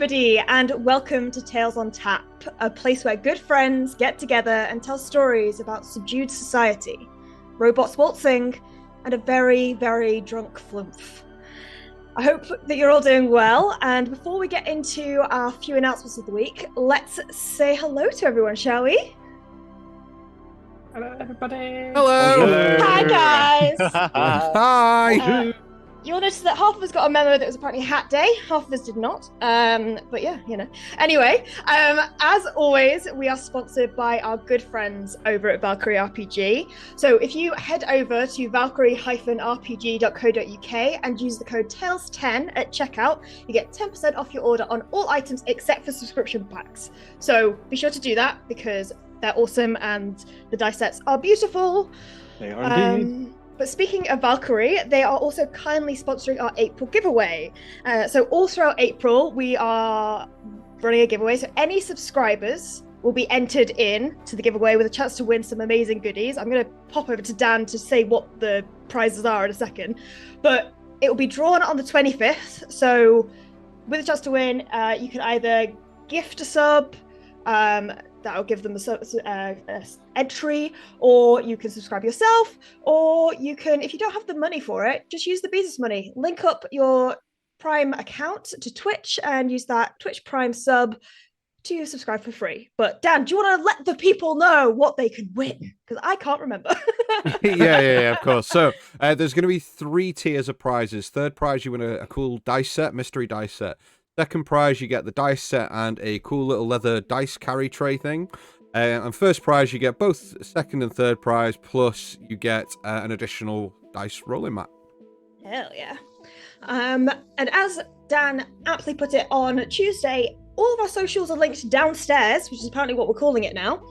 everybody, and welcome to Tales on Tap, a place where good friends get together and tell stories about subdued society, robots waltzing, and a very, very drunk flumph. I hope that you're all doing well, and before we get into our few announcements of the week, let's say hello to everyone, shall we? Hello, everybody. Hello. Hi, guys. Hi. You'll notice that half of us got a memo that was apparently Hat Day, half of us did not. But yeah, you know. Anyway, as always, we are sponsored by our good friends over at Valkyrie RPG. So if you head over to valkyrie-rpg.co.uk and use the code TALES10 at checkout, you get 10% off your order on all items except for subscription packs. So be sure to do that because they're awesome and the dice sets are beautiful. They are indeed. But speaking of Valkyrie, they are also kindly sponsoring our April giveaway. So all throughout April, we are running a giveaway. So any subscribers will be entered in to the giveaway with a chance to win some amazing goodies. I'm going to pop over to Dan to say what the prizes are in a second. But it will be drawn on the 25th. So with a chance to win, you can either gift a sub, that'll give them a entry, or you can subscribe yourself, or you can, if you don't have the money for it, just use the business money. Link up your Prime account to Twitch and use that Twitch Prime sub to subscribe for free. But Dan, do you want to let the people know what they can win? Because I can't remember. Yeah, of course. So there's going to be 3 tiers of prizes. Third prize, you win a cool dice set, mystery dice set. Second prize, you get the dice set and a cool little leather dice carry tray thing. And first prize, you get both second and third prize, plus you get an additional dice rolling mat. Hell yeah. And as Dan aptly put it on Tuesday, all of our socials are linked downstairs, which is apparently what we're calling it now.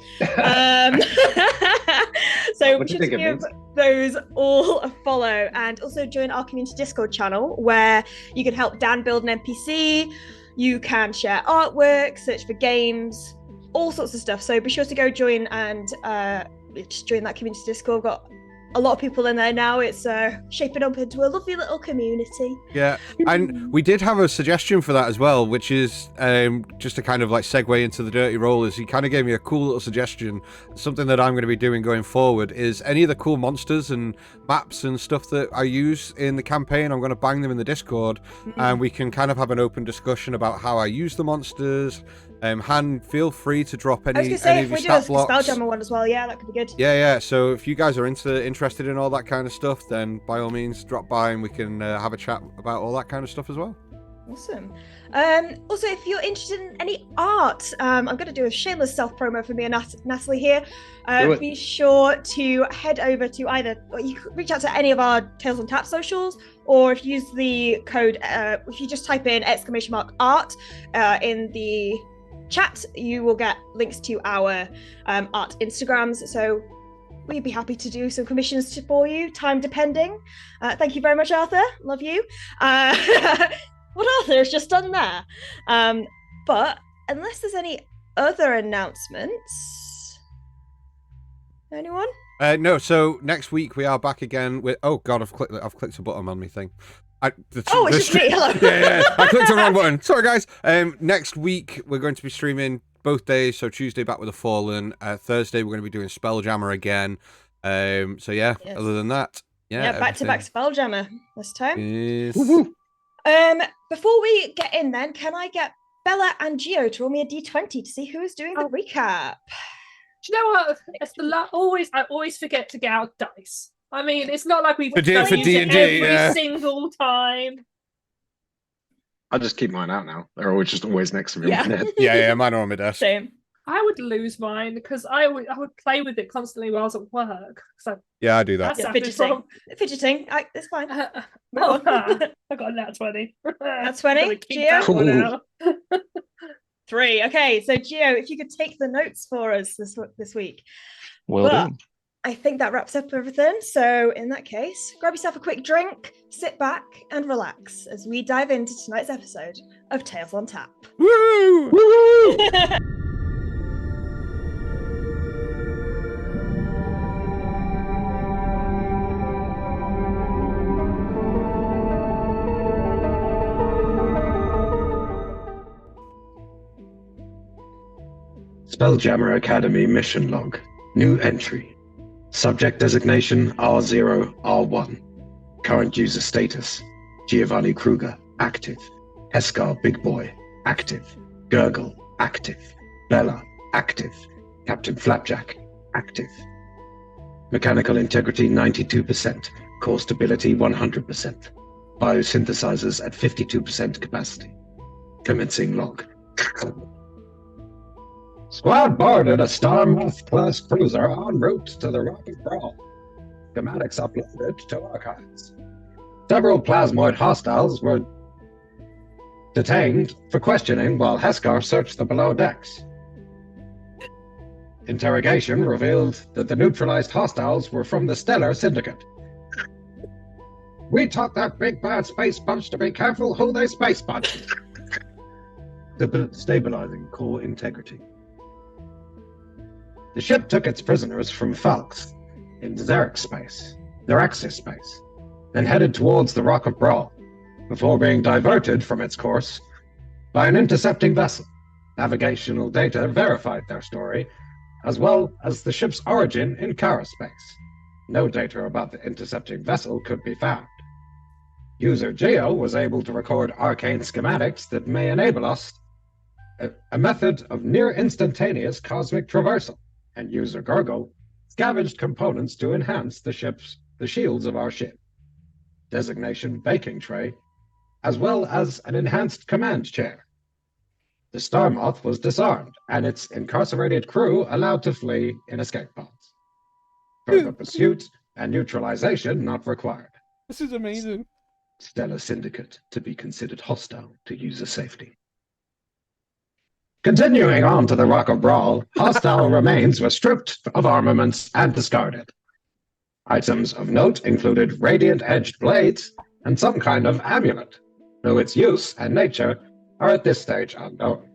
So be sure to give those all a follow, and also join our community Discord channel where you can help Dan build an NPC, you can share artwork, search for games, all sorts of stuff. So be sure to go join and just join that community Discord. We've got a lot of people in there now. It's shaping up into a lovely little community. Yeah, and we did have a suggestion for that as well, which is just to kind of like segue into the Dirty Rollers. He kind of gave me a cool little suggestion. Something that I'm going to be doing going forward is any of the cool monsters and maps and stuff that I use in the campaign, I'm going to bang them in the Discord, and we can kind of have an open discussion about how I use the monsters. Han, feel free to drop any. I was going to say, if we do a blocks. SpellJammer one as well, yeah, that could be good. Yeah. So if you guys are interested in all that kind of stuff, then by all means drop by and we can have a chat about all that kind of stuff as well. Awesome. Also, if you're interested in any art, I'm going to do a shameless self-promo for me and Natalie here. Be sure to head over to you can reach out to any of our Tales on Tap socials, or if you use the code, if you just type in !art in the chat, you will get links to our art Instagrams. So we'd be happy to do some commissions for you, time depending. Thank you very much, Arthur. Love you. What Arthur has just done there. But unless there's any other announcements, anyone? No. So next week we are back again with. Oh God, I've clicked a button on my thing. It's just me. Hello. Yeah. I clicked the wrong button. Sorry, guys. Next week we're going to be streaming both days. So Tuesday back with the Fallen. Thursday we're going to be doing SpellJammer again. So yeah. Yes. Other than that, back to back SpellJammer this time. Yes. Before we get in, then, can I get Bella and Gio to roll me a d20 to see who is doing the recap? Do you know what? It's I always forget to get out dice. I mean, it's not like we've for done D&D, it every yeah. single time. I just keep mine out now. They're always next to me. Yeah. Yeah, mine are on my desk. Same. I would lose mine because I would play with it constantly while I was at work. So Yeah, I do that. Yeah, fidgeting. It's fine. I got a nat 20. That's 20. Gio? Cool. 3. Okay, so Gio, if you could take the notes for us this week. Well done. I think that wraps up everything. So in that case, grab yourself a quick drink, sit back and relax as we dive into tonight's episode of Tales on Tap. Woo! Woo! SpellJammer Academy mission log. New entry. Subject designation R0, R1. Current user status. Giovanni Kruger, active. Heskar Big Boy, active. Gurgle, active. Bella, active. Captain Flapjack, active. Mechanical integrity 92%. Core stability 100%. Biosynthesizers at 52% capacity. Commencing log. Squad boarded a Starmoth-class cruiser en route to the Rock of Brawl. Schematics uploaded to archives. Several plasmoid hostiles were detained for questioning while Heskar searched the below decks. Interrogation revealed that the neutralized hostiles were from the Stellar Syndicate. We taught that big bad space bunch to be careful who they space bunch. Stabilizing core integrity. The ship took its prisoners from Falx in Xerx space, Xeraxis space, then headed towards the Rock of Brawl, before being diverted from its course by an intercepting vessel. Navigational data verified their story, as well as the ship's origin in Kara space. No data about the intercepting vessel could be found. User Geo was able to record arcane schematics that may enable us a method of near-instantaneous cosmic traversal, and user Gurgle scavenged components to enhance the shields of our ship. Designation baking tray, as well as an enhanced command chair. The Starmoth was disarmed, and its incarcerated crew allowed to flee in escape pods. Further pursuit and neutralization not required. This is amazing. Stellar Syndicate to be considered hostile to user safety. Continuing on to the Rock of Brawl, hostile remains were stripped of armaments and discarded. Items of note included radiant edged blades and some kind of amulet, though its use and nature are at this stage unknown.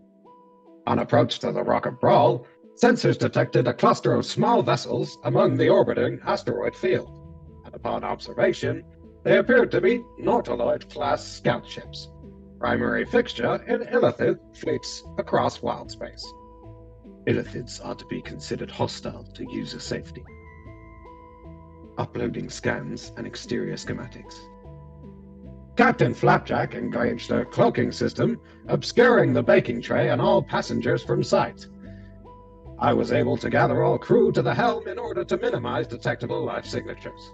On approach to the Rock of Brawl, sensors detected a cluster of small vessels among the orbiting asteroid field, and upon observation, they appeared to be Nautiloid-class scout ships, primary fixture in Illithid fleets across wild space. Illithids are to be considered hostile to user safety. Uploading scans and exterior schematics. Captain Flapjack engaged a cloaking system, obscuring the baking tray and all passengers from sight. I was able to gather all crew to the helm in order to minimize detectable life signatures.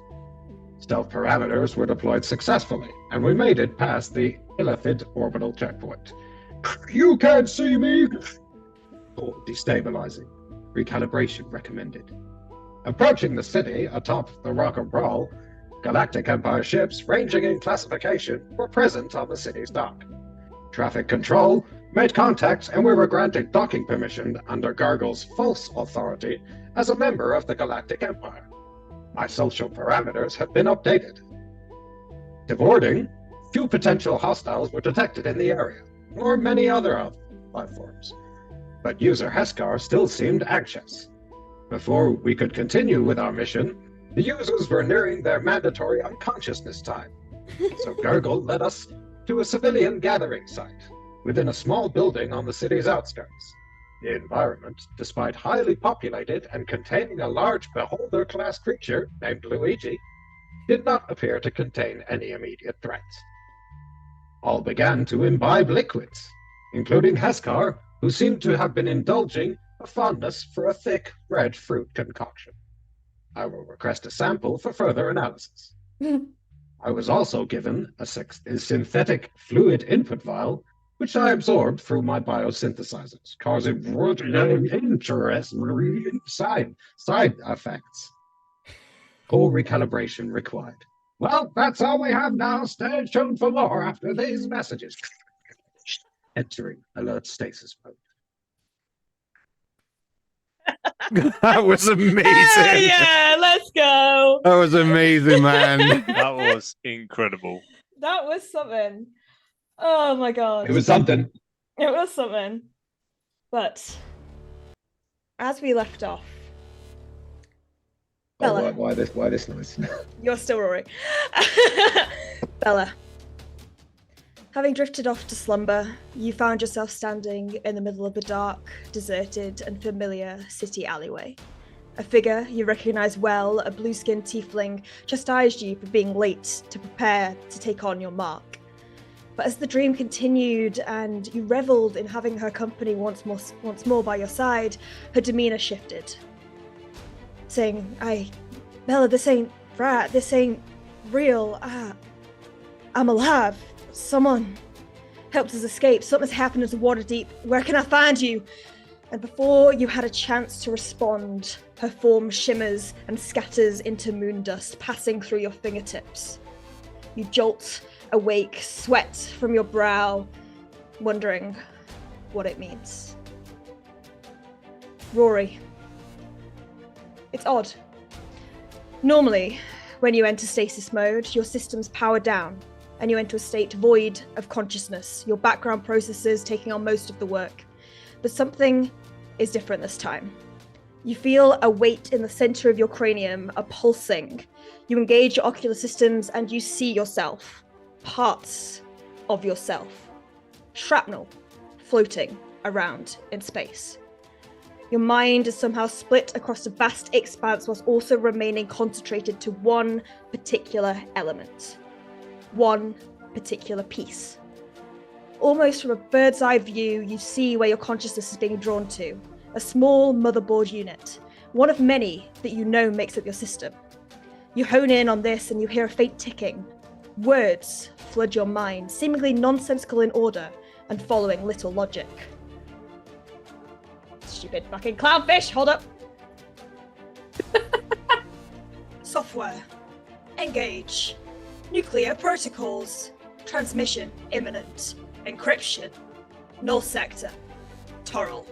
Stealth parameters were deployed successfully, and we made it past the Illithid orbital checkpoint. You can't see me! Or destabilizing. Recalibration recommended. Approaching the city atop the Rock of Brawl, Galactic Empire ships ranging in classification were present on the city's dock. Traffic control made contact, and we were granted docking permission under Gargle's false authority as a member of the Galactic Empire. My social parameters have been updated. Divorting, few potential hostiles were detected in the area, nor many other life forms. But user Heskar still seemed anxious. Before we could continue with our mission, the users were nearing their mandatory unconsciousness time. So Gurgle led us to a civilian gathering site within a small building on the city's outskirts. The environment, despite highly populated and containing a large beholder-class creature named Luigi, did not appear to contain any immediate threats. All began to imbibe liquids, including Heskar, who seemed to have been indulging a fondness for a thick red fruit concoction. I will request a sample for further analysis. I was also given a synthetic fluid input vial, which I absorbed through my biosynthesizers, causing interesting side effects. Core recalibration required. Well, that's all we have now. Stay tuned for more after these messages. Entering alert stasis mode. That was amazing. Yeah, let's go. That was amazing, man. That was incredible. That was something. Oh my god. It was something. It was something. But as we left off, Bella. Why this noise? You're still Rory. Bella, Having drifted off to slumber, you found yourself standing in the middle of a dark, deserted, and familiar city alleyway. A figure you recognize well, a blue-skinned tiefling, chastised you for being late to prepare to take on your mark. But as the dream continued and you reveled in having her company once more by your side, her demeanor shifted. Saying, Bella, this ain't right, this ain't real, I'm alive. Someone helped us escape. Something's happened into Waterdeep. Where can I find you? And before you had a chance to respond, her form shimmers and scatters into moon dust, passing through your fingertips. You jolt awake, sweat from your brow, wondering what it means. Rory. It's odd. Normally, when you enter stasis mode, your systems power down, and you enter a state void of consciousness, your background processes taking on most of the work. But something is different this time. You feel a weight in the center of your cranium, a pulsing. You engage your ocular systems and you see yourself, parts of yourself. Shrapnel floating around in space. Your mind is somehow split across a vast expanse whilst also remaining concentrated to one particular element. One particular piece. Almost from a bird's eye view, you see where your consciousness is being drawn to. A small motherboard unit, one of many that you know makes up your system. You hone in on this and you hear a faint ticking. Words flood your mind, seemingly nonsensical in order and following little logic. Stupid fucking clownfish, hold up. Software. Engage. Nuclear protocols. Transmission imminent. Encryption. Null sector. Torrel.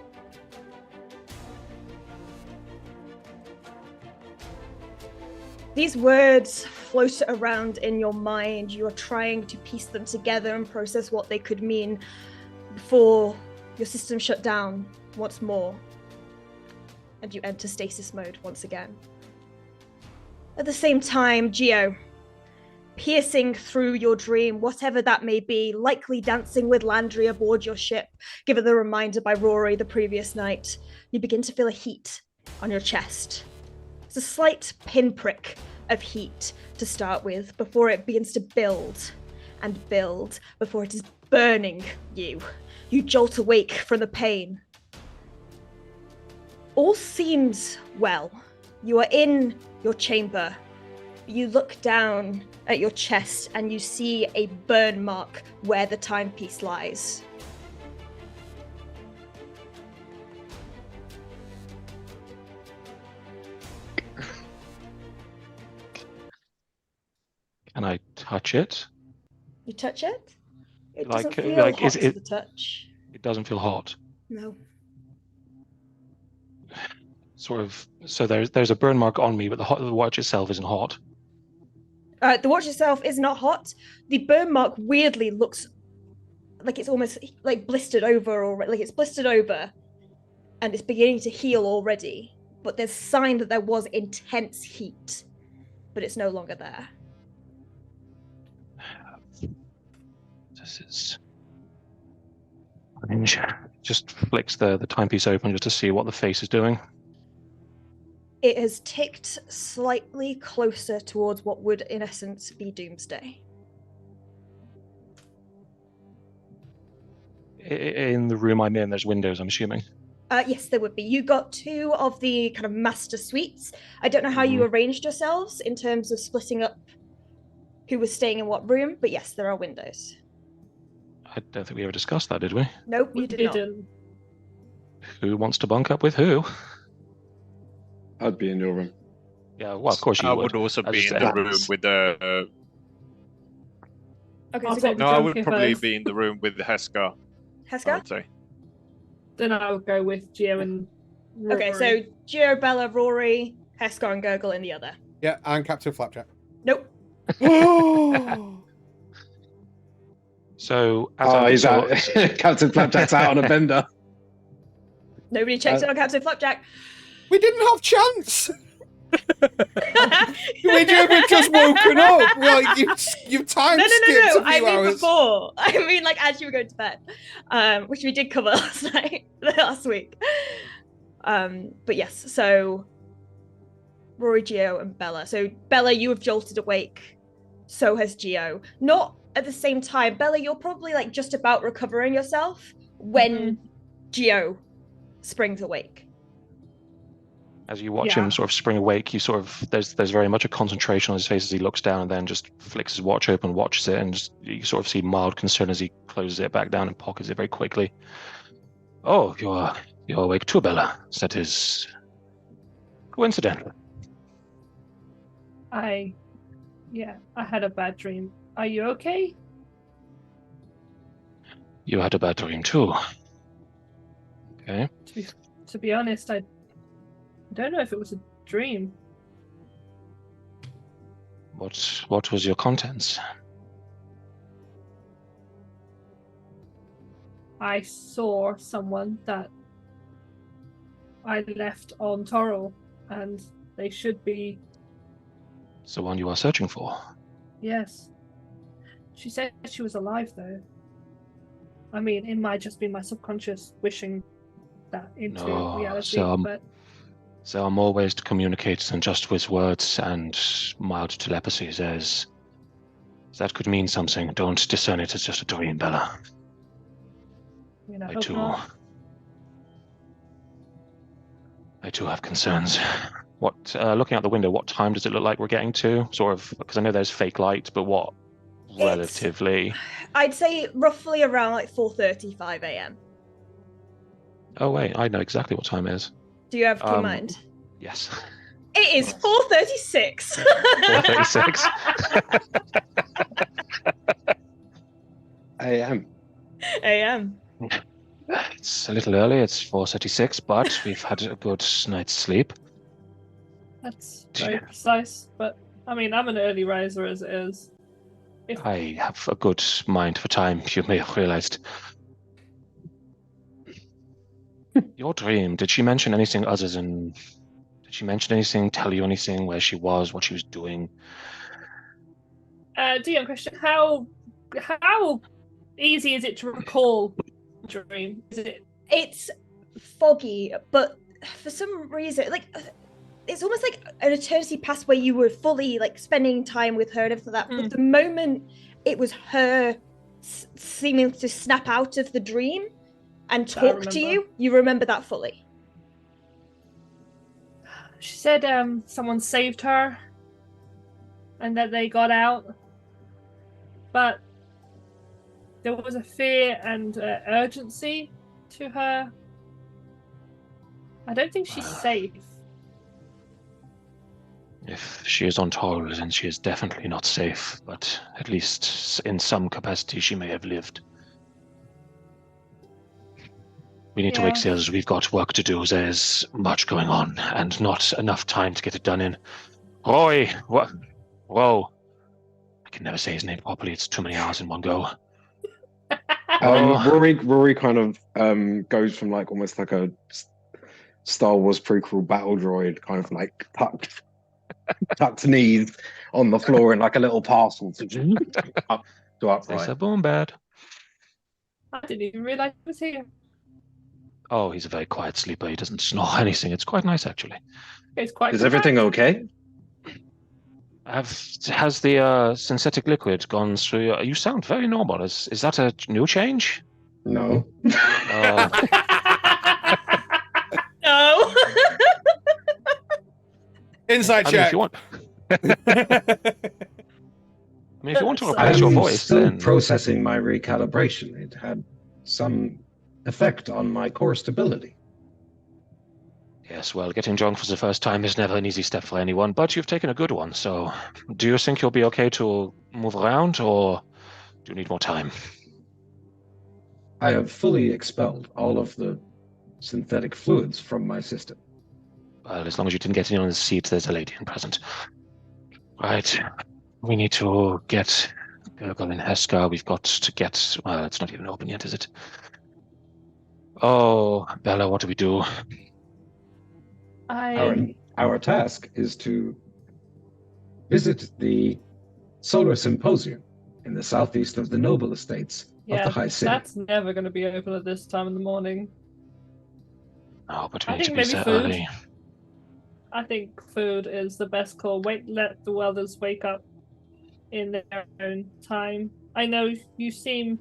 These words float around in your mind. You are trying to piece them together and process what they could mean before your system shut down once more and you enter stasis mode once again. At the same time, Geo, piercing through your dream, whatever that may be, likely dancing with Landry aboard your ship, given the reminder by Rory the previous night, you begin to feel a heat on your chest. It's a slight pinprick of heat to start with before it begins to build and build before it is burning you. You jolt awake from the pain. All seems well. You are in your chamber. You look down at your chest and you see a burn mark where the timepiece lies. Can I touch it? You touch it? It Like- doesn't feel like, hot is to it- the touch. It doesn't feel hot. No. Sort of. So there's a burn mark on me, but the watch itself isn't hot. The watch itself is not hot. The burn mark weirdly looks like it's almost like blistered over, or like it's blistered over and it's beginning to heal already. But there's sign that there was intense heat, but it's no longer there. This is strange. Just flicks the timepiece open just to see what the face is doing. It has ticked slightly closer towards what would, in essence, be Doomsday. In the room I'm in, there's windows, I'm assuming. Yes, there would be. You got two of the kind of master suites. I don't know how you arranged yourselves in terms of splitting up who was staying in what room, but yes, there are windows. I don't think we ever discussed that, did we? Nope, We you did not. didn't. Who wants to bunk up with who? I'd be in your room. Yeah, well, of course you I would. would also As be I in the said. room with the. Okay, I'll so take go No, I would Drunk probably both. be in the room with Heska. I Heska? would say. Then I'll go with Geo and Rory. Okay, so Gio, Bella, Rory, Heska, and Gurgle in the other. Yeah, and Captain Flapjack. Nope. So, He's out. Captain Flapjack's out on a bender. Nobody checked in on Captain Flapjack. We didn't have chance. Would you have just woken up? Like you've time skipped a few I mean hours. before. I mean like as you were going to bed, which we did cover last week. But yes, so Rory, Geo, and Bella. So Bella, you have jolted awake. So has Geo. Not at the same time. Bella, you're probably like just about recovering yourself when Geo springs awake. As you watch him sort of spring awake, you sort of there's very much a concentration on his face as he looks down and then just flicks his watch open, watches it, and just, you sort of see mild concern as he closes it back down and pockets it very quickly. Oh, you're awake too, Bella. That is coincidental. I had a bad dream. Are you okay? You had a bad dream too. Okay. To be honest, I don't know if it was a dream. What was your contents? I saw someone that I left on Toril, and they should be... It's the one you are searching for. Yes. She said she was alive, though. I mean, it might just be my subconscious wishing that into reality, but... There are more ways to communicate than just with words and mild telepathy. That could mean something. Don't discern it as just a dream, Bella. I too have concerns. Looking out the window, what time does it look like we're getting to? Sort of, because I know there's fake light, but what relatively? I'd say roughly around like 4:35 a.m. Oh wait, I know exactly what time it is. Do you have key mind? Yes. It is 4:36. 4:36. AM. It's a little early. It's 4:36, but we've had a good night's sleep. That's very precise, but I mean, I'm an early riser as it is. I have a good mind for time, you may have realized. Your dream, did she mention anything other than... Did she mention anything, tell you anything, where she was, what she was doing? DM question, how easy is it to recall a dream? It's foggy, but for some reason, like, it's almost like an eternity past where you were fully, like, spending time with her and everything like that. But the moment it was her seeming to snap out of the dream and talk to you, you remember that fully. She said someone saved her and that they got out, but there was a fear and urgency to her. I don't think she's safe. If she is on Toril, then she is definitely not safe, but at least in some capacity she may have lived. We need to wake sails. We've got work to do. There's much going on, and not enough time to get it done in. Roy! What? Whoa. I can never say his name properly. It's too many hours in one go. Rory kind of goes from like almost like a Star Wars prequel battle droid, kind of like tucked knees on the floor in like a little parcel up to upright. It's a boom bad. I didn't even realize he was here. Oh, he's a very quiet sleeper. He doesn't snore anything. It's quite nice, actually. It's quite. Is everything okay? Has the synthetic liquid gone through? You sound very normal. Is that a new change? No. No. Inside check. If you want. If you want to replace your voice, still then processing my recalibration. It had some effect on my core stability. Yes, well, getting drunk for the first time is never an easy step for anyone, but you've taken a good one, so do you think you'll be okay to move around, or do you need more time? I have fully expelled all of the synthetic fluids from my system. Well, as long as you didn't get any on the seat, there's a lady in present. Right, we need to get Gurgle and Heska. We've got to get... Well, it's not even open yet, is it? Oh, Bella, what do we do? Our Our task is to visit the Solar Symposium in the southeast of the noble estates of the High City. That's never going to be open at this time in the morning. Oh, but we I need to think be maybe set food. early. I think food is the best call. Let the others wake up in their own time. I know you seem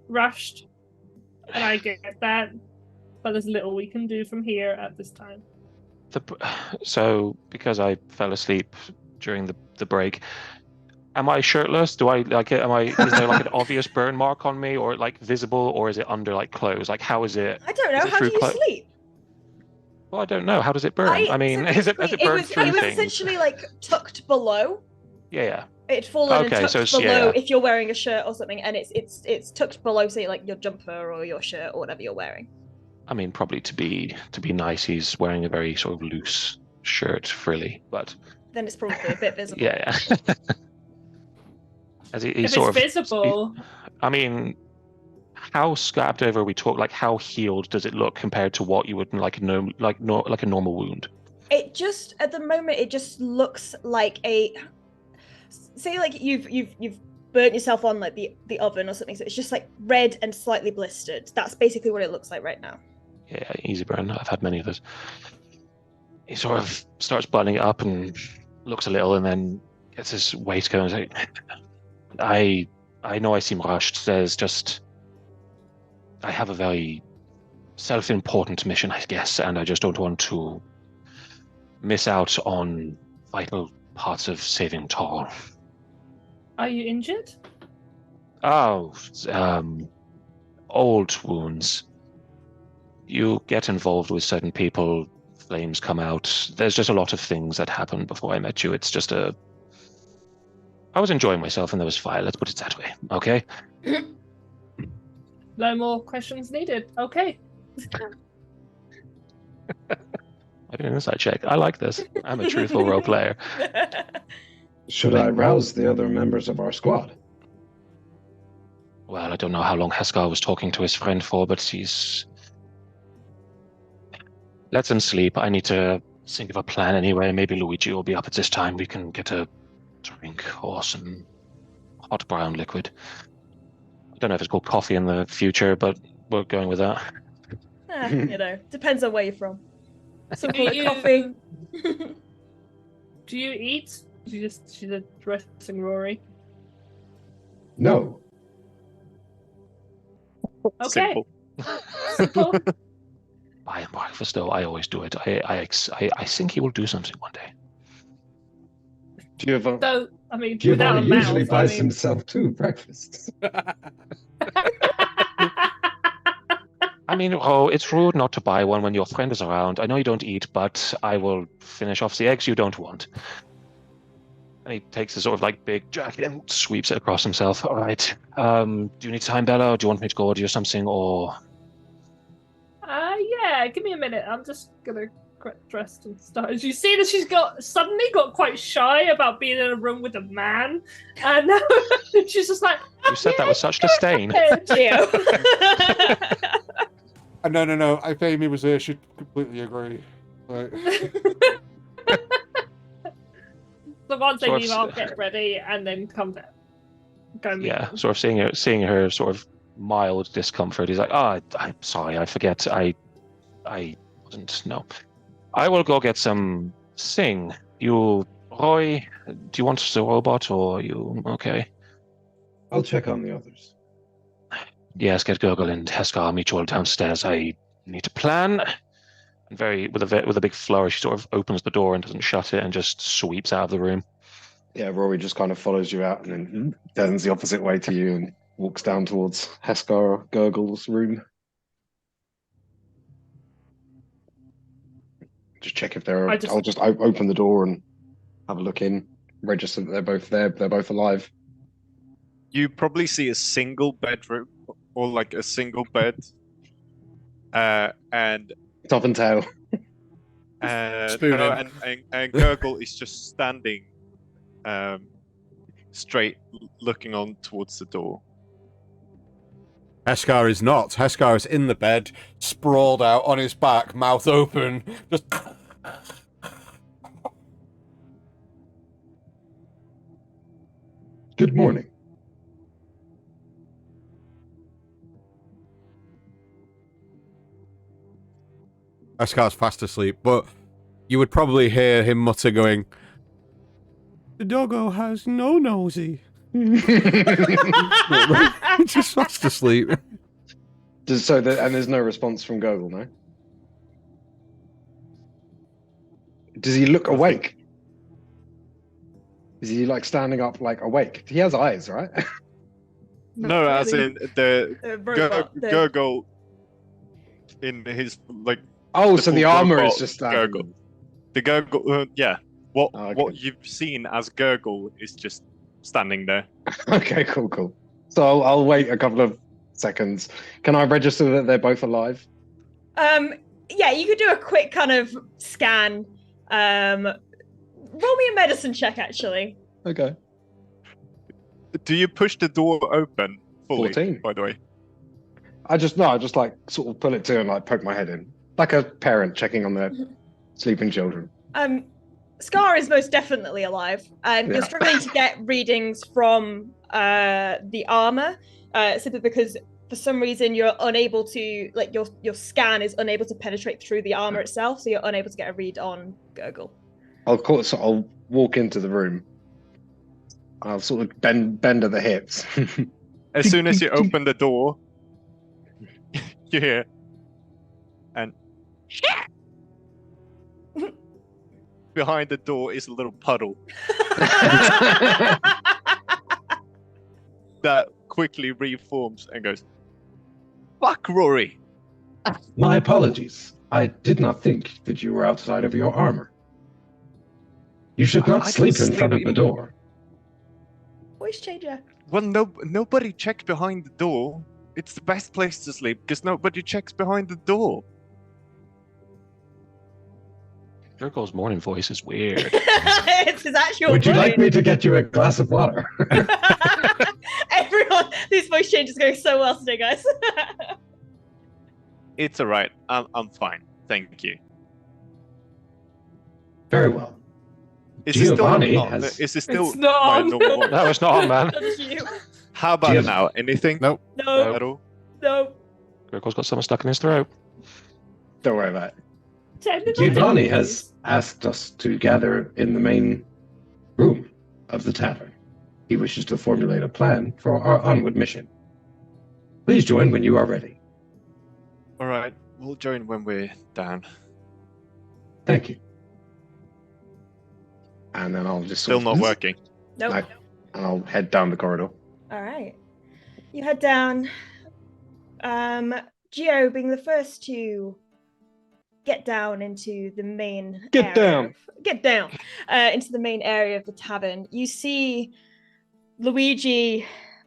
rushed, and I get that, but there's little we can do from here at this time. So, because I fell asleep during the break, am I shirtless? Do I like it? Is there like an obvious burn mark on me, or like visible, or is it under like clothes? Like, how is it? I don't know. Is it How do through you sleep? Well, I don't know. How does it burn? I mean, so has it burned through it was things? essentially like tucked below. Yeah. It'd fallen Okay, and so tucked it's- below yeah. if you're wearing a shirt or something, and it's tucked below, say like your jumper or your shirt or whatever you're wearing. I mean, probably to be nice, he's wearing a very sort of loose shirt, frilly, but Then it's probably a bit visible. yeah. As he If sort it's of, visible, I mean, how scabbed over are we talk? Like, how healed does it look compared to what you would like a normal wound? It just at the moment it just looks like say like you've burnt yourself on like the oven or something, so it's just like red and slightly blistered. That's basically what it looks like right now. Yeah, easy burn. I've had many of those. He sort of starts buttoning it up and looks a little, and then gets his weight going. Like, I know I seem rushed. There's just I have a very self-important mission, I guess, and I just don't want to miss out on vital parts of saving Tor. are you injured? Oh, old wounds. You get involved with certain people, flames come out. There's just a lot of things that happened before I met you. It's just I was enjoying myself and there was fire. Let's put it that way, okay? No more questions needed. Okay. I did an insight check. I like this. I'm a truthful role player. Should I rouse the other members of our squad? Well, I don't know how long Heskar was talking to his friend for, but he's... Let him sleep. I need to think of a plan anyway. Maybe Luigi will be up at this time. We can get a drink or some hot brown liquid. I don't know if it's called coffee in the future, but we're going with that. Depends on where you're from. Some Do call it you- coffee. Do you eat? She's addressing Rory. No. Okay. Simple. Simple. Buy breakfast, though. I always do it. I think he will do something one day. Do you ever? So, I mean, without a Giovanni mouth, usually buys I mean... himself 2 breakfasts. I mean, oh, it's rude not to buy one when your friend is around. I know you don't eat, but I will finish off the eggs you don't want. And he takes a sort of like big jacket and sweeps it across himself. All right. Do you need time, Bella? Or do you want me to go order you something? Or Yeah, give me a minute. I'm just gonna get dressed and start. You see that she's suddenly got quite shy about being in a room with a man, and now she's just like. you said that with such disdain. Geo. No. If Amy was there, she'd completely agree. Like, So once they Sort of leave, I'll get ready and then come back. Go meet Yeah, them. sort of seeing her sort of mild discomfort. He's like, I'm sorry, I forget. I wasn't. No, I will go get some sing. You, Roy, do you want the robot or you okay? I'll check on the others. Yes, get Gurgle and Heskar. I'll meet you all downstairs. I need to plan. And with a big flourish, she sort of opens the door and doesn't shut it and just sweeps out of the room. Yeah, Rory just kind of follows you out and then turns the opposite way to you and walks down towards Heskar Gurgle's room. Just check if they're. I'll just open the door and have a look in, register that they're both there. They're both alive. You probably see a single bedroom or like a single bed, and Top and tail. Spooning. And Gurgle is just standing straight, looking on towards the door. Heskar is not. Heskar is in the bed, sprawled out on his back, mouth open, just... Good morning. Heskar's fast asleep, but you would probably hear him mutter going, "The doggo has no nosy." Just fast asleep. And there's no response from Gurgle, no? Does he look awake? Is he like standing up, like awake? He has eyes, right? No, as in the robot, Gurgle in his like. Oh, so the full armor robot is just standing. Gurgle. The Gurgle, yeah. What Oh, okay. what you've seen as Gurgle is just standing there. Okay, cool. So I'll wait a couple of seconds. Can I register that they're both alive? Yeah, you could do a quick kind of scan. Roll me a medicine check, actually. Okay. Do you push the door open fully? 14. By the way. I just like sort of pull it to and like poke my head in, like a parent checking on their sleeping children. Scar is most definitely alive. You're struggling to get readings from the armor, simply because for some reason you're unable to, like, your scan is unable to penetrate through the armor itself, so you're unable to get a read on Gurgle. I'll walk into the room. I'll sort of bend at the hips. As soon as you open the door, you hear, and behind the door is a little puddle that quickly reforms and goes, "Fuck, Rory." My apologies. I did not think that you were outside of your armor. You should not I sleep can in front of sleep. the door. Voice changer. Well, nobody checked behind the door. It's the best place to sleep because nobody checks behind the door. Gurgle's morning voice is weird. It's his actual Would you voice. like me to get you a glass of water? Everyone, these voice changes going so well today, guys. It's all right. I'm fine. Thank you. Very well. Is it still Giovanni on? has- Is it still It's not my on. normal voice? No, it's not on, man. That's you. How about Yes. now? Anything? Nope. No, At all? no. Gurgle's got something stuck in his throat. Don't worry about it. Giovanni has asked us to gather in the main room of the tavern. He wishes to formulate a plan for our onward mission. Please join when you are ready. All right. We'll join when we're down. Thank you. And then I'll just Still sort not of- working. Nope. No. And I'll head down the corridor. All right. You head down. Geo being the first to get down into the main Get area into the main area of the tavern. You see Luigi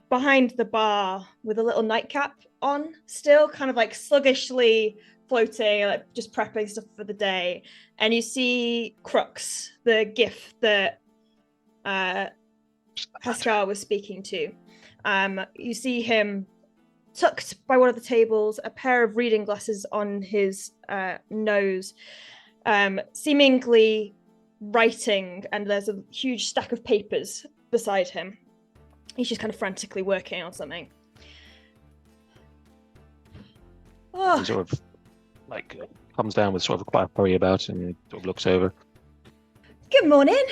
behind the bar with a little nightcap on, still kind of like sluggishly floating, like just prepping stuff for the day. And you see Crux, the gif that Pascal was speaking to. You see him tucked by one of the tables, a pair of reading glasses on his nose, seemingly writing, and there's a huge stack of papers beside him. He's just kind of frantically working on something. Oh, He sort of like comes down with sort of quite a hurry about and sort of looks over. good morning.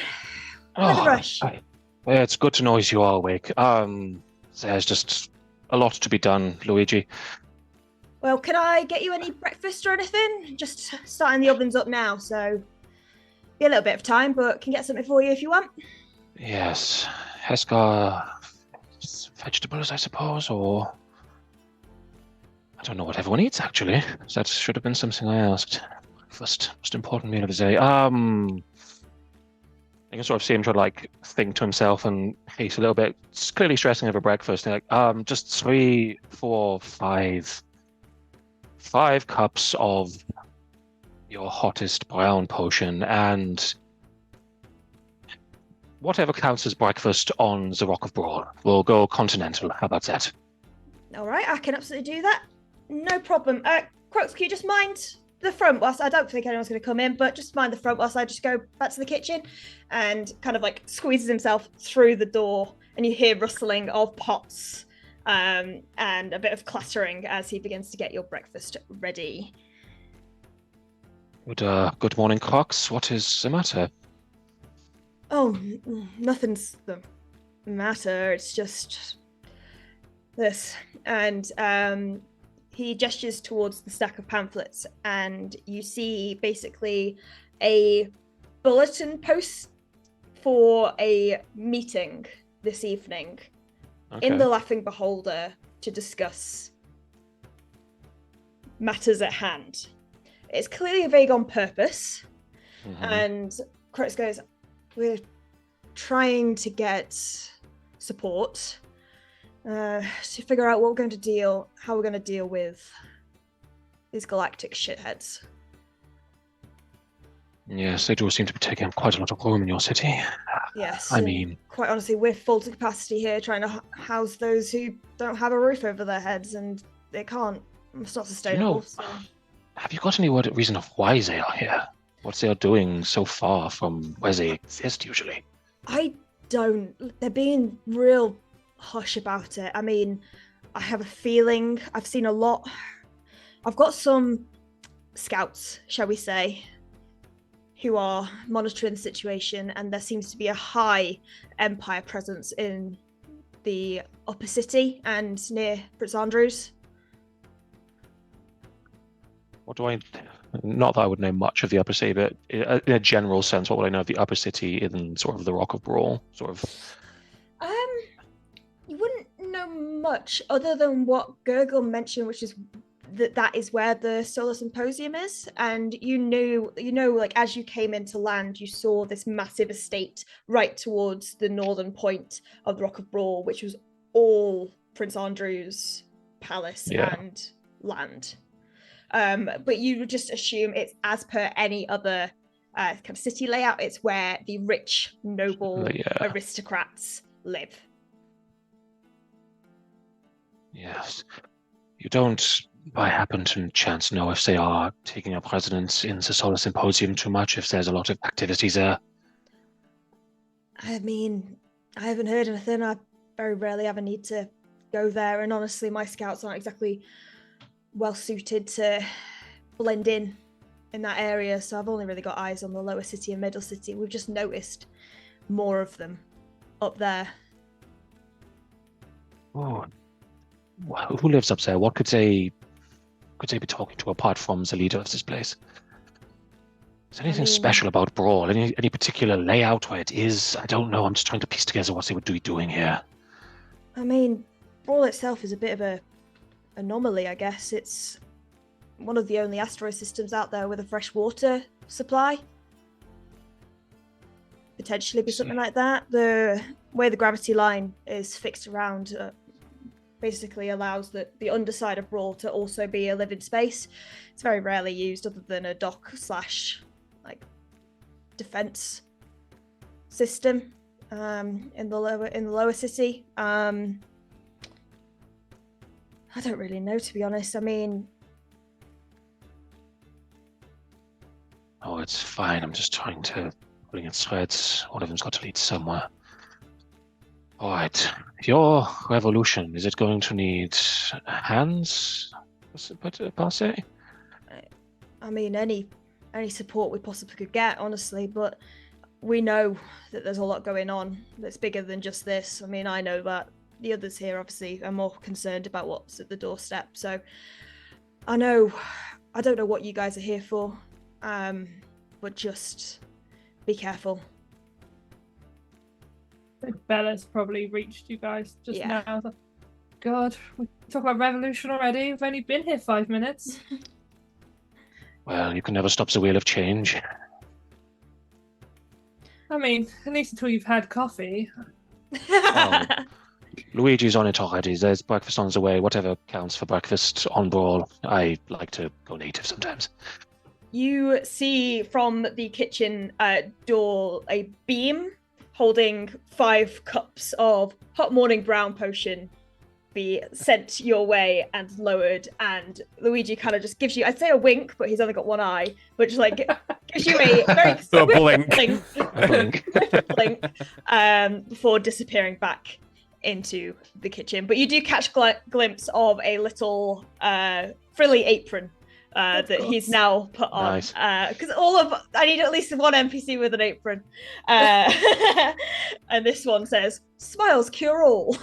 Where's the rush? Yeah, it's good to know you are awake. There's just a lot to be done, Luigi. Well, can I get you any breakfast or anything? Just starting the ovens up now, so be a little bit of time, but can get something for you if you want. Yes, Heskar, vegetables, I suppose, or I don't know what everyone eats actually. That should have been something I asked. Breakfast, most important meal of the day. You can sort of see him try to like think to himself, and he's a little bit clearly stressing over breakfast. And like, just 3, 4, 5 cups of your hottest brown potion, and whatever counts as breakfast on the Rock of Brawl. We'll go continental. How about that? All right, I can absolutely do that. No problem. Crocs, can you just mind the front whilst I don't think anyone's going to come in, but just mind the front whilst I just go back to the kitchen, and kind of like squeezes himself through the door, and you hear rustling of pots and a bit of clattering as he begins to get your breakfast ready. Good morning, Cox. What is the matter? Oh, nothing's the matter. It's just this. And he gestures towards the stack of pamphlets, and you see basically a bulletin post for a meeting this evening in the Laughing Beholder to discuss matters at hand. It's clearly vague on purpose, and Crux goes, we're trying to get support to figure out what we're going to how we're going to deal with these galactic shitheads. Yes, they do seem to be taking up quite a lot of room in your city. Yes. I mean, quite honestly, we're full to capacity here trying to house those who don't have a roof over their heads, and they can't. It's not sustainable. Have you got any reason of why they are here? What they are doing so far from where they exist usually? I don't. They're being real hush about it. I mean, I have a feeling I've seen a lot. I've got some scouts, shall we say, who are monitoring the situation, and there seems to be a high Empire presence in the upper city and near Prince Andrews. What do I... Not that I would know much of the upper city, but in a general sense, what would I know of the upper city in sort of the Rock of Brawl? Sort of... You wouldn't know much other than what Gurgle mentioned, which is that is where the Solar Symposium is, and you know, like as you came into land, you saw this massive estate right towards the northern point of the Rock of Brawl, which was all Prince Andrew's palace and land. But you would just assume it's as per any other kind of city layout. It's where the rich, noble aristocrats live. Yes. You don't, by happen to chance, know if they are taking up residence in the Solar Symposium too much, if there's a lot of activity there? I mean, I haven't heard anything. I very rarely ever need to go there, and honestly, my scouts aren't exactly well suited to blend in that area, so I've only really got eyes on the lower city and middle city. We've just noticed more of them up there. Oh. Who lives up there? What could they be talking to apart from the leader of this place? Is there anything special about Brawl? Any particular layout where it is? I don't know. I'm just trying to piece together what they would be doing here. I mean, Brawl itself is a bit of a anomaly, I guess. It's one of the only asteroid systems out there with a fresh water supply. Potentially be something like that. The way the gravity line is fixed around basically allows the underside of Brawl to also be a living space. It's very rarely used other than a dock / like defense system in the lower city. I don't really know, to be honest. I mean, oh, it's fine. I'm just trying to pulling at threads. One of them's got to lead somewhere. All right. Your revolution, is it going to need hands, per se? I mean, any support we possibly could get, honestly, but we know that there's a lot going on that's bigger than just this. I mean, I know that. The others here, obviously, are more concerned about what's at the doorstep. So I don't know what you guys are here for, but just be careful. Bella's probably reached you guys just now. God, we talk about revolution already. We've only been here 5 minutes. Well, you can never stop the wheel of change. I mean, at least until you've had coffee. Oh, Luigi's on it already. There's breakfast on the way. Whatever counts for breakfast on Brawl. I like to go native sometimes. You see from the kitchen door a beam holding 5 cups of hot morning brown potion be sent your way and lowered, and Luigi kind of just gives you, I'd say a wink, but he's only got one eye, but just like gives you a very A blink. blink before disappearing back into the kitchen. But you do catch glimpse of a little frilly apron that he's now put on. Nice. Because I need at least one NPC with an apron. And this one says, "Smiles cure all."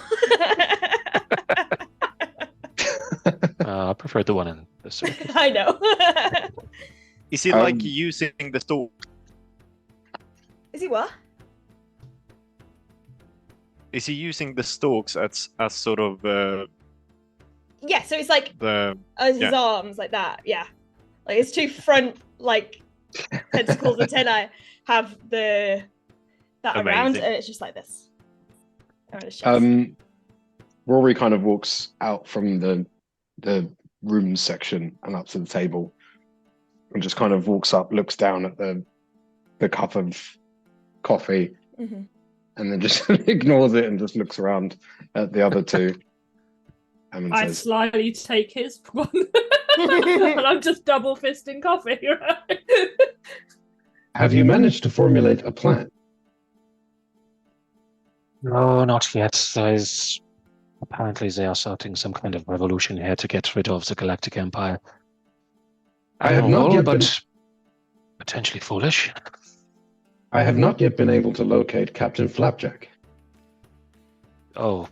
I prefer the one in the circus. I know. Is he like using the store? Is he what? Is he using the stalks as sort of Yeah, so it's like the his arms like that. Yeah, like his two front like tentacles, antennae have that around, Amazing. and it's just like this. Around his chest. Rory kind of walks out from the rooms section and up to the table, and just kind of walks up, looks down at the cup of coffee, Mhm. and then just ignores it and just looks around at the other two. And I says, slyly take his one. And I'm just double fisting coffee, right? Have you managed to formulate a plan? No, not yet. Apparently they are starting some kind of revolution here to get rid of the Galactic Empire. I have not yet but potentially foolish. I have not yet been able to locate Captain Flapjack. Oh,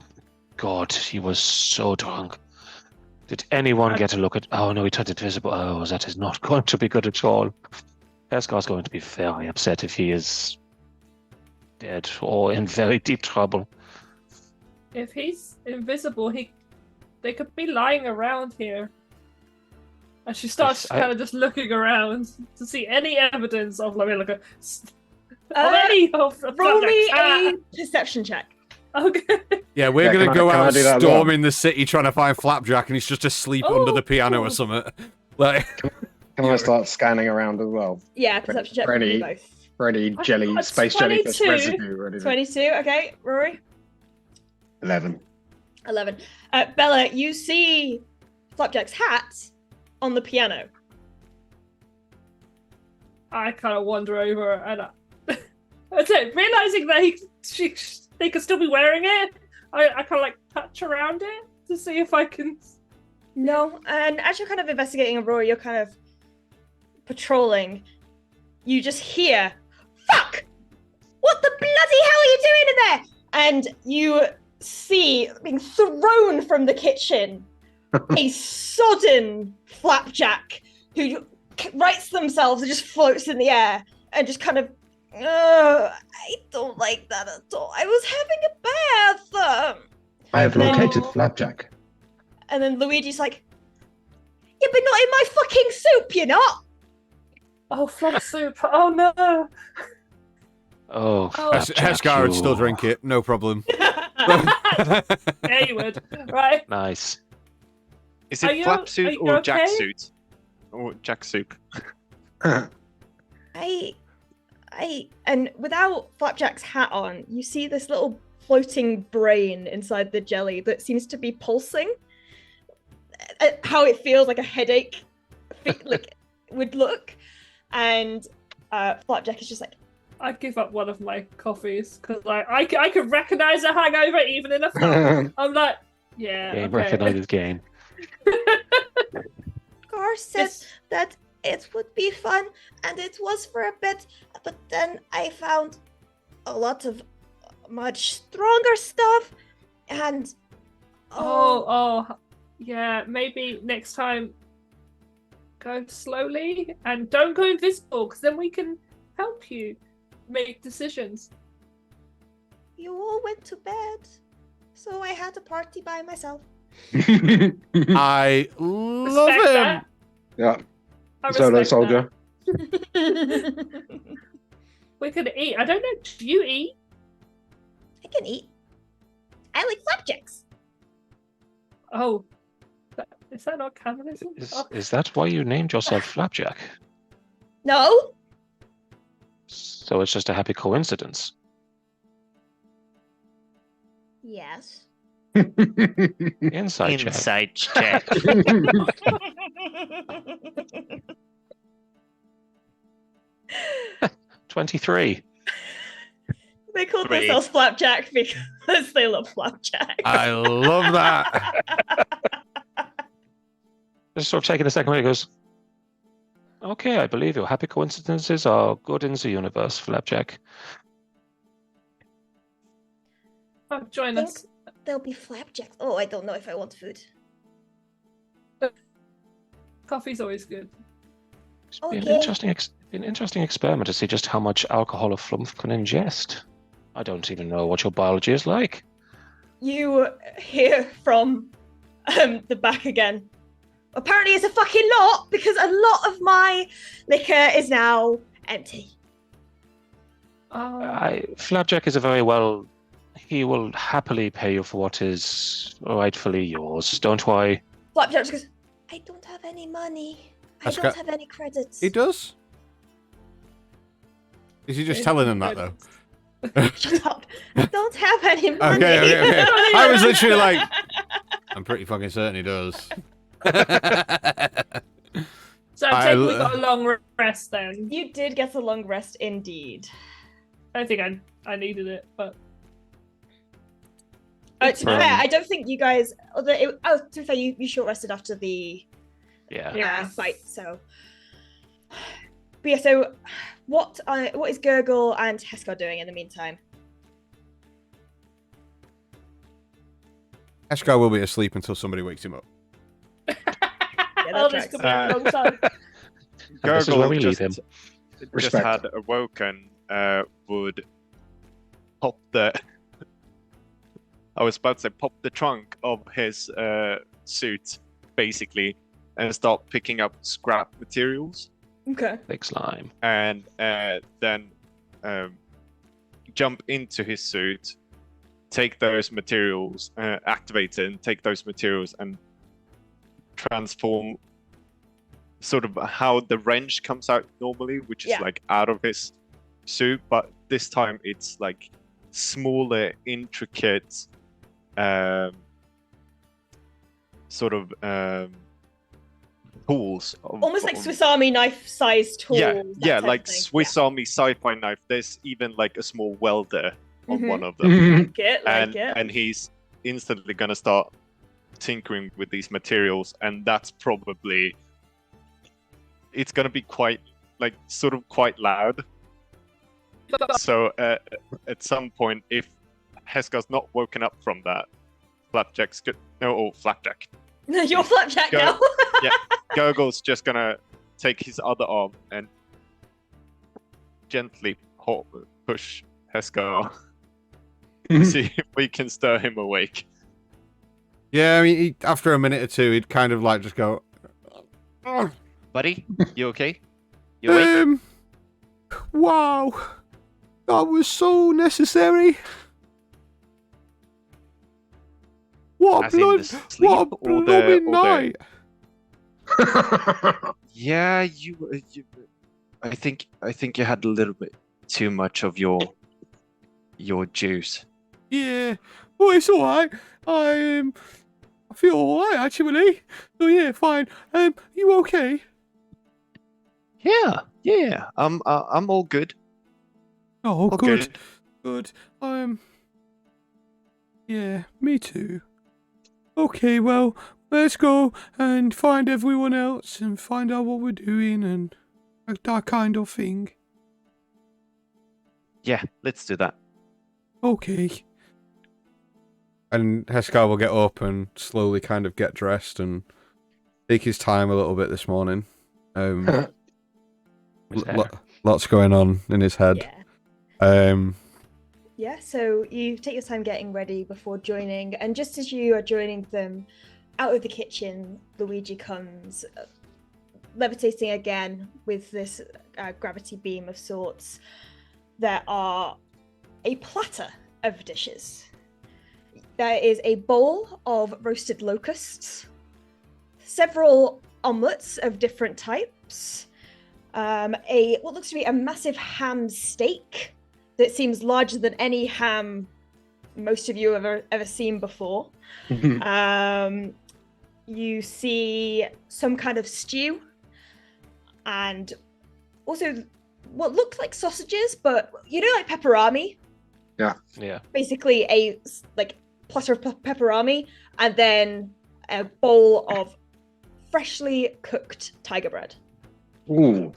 God, he was so drunk. Did anyone get a look at... Oh, no, he turned invisible. Oh, that is not going to be good at all. Escar's going to be very upset if he is dead or in very deep trouble. If he's invisible, they could be lying around here. And she starts Yes, kind of just looking around to see any evidence of any of the Roll me subjects. a perception check. Okay. Yeah, we're Yeah, going to can go I out do that as well? storming the city trying to find Flapjack, and he's just asleep under the piano or something. Like, "Can I start scanning around as well Yeah, perception check for Ready. you both. for any got space jellyfish 22. residue or anything?" 22. Okay, Rory. 11. 11. Bella, you see Flapjack's hat on the piano. I kind of wander over and that's it. Realizing that they could still be wearing it, I kind of like touch around it to see if I can. No, and as you're kind of investigating Aurora, you're kind of patrolling. You just hear, "Fuck! What the bloody hell are you doing in there?" And you see, being thrown from the kitchen, a sodden Flapjack who rights themselves and just floats in the air and just kind of, I don't like that at all. I was having a bath. I have No. located Flapjack. And then Luigi's like, "Yeah, but not in my fucking soup, you're not." Oh, flop soup! Oh no! Oh, Heskar would still drink it, no problem. Yeah, you would, right? Nice. Is Are it you- flap are suit you or okay? jack suit? Or jack soup? And without Flapjack's hat on, you see this little floating brain inside the jelly that seems to be pulsing. How it feels like a headache like would look. And Flapjack is just like, I'd give up one of my coffees because I could recognize a hangover even in a film. I'm like, yeah. Game Okay. recognizes game. Gar said that it would be fun, and it was for a bit, but then I found a lot of much stronger stuff, and Oh, yeah. Maybe next time, go slowly and don't go invisible, because then we can help you make decisions. you all went to bed, so I had a party by myself. I love Respect him. that. Yeah. I Solo respect soldier. that. We could eat. I don't know. Do you eat? I can eat. I like flapjacks. Oh, is that not cannibalism? Oh. Is that why you named yourself Flapjack? No, So it's just a happy coincidence. yes. Inside check. Inside check. 23. They called Three. themselves Flapjack because they love Flapjack. I love that. Just sort of taking a second, he goes, "Okay, I believe your happy coincidences are good in the universe, Flapjack." Oh, join Think us. there'll be flapjacks. Oh, I don't know if I want food. Coffee's always good. It's been an Okay. interesting experiment to see just how much alcohol a flump can ingest. I don't even know what your biology is like. You hear from the back again. Apparently it's a fucking lot because a lot of my liquor is now empty. Flapjack is he will happily pay you for what is rightfully yours. Don't worry. Flapjack just goes, I don't have any money. I That's don't got- have any credits. He does? Is he just telling them that, though? Shut up. I don't have any money. Okay. I was literally like, I'm pretty fucking certain he does. So I I think we l- got a long rest then. You did get a long rest indeed. I don't think I needed it, but To be fair, I don't think you guys. To be fair, you short rested after the Yeah. fight. So, but yeah. So, what is Gurgle and Heskar doing in the meantime? Eshkar will be asleep until somebody wakes him up. Yeah, oh, that this tracks. could be a long time. And this is where we leave him. Just Respect. had awoken, would pop the. I was about to say pop the trunk of his suit, basically, and start picking up scrap materials, Okay. Big slime. and then jump into his suit, take those materials, activate it, and take those materials and transform. Sort of how the wrench comes out normally, which is Yeah. like out of his suit, but this time it's like smaller, intricate, sort of tools. Almost like Swiss Army knife-sized tools. Yeah, that yeah, type of like thing. Swiss Army sci-fi knife. There's even like a small welder on Mhm. one of them, Like it, like it. and he's instantly gonna start tinkering with these materials, and that's probably it's gonna be quite like sort of quite loud. So at some point, if Heskar's not woken up from that, Flapjack's good. No, oh, Flapjack. You're Flapjack Go. now. Gurgle's just gonna take his other arm and gently push Heskar. See if we can stir him awake. Yeah, I mean, after a minute or two, he'd kind of like just go, Buddy, you okay? You awake? wow, that was so necessary. What a As in the blood, sleep what a or blooming night. Yeah, I think you had a little bit too much of your juice. Yeah, well, it's all right. I feel all right actually. So yeah, fine. You okay? Yeah. I'm all good. Oh, All good, good. Yeah, me too. Okay, well, let's go and find everyone else and find out what we're doing and that kind of thing. Yeah, let's do that. Okay. And Heskar will get up and slowly kind of get dressed and take his time a little bit this morning. His hair. Lots going on in his head. Yeah. Yeah, so you take your time getting ready before joining, and just as you are joining them out of the kitchen, Luigi comes levitating again with this gravity beam of sorts. There are a platter of dishes. There is a bowl of roasted locusts, several omelets of different types, what looks to be a massive ham steak that seems larger than any ham most of you have ever seen before. You see some kind of stew, and also what looked like sausages, but like pepperami. Yeah. Basically a platter of pepperami, and then a bowl of freshly cooked tiger bread. Ooh.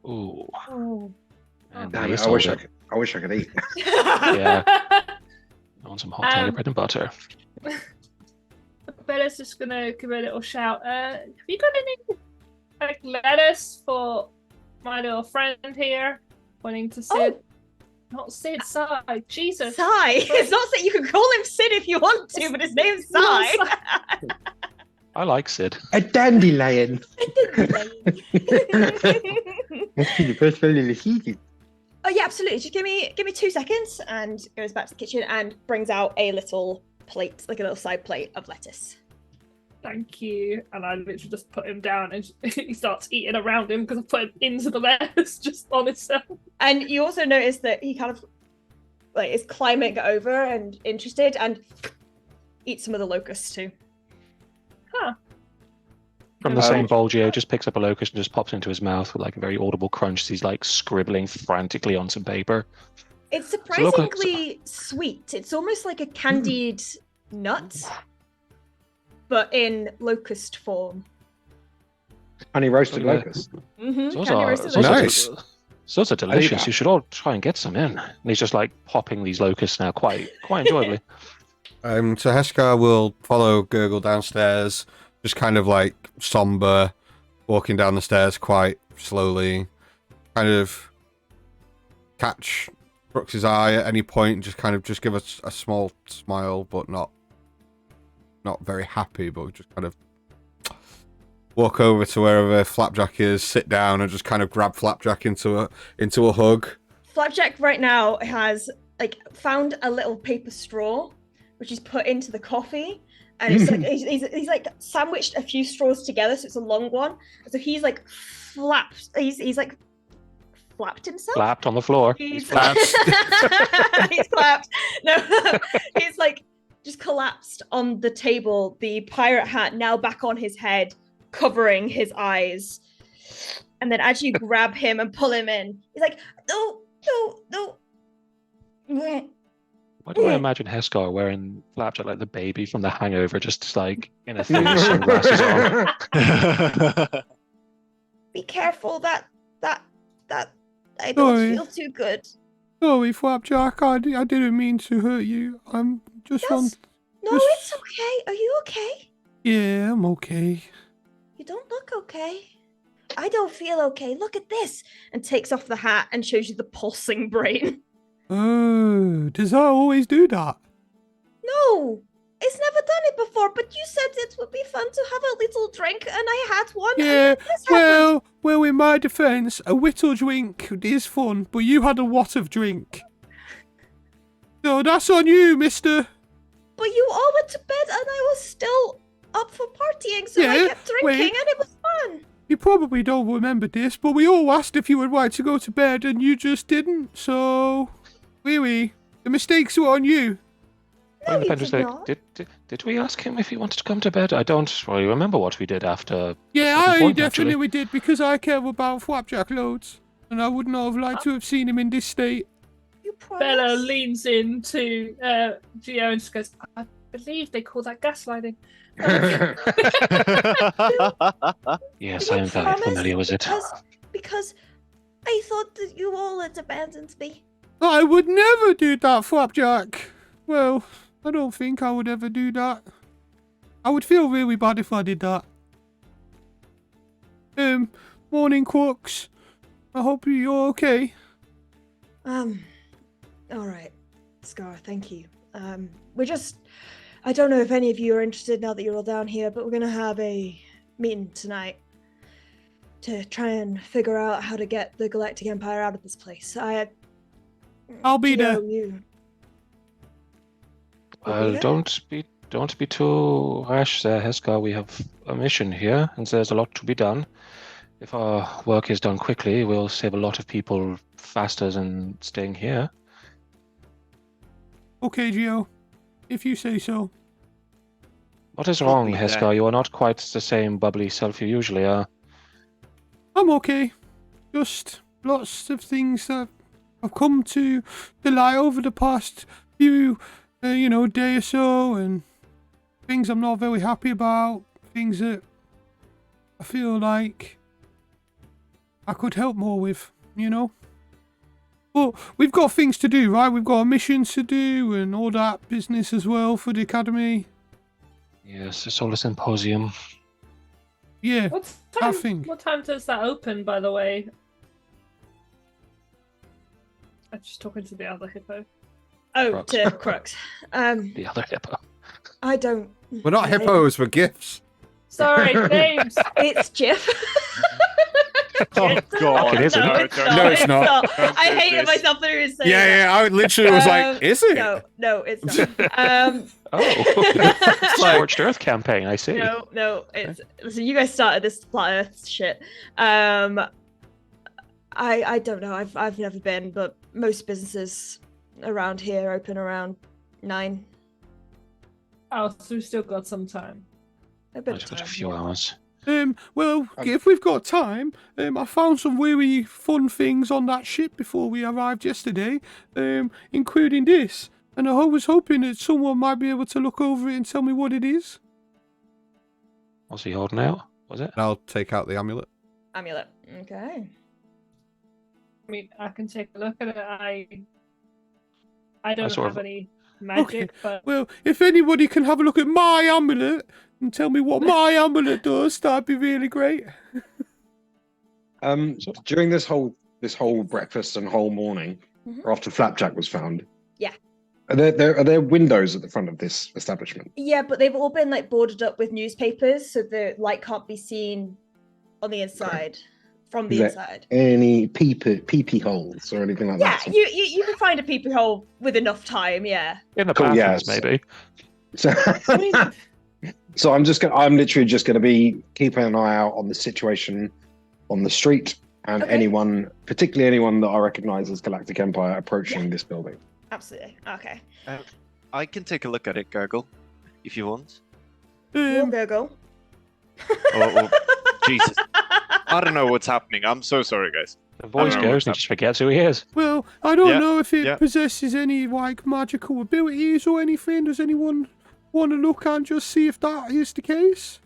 Ooh. Oh. And Damn it, this I wish all I could eat. Yeah. I want some hot tiger bread and butter. Bella's just gonna give a little shout. Have you got any lettuce for my little friend here? Wanting to Sid. Oh. Not Sid, Sai. Jesus. Sai. It's not that you can call him Sid if you want to, but his name's Sai. I like Sid. A dandelion. Oh yeah, absolutely. Just give me 2 seconds, and goes back to the kitchen and brings out a little plate, like a little side plate of lettuce. Thank you. And I literally just put him down, and he starts eating around him because I put him into the lettuce just on himself. And you also notice that he kind of is climbing over and interested, and eats some of the locusts too. Huh. From the same bowl, Gio just picks up a locust and just pops into his mouth with a very audible crunch as he's scribbling frantically on some paper. It's surprisingly sweet. It's almost like a candied nut, but in locust form. Honey roasted locust. Those Candy are roasted Nice. Those are delicious. You should all try and get some in. And he's just popping these locusts now quite enjoyably. So Heskar will follow Gurgle downstairs, just kind of somber, walking down the stairs quite slowly, kind of catch Brooks's eye at any point, just give us a small smile, but not very happy, but just kind of walk over to wherever Flapjack is, sit down, and just kind of grab Flapjack into a hug. Flapjack right now has found a little paper straw, which he's put into the coffee, and it's he's sandwiched a few straws together, so it's a long one. So he's flapped. He's flapped himself. Flapped on the floor. He's flapped. He's flapped. No, he's just collapsed on the table. The pirate hat now back on his head, covering his eyes. And then as you grab him and pull him in, he's no. Why do I imagine Heskar wearing Flapjack like the baby from The Hangover, just in a thing with sunglasses on? Be careful, that I don't feel too good. Sorry, Flapjack, I didn't mean to hurt you. I'm just No, it's okay. Are you okay? Yeah, I'm okay. You don't look okay. I don't feel okay. Look at this. And takes off the hat and shows you the pulsing brain. Oh, does that always do that? No, it's never done it before, but you said it would be fun to have a little drink, and I had one. Yeah, and this happened. well, in my defence, a whittle drink is fun, but you had a lot of drink. So that's on you, mister. But you all went to bed, and I was still up for partying, so I kept drinking, and it was fun. You probably don't remember this, but we all asked if you would like to go to bed, and you just didn't, so... Really, the mistakes were on you. No, you did not. Did we ask him if he wanted to come to bed? I don't really remember what we did after. Yeah, at the I point, definitely actually. did, because I care about Flapjack loads, and I would not have liked to have seen him in this state. You promised. Bella leans into Gio and just goes, I believe they call that gaslighting. Yes, I am very familiar with it. Because I thought that you all had abandoned me. I would never do that, Flapjack. Well, I don't think I would ever do that. I would feel really bad if I did that. Morning, Crooks. I hope you're okay. Alright. Scar, thank you. I don't know if any of you are interested now that you're all down here, but we're gonna have a meeting tonight to try and figure out how to get the Galactic Empire out of this place. I'll be there. Don't be too rash there, Heskar. We have a mission here, and there's a lot to be done. If our work is done quickly, we'll save a lot of people faster than staying here. Okay, Geo. If you say so. What is wrong, be that. Heska? You are not quite the same bubbly self you usually are. I'm okay. Just lots of things that have come to the light over the past few, day or so, and things I'm not very happy about, things that I feel like I could help more with, But we've got things to do, right? We've got a mission to do and all that business as well for the academy. Yes, the Solar Symposium. Yeah, What I think. What time does that open, by the way? I'm just talking to the other hippo. Oh, Crux. to Crux. The other hippo. I don't. We're not hippos, we're gifts. Sorry, names. It's Jiff. Oh god, Fuck, it isn't. no, No, it's not. Don't I do hated this. myself for saying that. Yeah, I literally was like, is it? No, it's not. Oh, Scorched Earth campaign, I see. No, it's listen. You guys started this flat Earth shit. I don't know. I've never been, but most businesses around here open around 9. Oh, so we've still got some time. A bit I've of got a time. few hours. Well, if we've got time, I found some really fun things on that ship before we arrived yesterday, including this. And I was hoping that someone might be able to look over it and tell me what it is. What's he holding out? Was it? I'll take out the amulet. Amulet. Okay. I mean, I can take a look at it. I don't sort have of- any magic, but Well, if anybody can have a look at my amulet and tell me what my amulet does, that'd be really great. During this whole breakfast and whole morning, Mhm. after Flapjack was found. Yeah. Are there windows at the front of this establishment? Yeah, but they've all been like boarded up with newspapers, so the light can't be seen on the inside. From the Is there inside. Any peepee holes or anything like Yeah, that? you can find a peepee hole with enough time. Yeah. In the Cool, bathrooms, yes. maybe. So, so I'm literally just going to be keeping an eye out on the situation on the street and Okay. particularly anyone that I recognise as Galactic Empire approaching this building. Absolutely. Okay. I can take a look at it, Gurgle, if you want. We'll go. Oh, Jesus. I don't know what's happening. I'm so sorry, guys. The voice I don't know goes and he what's just forgets who he is. Well, I don't Yeah, know if it yeah. possesses any like magical abilities or anything. Does anyone want to look and just see if that is the case?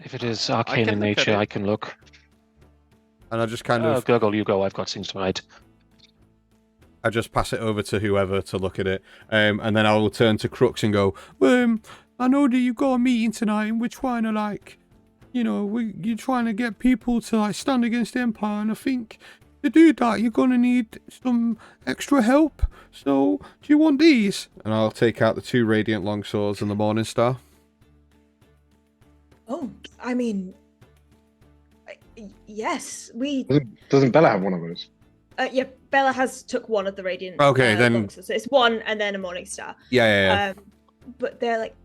If it is arcane can in look at nature, it. I can look. And I just kind of Gurgle, you go. I've got things to write. I just pass it over to whoever to look at it, and then I will turn to Crux and go, I know that you've got a meeting tonight, and we're trying to you're trying to get people to like stand against the Empire, and I think to do that you're gonna need some extra help. So do you want these? And I'll take out the 2 radiant longswords and the Morning Star. Oh, I mean, yes, we. Doesn't Bella have one of those? Yeah, Bella has took one of the radiant. Okay, then- boxes. So it's one and then a morning star. Yeah. But they're like,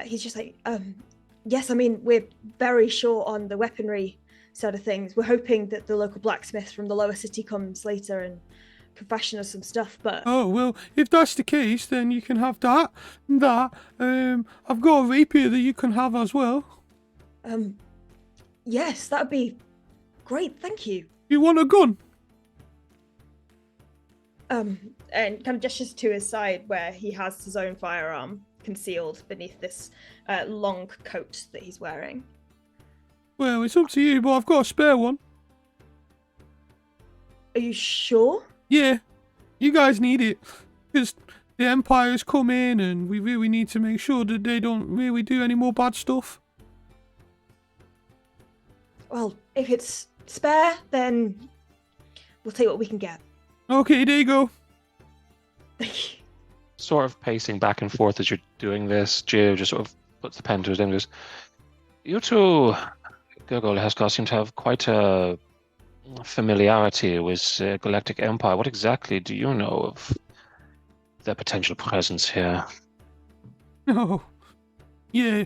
he's just like, yes. I mean, we're very short on the weaponry side of things. We're hoping that the local blacksmith from the lower city comes later and can fashion us some stuff. But Oh, well, if that's the case, then you can have that and that. I've got a rapier that you can have as well. yes, that'd be great. Thank you. You want a gun? And kind of gestures to his side where he has his own firearm concealed beneath this long coat that he's wearing. Well, it's up to you, but I've got a spare one. Are you sure? Yeah, you guys need it. Because the Empire's come in and we really need to make sure that they don't really do any more bad stuff. Well, if it's spare, then we'll take what we can get. Okay, there you go. Thank you. Sort of pacing back and forth as you're doing this, Gio just sort of puts the pen to his end and goes, you two, Gurgle Heskar, seem to have quite a familiarity with Galactic Empire. What exactly do you know of their potential presence here? Oh, yeah,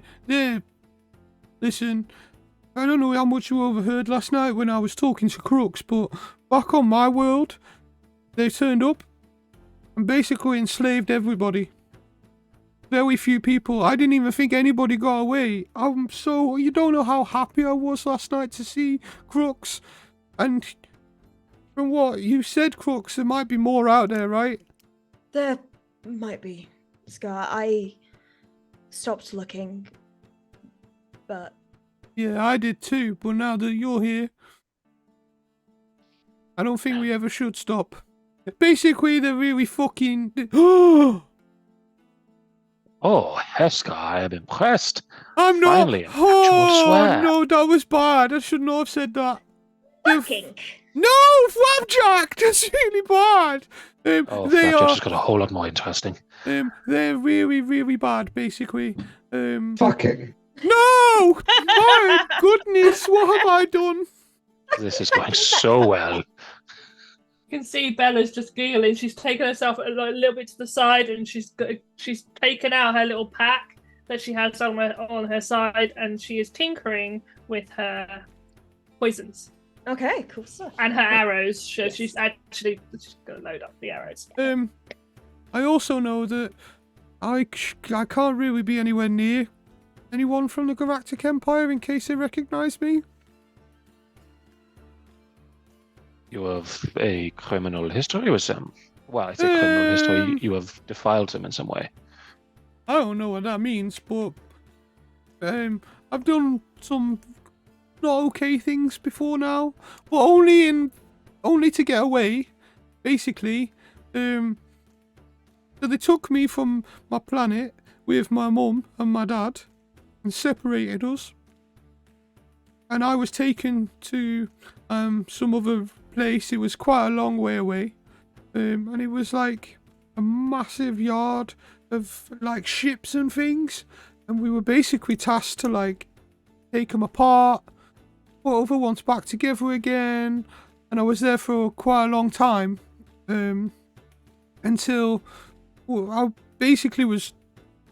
listen, I don't know how much you overheard last night when I was talking to Crux, but back on my world, they turned up and basically enslaved everybody. Very few people. I didn't even think anybody got away. You don't know how happy I was last night to see Crooks. And from what you said, Crooks, there might be more out there, right? There might be, Scar. I stopped looking, but... Yeah, I did too, but now that you're here, I don't think we ever should stop. Basically, they're really fucking... Oh, Heska, I am impressed. I'm not... Finally, an actual swear. No, that was bad. I should not have said that. Fucking! No, Flapjack! That's really bad! They Flapjack are... just got a whole lot more interesting. They're really, really bad, basically. Fucking. No! My goodness, what have I done? This is going so well. You can see Bella's just giggling. She's taken herself a little bit to the side, and she's taken out her little pack that she has on her side, and she is tinkering with her poisons. Okay, cool stuff. And her arrows. She's going to load up the arrows. I also know that I can't really be anywhere near anyone from the Galactic Empire in case they recognize me. You have a criminal history with them. Well, it's a criminal history. You have defiled them in some way. I don't know what that means, but I've done some not okay things before now, but only to get away, basically. So they took me from my planet with my mum and my dad and separated us, and I was taken to some other place. It was quite a long way away, and it was like a massive yard of like ships and things, and we were basically tasked to like take them apart, put other ones back together again, and I was there for quite a long time, until I basically was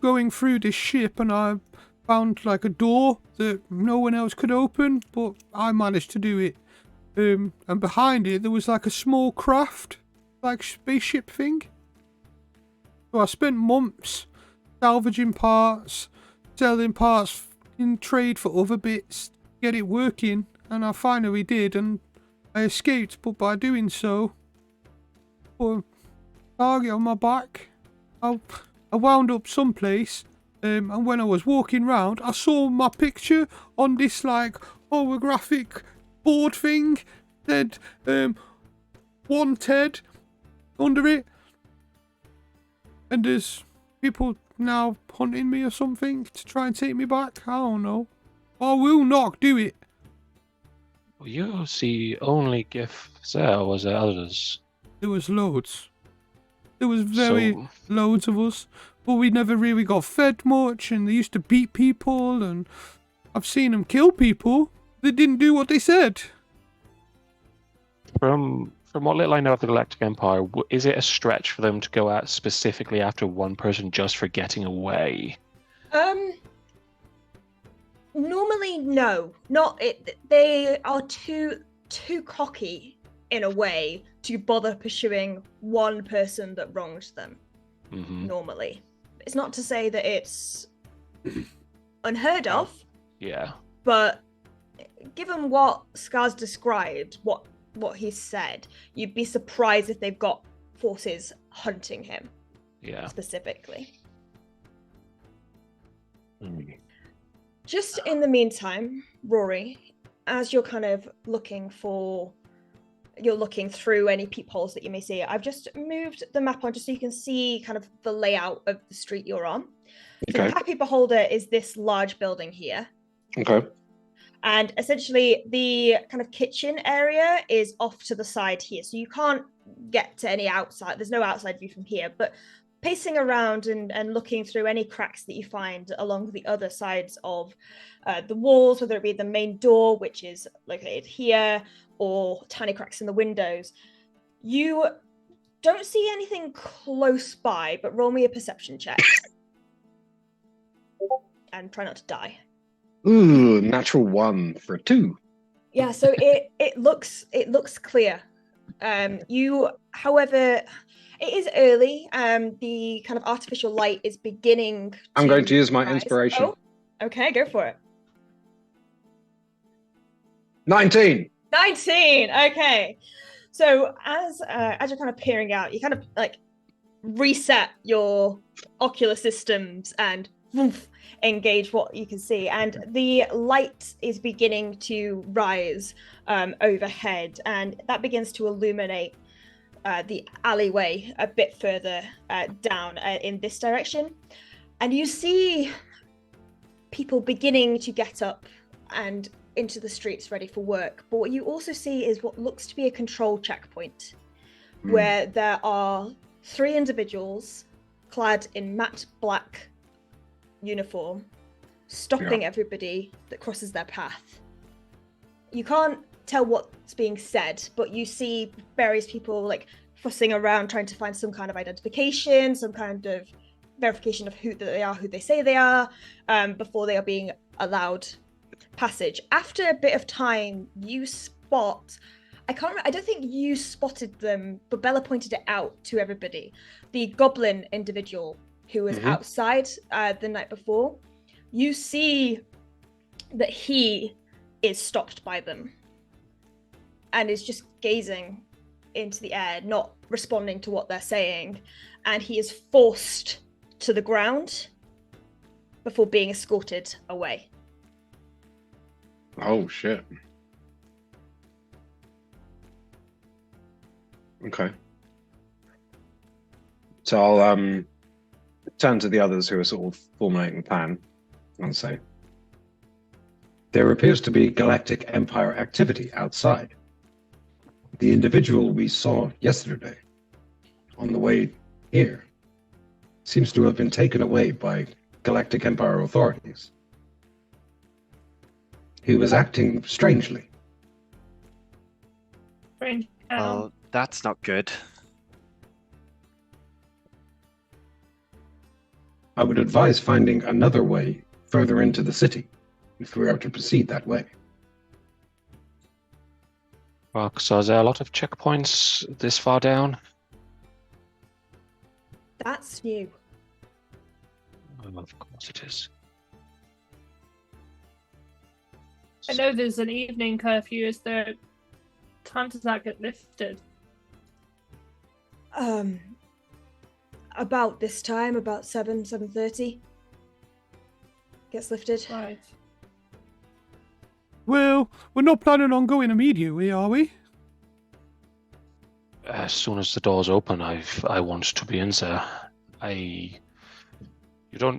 going through this ship and I found like a door that no one else could open, but I managed to do it. And behind it there was like a small craft, like spaceship thing. So I spent months salvaging parts, selling parts in trade for other bits, get it working, and I finally did, and I escaped, but by doing so, put a target on my back. I wound up someplace, and when I was walking round, I saw my picture on this like holographic board thing, said wanted under it, and there's people now hunting me or something to try and take me back. I don't know. I will not do it. You see only gifts there, or was there others? There was loads. There was loads of us, but we never really got fed much, and they used to beat people, and I've seen them kill people that didn't do what they said. From what little I know of the Galactic Empire, is it a stretch for them to go out specifically after one person just for getting away? Normally, no. Not it. They are too cocky in a way to bother pursuing one person that wronged them. Mm-hmm. Normally, it's not to say that it's unheard of. Yeah. But given what Scar's described, what he said, you'd be surprised if they've got forces hunting him. Yeah. Specifically. Mm. Just in the meantime, Rory, as you're kind of looking through any peepholes that you may see, I've just moved the map on just so you can see kind of the layout of the street you're on. So Okay. the Happy Beholder is this large building here. Okay. And essentially the kind of kitchen area is off to the side here. So you can't get to any outside. There's no outside view from here, but pacing around and looking through any cracks that you find along the other sides of the walls, whether it be the main door, which is located here, or tiny cracks in the windows, you don't see anything close by, but roll me a perception check. And try not to die. Ooh, natural 1 for a 2. Yeah, so it looks clear. You, however, It is early. The kind of artificial light is beginning. I'm going to use my rise. inspiration. Oh, okay, go for it. 19. 19. Okay. So as you're kind of peering out, you kind of like reset your ocular systems and woof, engage what you can see, and the light is beginning to rise overhead, and that begins to illuminate the alleyway a bit further down in this direction, and you see people beginning to get up and into the streets ready for work. But what you also see is what looks to be a control checkpoint where there are 3 individuals clad in matte black uniform stopping everybody that crosses their path. You can't tell what's being said, but you see various people like fussing around trying to find some kind of identification, some kind of verification of who they are, who they say they are, before they are being allowed passage. After a bit of time, you spot, I don't think you spotted them, but Bella pointed it out to everybody. The goblin individual who was outside the night before, you see that he is stopped by them and is just gazing into the air, not responding to what they're saying, and he is forced to the ground before being escorted away. Oh, shit. Okay. So I'll turn to the others who are sort of formulating the plan and say, There appears to be Galactic Empire activity outside. The individual we saw yesterday on the way here seems to have been taken away by Galactic Empire authorities. He was acting strangely. Strange. Well, that's not good. I would advise finding another way further into the city if we are to proceed that way. So is there a lot of checkpoints this far down? That's new. Oh, of course it is. I know there's an evening curfew. Is there time does that get lifted? About this time, about 7:30 gets lifted. Right. Well, we're not planning on going immediately, are we? As soon as the doors open, I want to be in there. None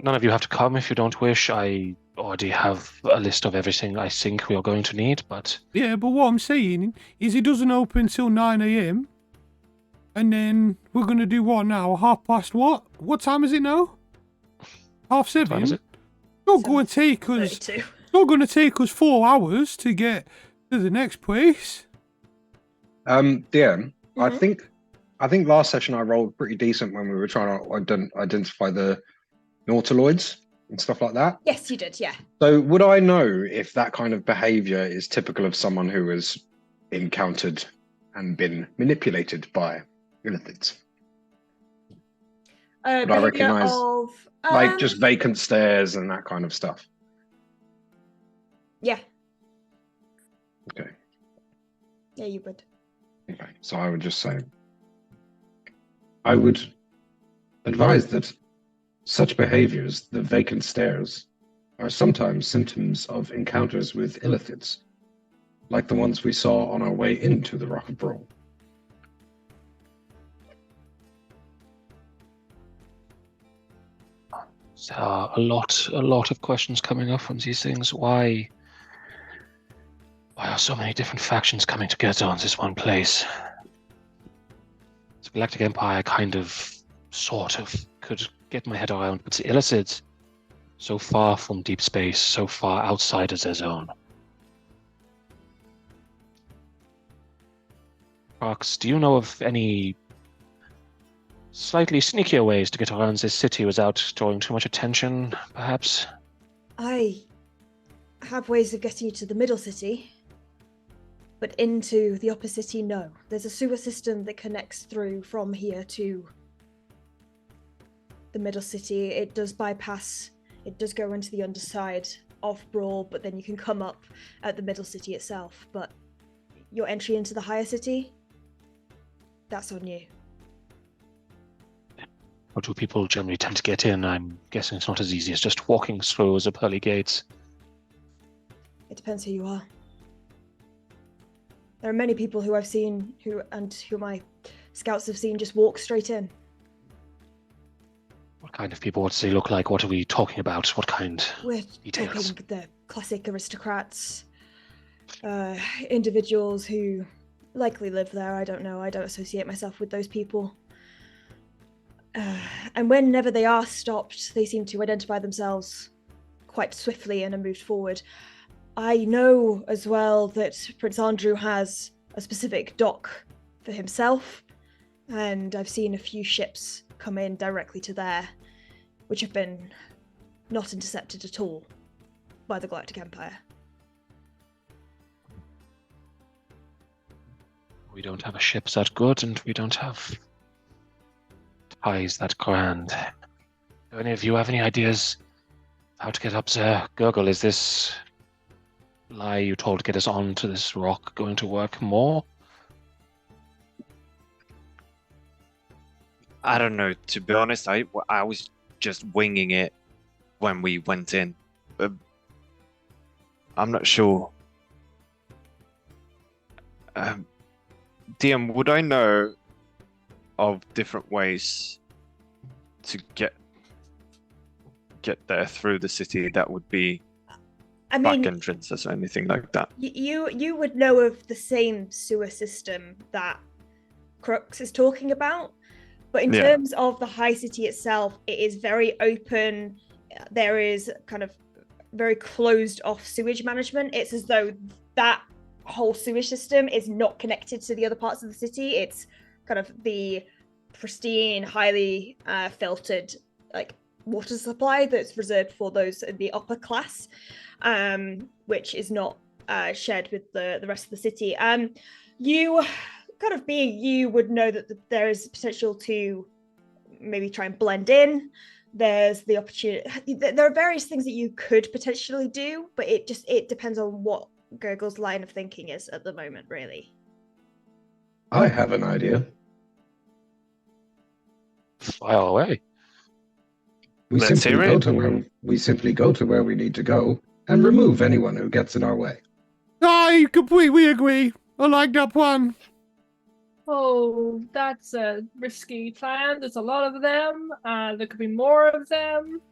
of you have to come if you don't wish. I already have a list of everything I think we are going to need, but... Yeah, but what I'm saying is it doesn't open until 9 a.m. And then we're going to do what now? 1:30 what? What time is it now? 7:30? What time is it? Not going to take us... 32. Not going to take us 4 hours to get to the next place. DM, I think last session I rolled pretty decent when we were trying to identify the nautiloids and stuff like that. Yes, you did, yeah. So would I know if that kind of behavior is typical of someone who has encountered and been manipulated by illithids? Would I recognize like just vacant stares and that kind of stuff? Yeah. Okay. Yeah, you would. Okay. So I would just say, I would advise that such behaviors, the vacant stares, are sometimes symptoms of encounters with illithids, like the ones we saw on our way into the Rock of Brawl. There are a lot of questions coming up from these things. Why are so many different factions coming together on this one place? The Galactic Empire sort of could get my head around, but the illithids, so far from deep space, so far outside of their zone. Rox, do you know of any slightly sneakier ways to get around this city without drawing too much attention, perhaps? I have ways of getting you to the middle city. But into the upper city, no. There's a sewer system that connects through from here to the middle city. It does bypass, it does go into the underside of Brawl, but then you can come up at the middle city itself. But your entry into the higher city, that's on you. How do people generally tend to get in? I'm guessing it's not as easy as just walking through the pearly gates. It depends who you are. There are many people who I've seen who my scouts have seen just walk straight in. What kind of people? What does they look like? What are we talking about? What kind? We're details? talking the classic aristocrats, individuals who likely live there. I don't know. I don't associate myself with those people. And whenever they are stopped, they seem to identify themselves quite swiftly and are moved forward. I know as well that Prince Andrew has a specific dock for himself, and I've seen a few ships come in directly to there, which have been not intercepted at all by the Galactic Empire. We don't have a ship that good, and we don't have ties that grand. Do any of you have any ideas how to get up there? Gurgle, is this lie you told to get us onto this rock going to work more? I don't know. To be honest, I was just winging it when we went in. I'm not sure. DM, would I know of different ways to get there through the city that would be back entrances or anything like that? You would know of the same sewer system that Crux is talking about, but in terms of the high city itself, it is very open. There is kind of very closed off sewage management. It's as though that whole sewage system is not connected to the other parts of the city. It's kind of the pristine, highly filtered like water supply that's reserved for those in the upper class, which is not shared with the rest of the city. You kind of being you would know that there is potential to maybe try and blend in. There's the opportunity. There are various things that you could potentially do, but it depends on what Gurgle's line of thinking is at the moment, really. I have an idea. Fire away. We simply go to where we need to go and remove anyone who gets in our way. I completely agree. I like that plan. Oh, that's a risky plan. There's a lot of them. There could be more of them.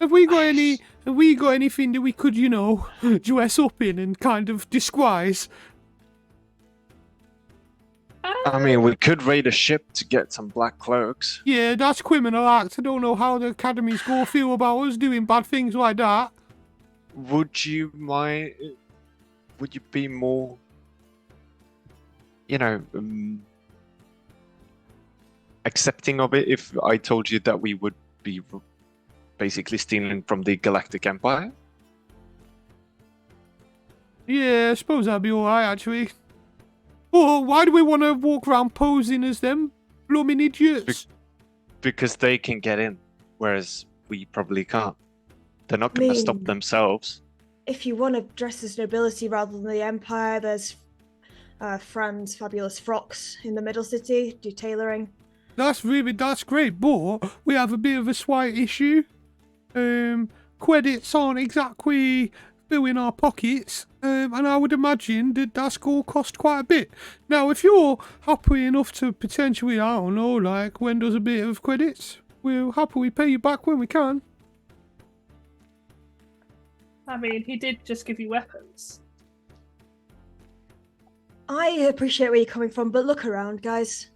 Have we got anything that we could, dress up in and kind of disguise? I mean, we could raid a ship to get some black cloaks. Yeah, that's criminal act. I don't know how the academies go feel about us doing bad things like that. Would you mind? Would you be more, accepting of it if I told you that we would be basically stealing from the Galactic Empire? Yeah, I suppose that'd be alright, actually. Oh, why do we want to walk around posing as them blooming idiots? Because they can get in, whereas we probably can't. They're not going to stop themselves. If you want to dress as nobility rather than the Empire, there's Fran's fabulous frocks in the middle city, do tailoring. That's great, but we have a bit of a slight issue. Credits aren't exactly filling our pockets, and I would imagine that's going to cost quite a bit. Now, if you're happy enough to potentially, I don't know, like lend us a bit of credits, we'll happily pay you back when we can. I mean, he did just give you weapons. I appreciate where you're coming from, but look around, guys.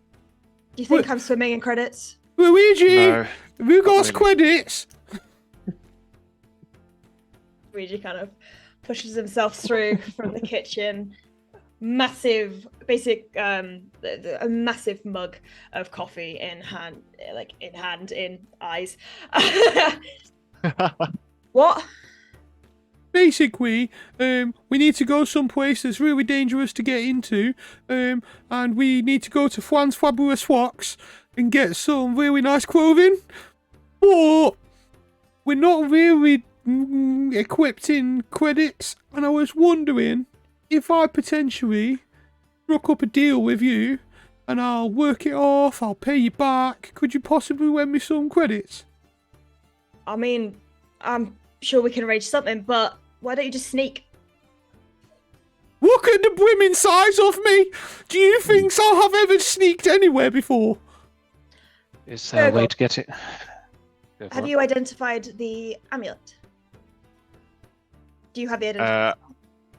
Do you think I'm swimming in credits? Luigi, No, have you got us really. credits? Luigi kind of pushes himself through from the kitchen. Massive, a massive mug of coffee in hand, in eyes. What? basically, we need to go someplace that's really dangerous to get into, and we need to go to Fran's Fabulous Wax and get some really nice clothing, but we're not really equipped in credits, and I was wondering if I potentially struck up a deal with you, and I'll work it off, I'll pay you back. Could you possibly lend me some credits? I mean, I'm sure we can arrange something, but why don't you just sneak? Look at the brimming size of me! Do you think I have ever sneaked anywhere before? Is there a way to get it? Have you identified the amulet? Do you have the identifier?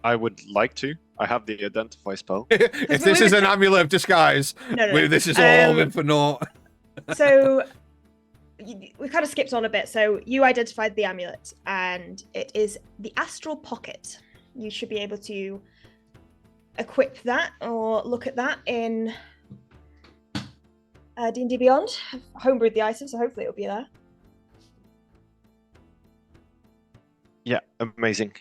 I would like to. I have the identify spell. If this is an amulet of disguise, No. this is all been for naught. So we kind of skipped on a bit. So you identified the amulet, and it is the astral pocket. You should be able to equip that or look at that in D&D Beyond. I've homebrewed the item, so hopefully it'll be there. Yeah, amazing.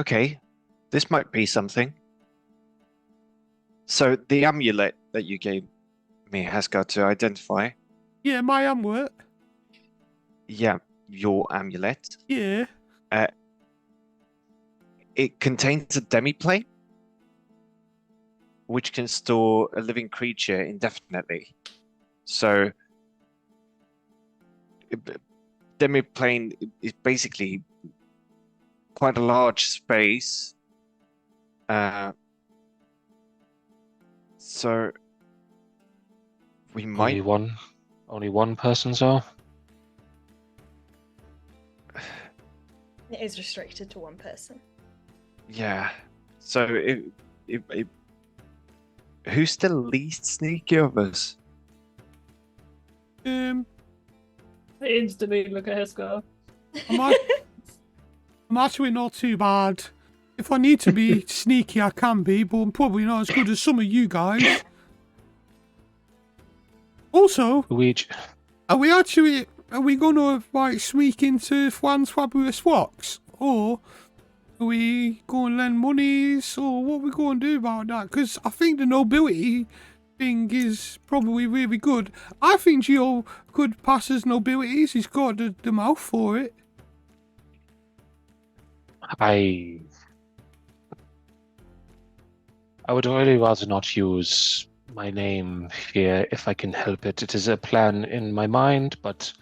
Okay, this might be something. So the amulet that you gave me has got to identify. Yeah, my amulet. Yeah, your amulet. Yeah. It contains a demiplane, which can store a living creature indefinitely. So, demiplane is basically quite a large space. So we might only one person, so It is restricted to one person. Yeah. So who's the least sneaky of us? I instantly look at his scarf. I'm actually not too bad. If I need to be sneaky, I can be, but I'm probably not as good as some of you guys. Also, Luigi, are we going to like sneak into Fran's Fabulous Wax, or are we going to lend monies, or what are we going to do about that? Because I think the nobility thing is probably really good. I think Gio could pass as nobilities. He's got the mouth for it. I would really rather not use my name here if I can help it. It is a plan in my mind, but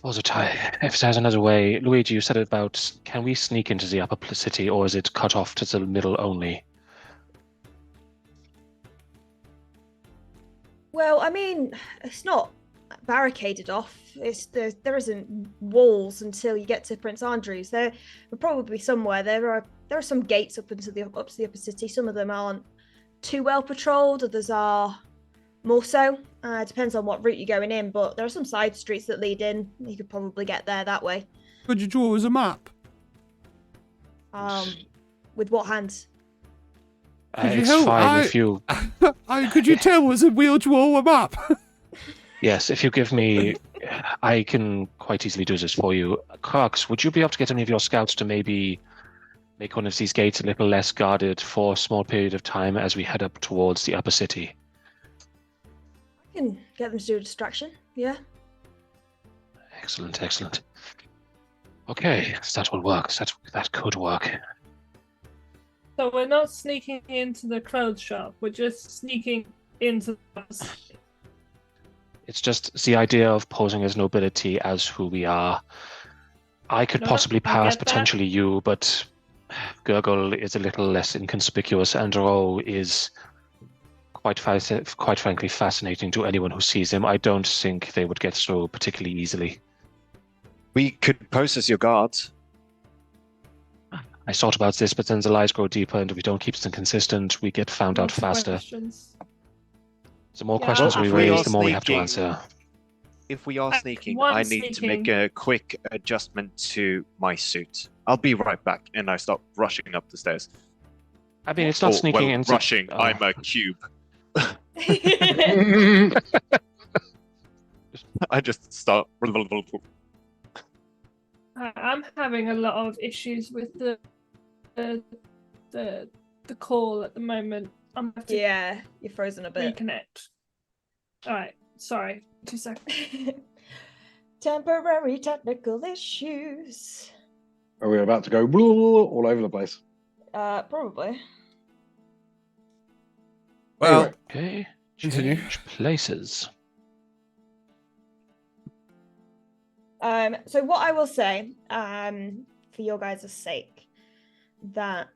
if there's another way, Luigi, you said about, can we sneak into the upper city, or is it cut off to the middle only? Well, I mean, it's not barricaded off. There isn't walls until you get to Prince Andrew's. There are probably somewhere. There are some gates up to the upper city. Some of them aren't too well patrolled. Others are more so. It depends on what route you're going in, but there are some side streets that lead in. You could probably get there that way. Could you draw us a map? With what hands? It's fine if you... Could you tell us and we'll draw a map? Yes, if you give me... I can quite easily do this for you. Crux, would you be able to get any of your scouts to maybe make one of these gates a little less guarded for a small period of time as we head up towards the upper city? I can get them to do a distraction, yeah. Excellent. Okay, that will work. That could work. So we're not sneaking into the clothes shop. We're just sneaking into the city. It's just the idea of posing as nobility as who we are. I could possibly pass, potentially you, but Gurgle is a little less inconspicuous, and Ro is quite frankly fascinating to anyone who sees him. I don't think they would get through particularly easily. We could pose as your guards. I thought about this, but then the lies grow deeper, and if we don't keep them consistent, we get found out faster. Questions. The more questions we raise, the more we have to answer. If we are sneaking, one I need to make a quick adjustment to my suit. I'll be right back, and I start rushing up the stairs. I mean, it's not sneaking into... rushing, I'm a cube. I just start. I'm having a lot of issues with the call at the moment. I'm going to Yeah, you're frozen a bit. reconnect. All right, sorry. 2 seconds. Temporary technical issues. Are we about to go all over the place? Probably. Well, Anyway. Okay. Continue. Change places. So what I will say, for your guys' sake, that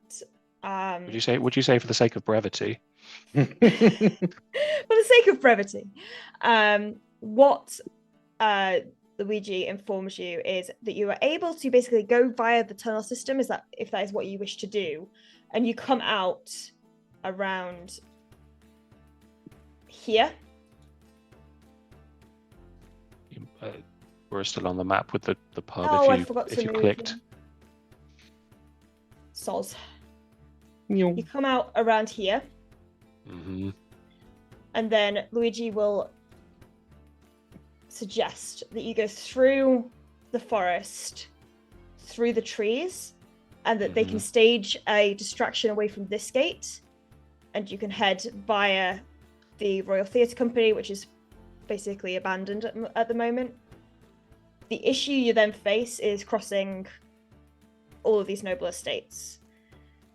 Would you say for the sake of brevity? for the sake of brevity, what Luigi informs you is that you are able to basically go via the tunnel system, if that is what you wish to do, and you come out around here. We're still on the map with the pub. Oh, if you, I forgot if to you move. clicked. Soz. You come out around here, Mm-hmm. and then Luigi will suggest that you go through the forest, through the trees, and that they can stage a distraction away from this gate, and you can head via the Royal Theatre Company, which is basically abandoned at the moment. The issue you then face is crossing all of these noble estates.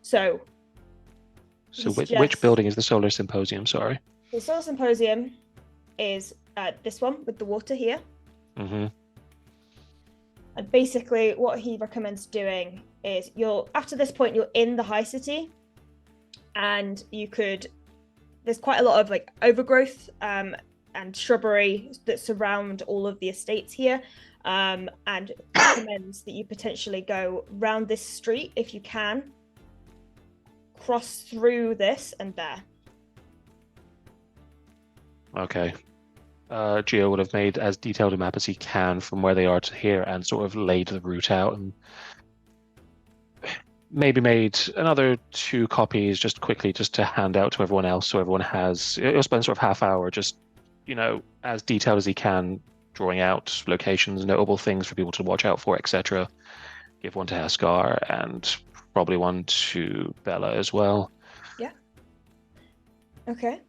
So which building is the Solar Symposium? Sorry. the Solar Symposium is this one with the water here. Mm-hmm. And basically what he recommends doing is after this point, you're in the high city, and there's quite a lot of like overgrowth and shrubbery that surround all of the estates here. And recommends that you potentially go round this street if you can, cross through this and there. Okay. Gio would have made as detailed a map as he can from where they are to here and sort of laid the route out, and maybe made another 2 copies just quickly just to hand out to everyone else, so everyone has. He'll spend sort of half hour just, as detailed as he can, drawing out locations, notable things for people to watch out for, etc. Give one to Haskar and probably one to Bella as well. Yeah. Okay.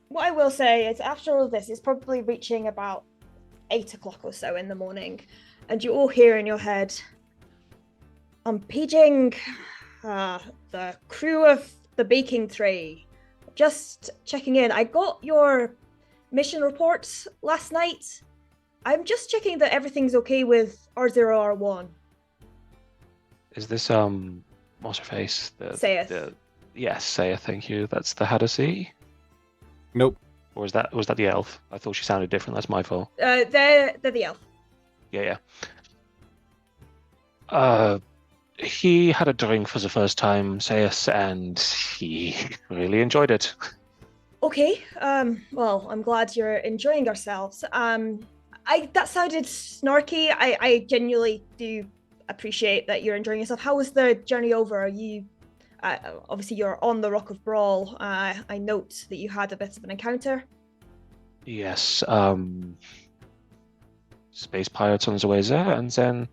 What I will say is, after all of this, it's probably reaching about 8 o'clock or so in the morning, and you all hear in your head, I'm paging the crew of the baking tray. Just checking in. I got your mission reports last night. I'm just checking that everything's okay with R0R1. Is this what's her face? Sayeth. Yes, Sayeth, thank you. That's the Hadasi? Nope. Or was that the elf? I thought she sounded different. That's my fault. They're the elf. Yeah. He had a drink for the first time, Sayeth, and he really enjoyed it. Okay. Well, I'm glad you're enjoying yourselves. That sounded snarky. I genuinely do appreciate that you're enjoying yourself. How was the journey over? Are you obviously you're on the Rock of Brawl. I note that you had a bit of an encounter. Yes. Space pirates on the way there, and then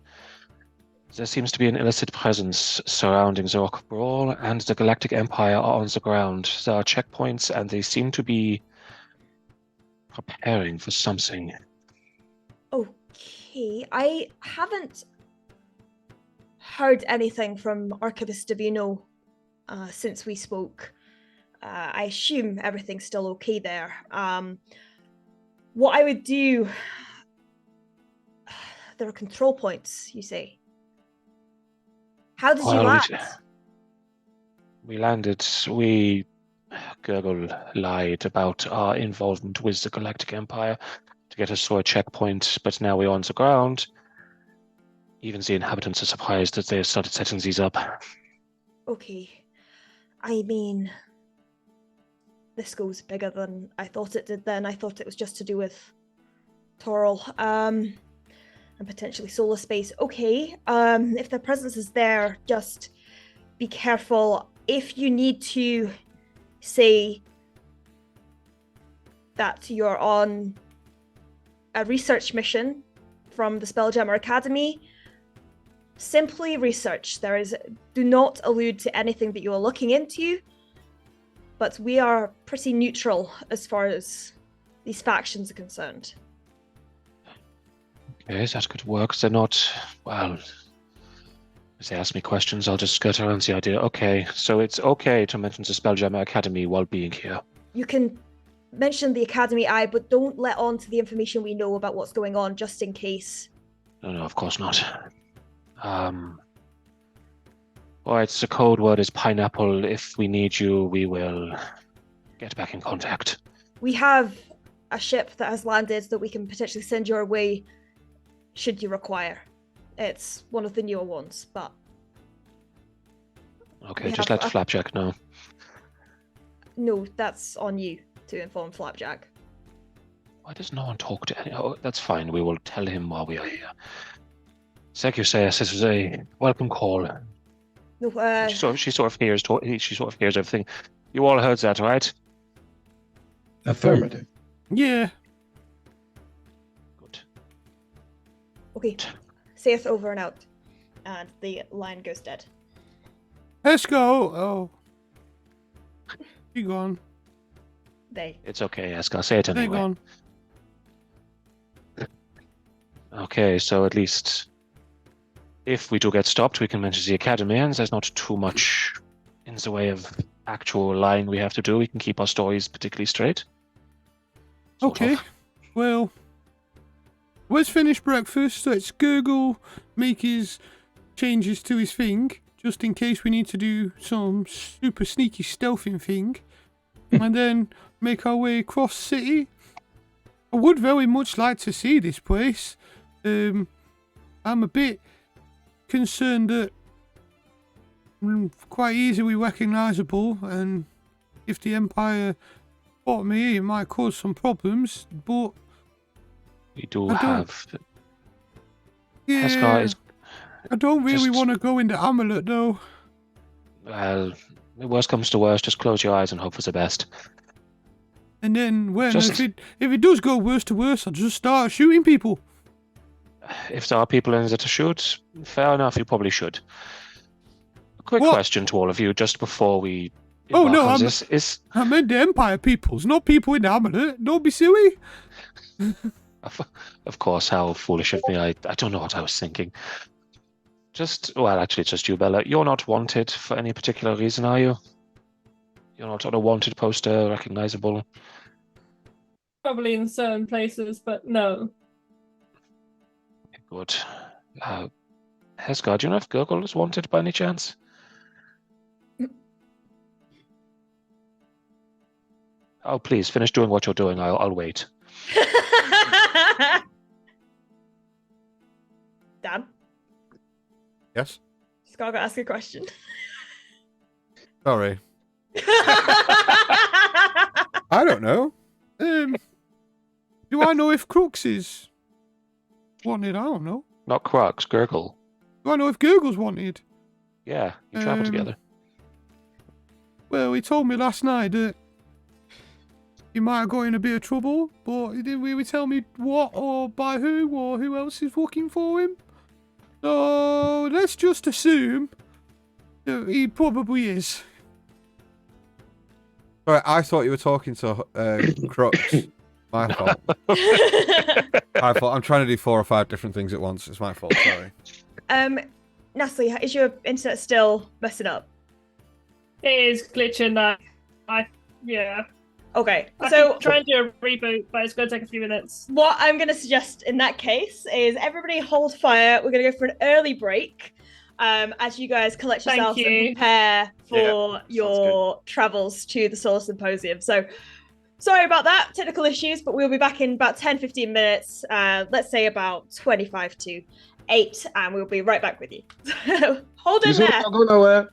there seems to be an illicit presence surrounding the Rock of Brawl, and the Galactic Empire are on the ground. There are checkpoints, and they seem to be preparing for something. Okay, I haven't heard anything from Archivist Davino since we spoke. I assume everything's still okay there. What I would do... There are control points, you say? How did you land? We landed. Gurgle lied about our involvement with the Galactic Empire to get us to a checkpoint, but now we're on the ground. Even the inhabitants are surprised that they have started setting these up. Okay. I mean, this goes bigger than I thought it did then. I thought it was just to do with Toril, and potentially solar space. Okay, if their presence is there, just be careful. If you need to, say, that you're on a research mission from the SpellJammer Academy. Simply research. Do not allude to anything that you are looking into, but we are pretty neutral as far as these factions are concerned. Okay, that could work. They're not, well, if they ask me questions, I'll just skirt around the idea. Okay, so it's okay to mention the SpellJammer Academy while being here. You can mention the Academy, but don't let on to the information we know about what's going on, just in case. No, of course not. Alright, the code word is pineapple. If we need you, we will get back in contact. We have a ship that has landed that we can potentially send your way should you require. It's one of the newer ones, but... Okay, just let Flapjack know. No, that's on you to inform Flapjack. Why does no one talk to any... Oh, that's fine. We will tell him while we are here. Thank you, Sayas. This was a welcome call. No, She sort of hears everything. You all heard that, right? Affirmative. Yeah. Good. Okay. Saith over and out. And the line goes dead. Let's go. Oh. You gone. It's okay, Eska. Say it They anyway. gone. Okay, so at least if we do get stopped, we can mention the academy, and there's not too much in the way of actual lying we have to do. We can keep our stories particularly straight. Sort Okay. of. Well, let's finish breakfast. Let's Google make his changes to his thing, just in case we need to do some super sneaky stealthing thing, and then make our way across city. I would very much like to see this place. I'm a bit concerned that I'm quite easily recognisable, and if the Empire spot me, it might cause some problems, but We do I don't- have... yeah, Heskar is... I don't really just- want to go into Amulet, though. Well, the worst comes to worst, just close your eyes and hope for the best. And then when Just- if it does go worse to worse, I'll just start shooting people. If there are people in there to shoot, fair enough, you probably should. A quick What? question to all of you, just before we Oh, embark no, on I'm- this, is... I meant the Empire peoples, not people in Amulet. Don't be silly. Of course, how foolish of me. I don't know what I was thinking. Actually, it's just you, Bella. You're not wanted for any particular reason, are you? You're not on a wanted poster, recognizable. Probably in certain places, but no. Good. Heskar, do you know if Gurgle is wanted by any chance? Oh, please, finish doing what you're doing. I'll wait. Dan, Yes. Scar got to ask a question. Sorry. I don't know. Do I know if Crooks is wanted? I don't know. Not Crux, Gurgle. Do I know if Google's wanted? Yeah, you travel together. Well, he told me last night that he might have got in a bit of trouble, but he didn't really tell me what or by who or who else is looking for him. So let's just assume that he probably is. Sorry, I thought you were talking to Crooks. My fault. My fault. I'm trying to do 4 or 5 different things at once. It's my fault. Sorry. Natalie, is your internet still messing up? It is glitching. Yeah. Okay, I so can try and do a reboot, but it's going to take a few minutes. what I'm going to suggest in that case is everybody hold fire. We're going to go for an early break as you guys collect Thank yourselves and you. prepare for sounds your travels to the Solar Symposium. So sorry about that, technical issues, but we'll be back in about 10-15 minutes, let's say about 25 to 8, and we'll be right back with you. Hold in You there. not go nowhere.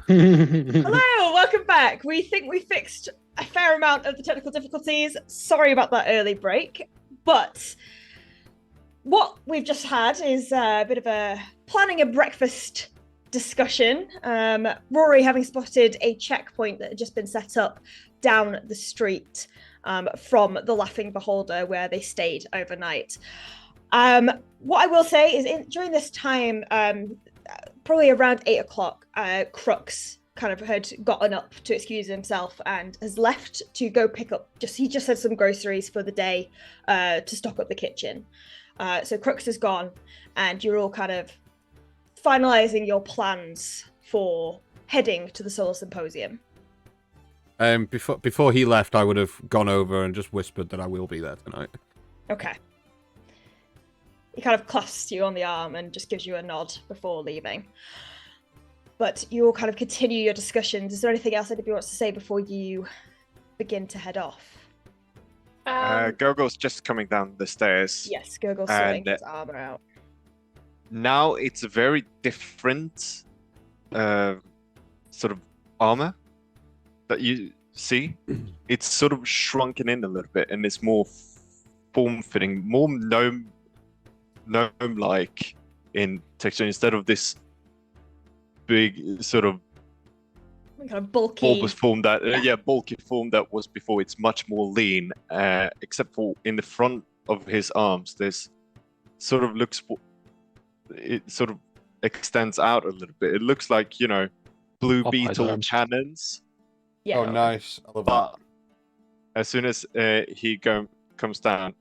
Hello, welcome back. We think we fixed a fair amount of the technical difficulties. Sorry about that early break, but what we've just had is a bit of a planning a breakfast discussion. Rory having spotted a checkpoint that had just been set up down the street from the Laughing Beholder where they stayed overnight. What I will say is during this time, probably around 8 o'clock, Crux kind of had gotten up to excuse himself and has left to go pick up, he just had some groceries for the day to stock up the kitchen. So Crux is gone and you're all kind of finalizing your plans for heading to the Solar Symposium. Before he left, I would have gone over and just whispered that I will be there tonight. Okay. He kind of clasps you on the arm and just gives you a nod before leaving. But you all kind of continue your discussions. Is there anything else anybody wants to say before you begin to head off? Gurgle's just coming down the stairs. Yes, Gurgle's sorting his armor out. Now it's a very different sort of armor that you see. It's sort of shrunken in a little bit and it's more form-fitting, more gnome-like in texture instead of this big sort of kind of bulky form that bulky form that was before. It's much more lean, except for in the front of his arms. There's sort of it sort of extends out a little bit. It looks like, you know, blue beetle cannons. Yeah. Oh, nice. I love but as soon as he comes down,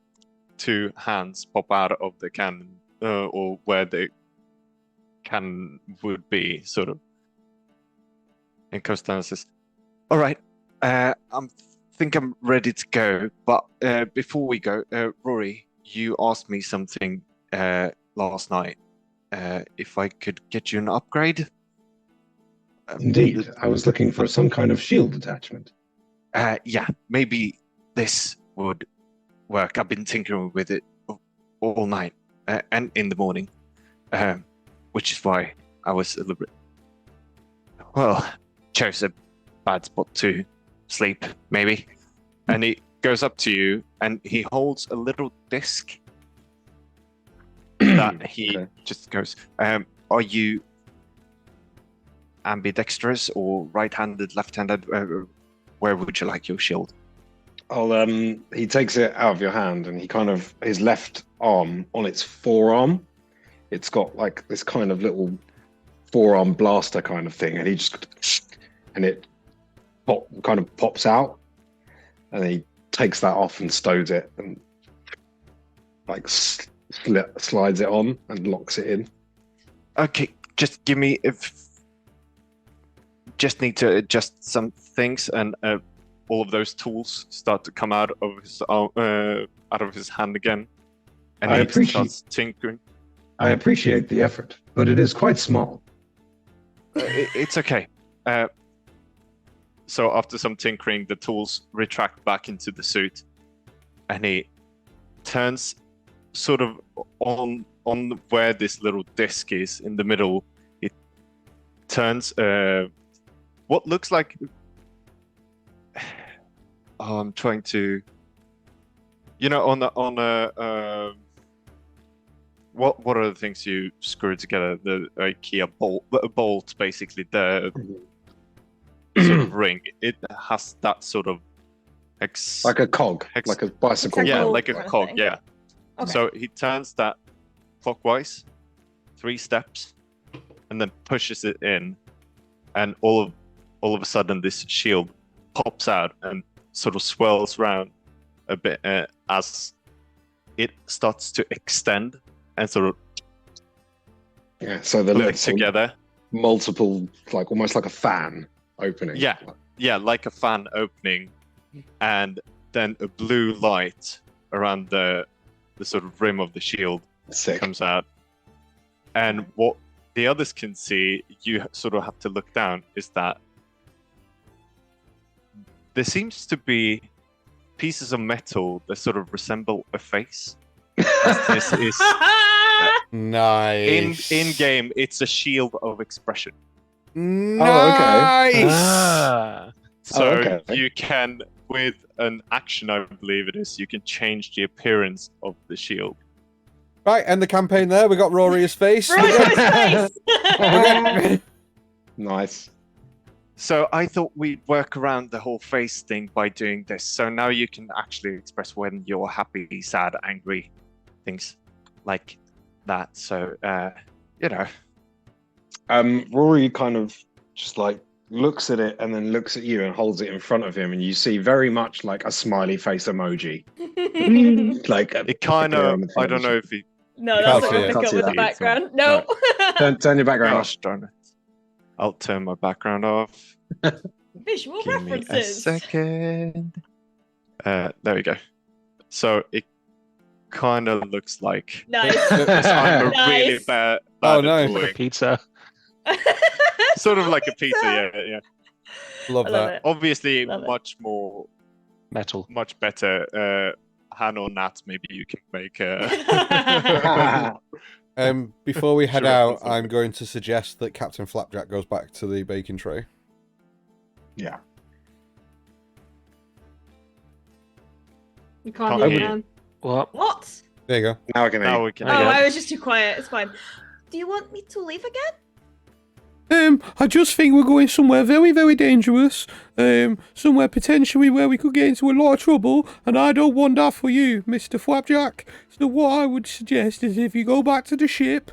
2 hands pop out of the cannon, or where the cannon would be, sort of. And comes down and says, "All right, I think I'm ready to go. But before we go, Rory, you asked me something last night. If I could get you an upgrade." Indeed, I was looking for some kind of shield attachment. Yeah, maybe this would work. I've been tinkering with it all night and in the morning, which is why I was a little bit, chose a bad spot to sleep, maybe. And he goes up to you and he holds a little disc that he just goes, are you ambidextrous or right-handed, left-handed? Where would you like your shield? He takes it out of your hand and he kind of, his left arm on its forearm, it's got like this kind of little forearm blaster kind of thing, and he just, and it kind of pops out, and he takes that off and stows it and like slides it on and locks it in. Okay, just give me, just need to adjust some things, and all of those tools start to come out of his hand again, and he starts tinkering. I appreciate the effort, but it is quite small. It's okay. So after some tinkering, the tools retract back into the suit, and he turns sort of on where this little disc is in the middle. It turns what looks like. Oh, I'm trying to. On a what are the things you screw together? The IKEA bolt, basically the sort of ring. It has that sort of like a cog, like a bicycle. Yeah, cog. like a cog. Yeah. Okay. So he turns that clockwise, 3 steps, and then pushes it in, and all of a sudden this shield pops out and sort of swirls around a bit as it starts to extend and sort of so the click lips together. Multiple, like almost like a fan opening. Yeah, like a fan opening, and then a blue light around the sort of rim of the shield comes out. And what the others can see, you sort of have to look down, is that there seems to be pieces of metal that sort of resemble a face. This is nice. in game. It's a shield of expression. Nice. So you can, with an action, I believe it is, you can change the appearance of the shield. Right, end the campaign there. We got Rory's face. Nice. So I thought we'd work around the whole face thing by doing this. So now you can actually express when you're happy, sad, angry, things like that. So, Rory kind of just like looks at it and then looks at you and holds it in front of him, and you see very much like a smiley face emoji. Like it kind of. I don't know if he. No, that's not going to pick up with the background. No. Turn your background off. Darn it. I'll turn my background off. Visual Give references. Me a second. There we go. So it kind of looks like. Nice. I'm a really bad at drawing. Pizza. Sort of like a pizza, yeah. Love that. Obviously, much more metal, much better. Han or Nat, maybe you can make before we head out, I'm going to suggest that Captain Flapjack goes back to the baking tray. Yeah. You can't hear me, man. What? There you go. Now I can hear you. I was just too quiet. It's fine. Do you want me to leave again? I just think we're going somewhere very, very dangerous. Somewhere potentially where we could get into a lot of trouble, and I don't want that for you, Mr. Flapjack. So what I would suggest is if you go back to the ship,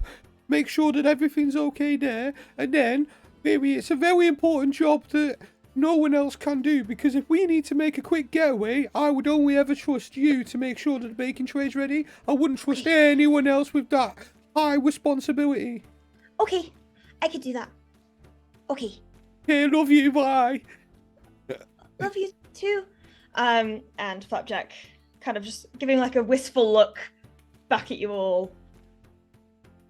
make sure that everything's okay there, and then maybe it's a very important job that no one else can do, because if we need to make a quick getaway, I would only ever trust you to make sure that the baking tray's ready. I wouldn't trust anyone else with that high responsibility. Okay, I could do that. Okay. Hey, love you, bye. Love you too. And Flapjack kind of just giving like a wistful look back at you all,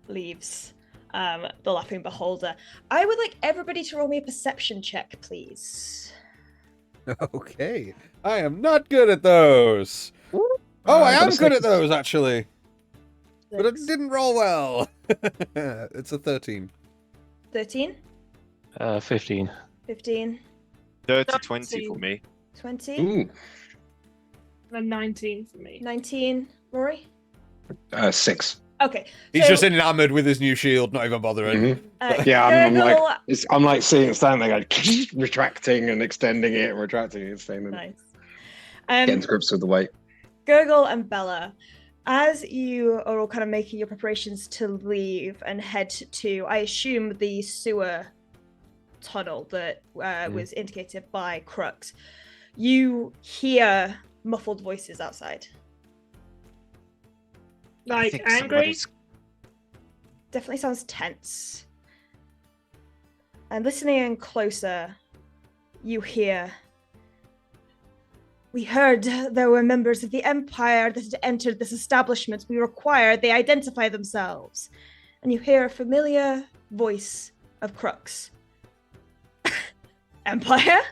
leaves the Laughing Beholder. I would like everybody to roll me a perception check, please. Okay. I am not good at those. Oh, I am good at those, actually. But it didn't roll well. It's a 13. 13? 15. 15. 30, 20 for me. 20? Ooh. And 19 for me. 19. Rory? 6. Okay. He's just enamored with his new shield, not even bothering. I'm like seeing it stand there, going, retracting and extending it and retracting and extending. Nice. Getting to grips with the weight. Gurgle and Bella, as you are all kind of making your preparations to leave and head to, I assume, the sewer tunnel that was indicated by Crux, you hear muffled voices outside. Like angry? Definitely sounds tense. And listening in closer, you hear, "We heard there were members of the Empire that had entered this establishment. We require they identify themselves." And you hear a familiar voice of Crux. "Empire?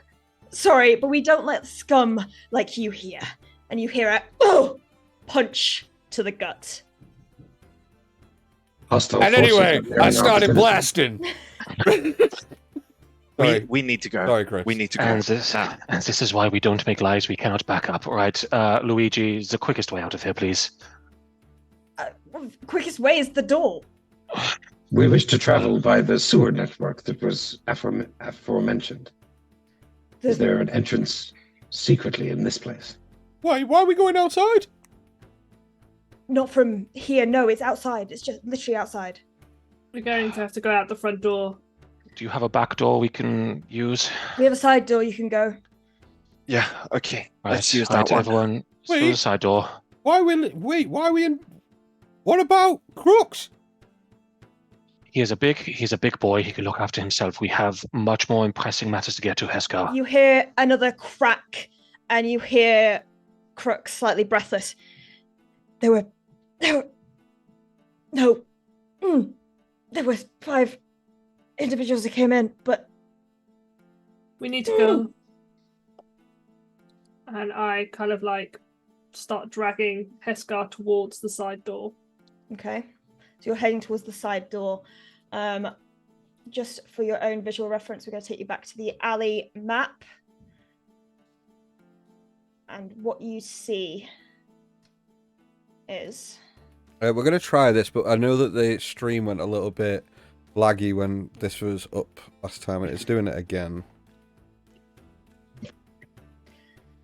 Sorry, but we don't let scum like you here." And you hear a Oh! Punch to the gut. Hostile And forces anyway, are nearing I our started vicinity. blasting. Sorry. We need to go. Sorry, Chris. We need to go. And this is why we don't make lives we cannot back up. All right, Luigi, the quickest way out of here, please. Quickest way is the door. We wish to travel by the sewer network that was aforementioned. Is there an entrance secretly in this place? Why are we going outside? Not from here, no, it's outside. It's just literally outside. We're going to have to go out the front door. Do you have a back door we can use? We have a side door you can go. Yeah, okay. Right, Let's use right, that one. everyone, Wait. through the side door. Why are we in... What about Crooks? He's a big boy. He can look after himself. We have much more pressing matters to get to, Heskar. You hear another crack, and you hear Crooks slightly breathless. There were 5 individuals that came in, but We need to go. And I kind of like start dragging Heskar towards the side door. okay. So you're heading towards the side door. Just for your own visual reference, we're going to take you back to the alley map. And what you see is... We're going to try this, but I know that the stream went a little bit laggy when this was up last time, and it's doing it again.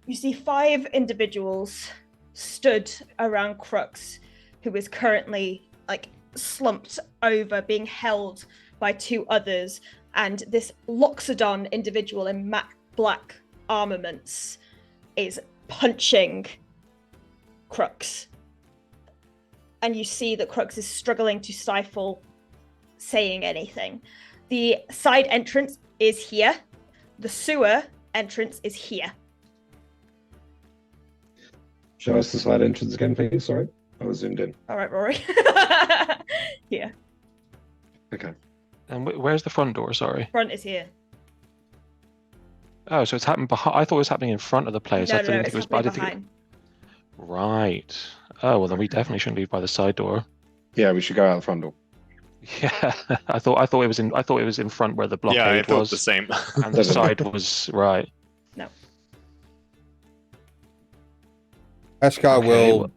You see 5 individuals stood around Crooks, who is currently like slumped over, being held by 2 others, and this Loxodon individual in matte black armaments is punching Crooks. And you see that Crooks is struggling to stifle saying anything. The side entrance is here. The sewer entrance is here. Show us the side entrance again, please. Sorry, I was zoomed in. All right, Rory. Here. Okay. And where's the front door? Sorry. Front is here. Oh, so it's happening behind. I thought it was happening in front of the place. No, I didn't no, think it's it was. happening I didn't think behind. Right. Oh well, then we definitely shouldn't leave by the side door. Yeah, we should go out the front door. Yeah, I thought it was in. I thought it was in front where the blockade Yeah, I thought was, the same. and the side was right. No. Eskar Okay, will well-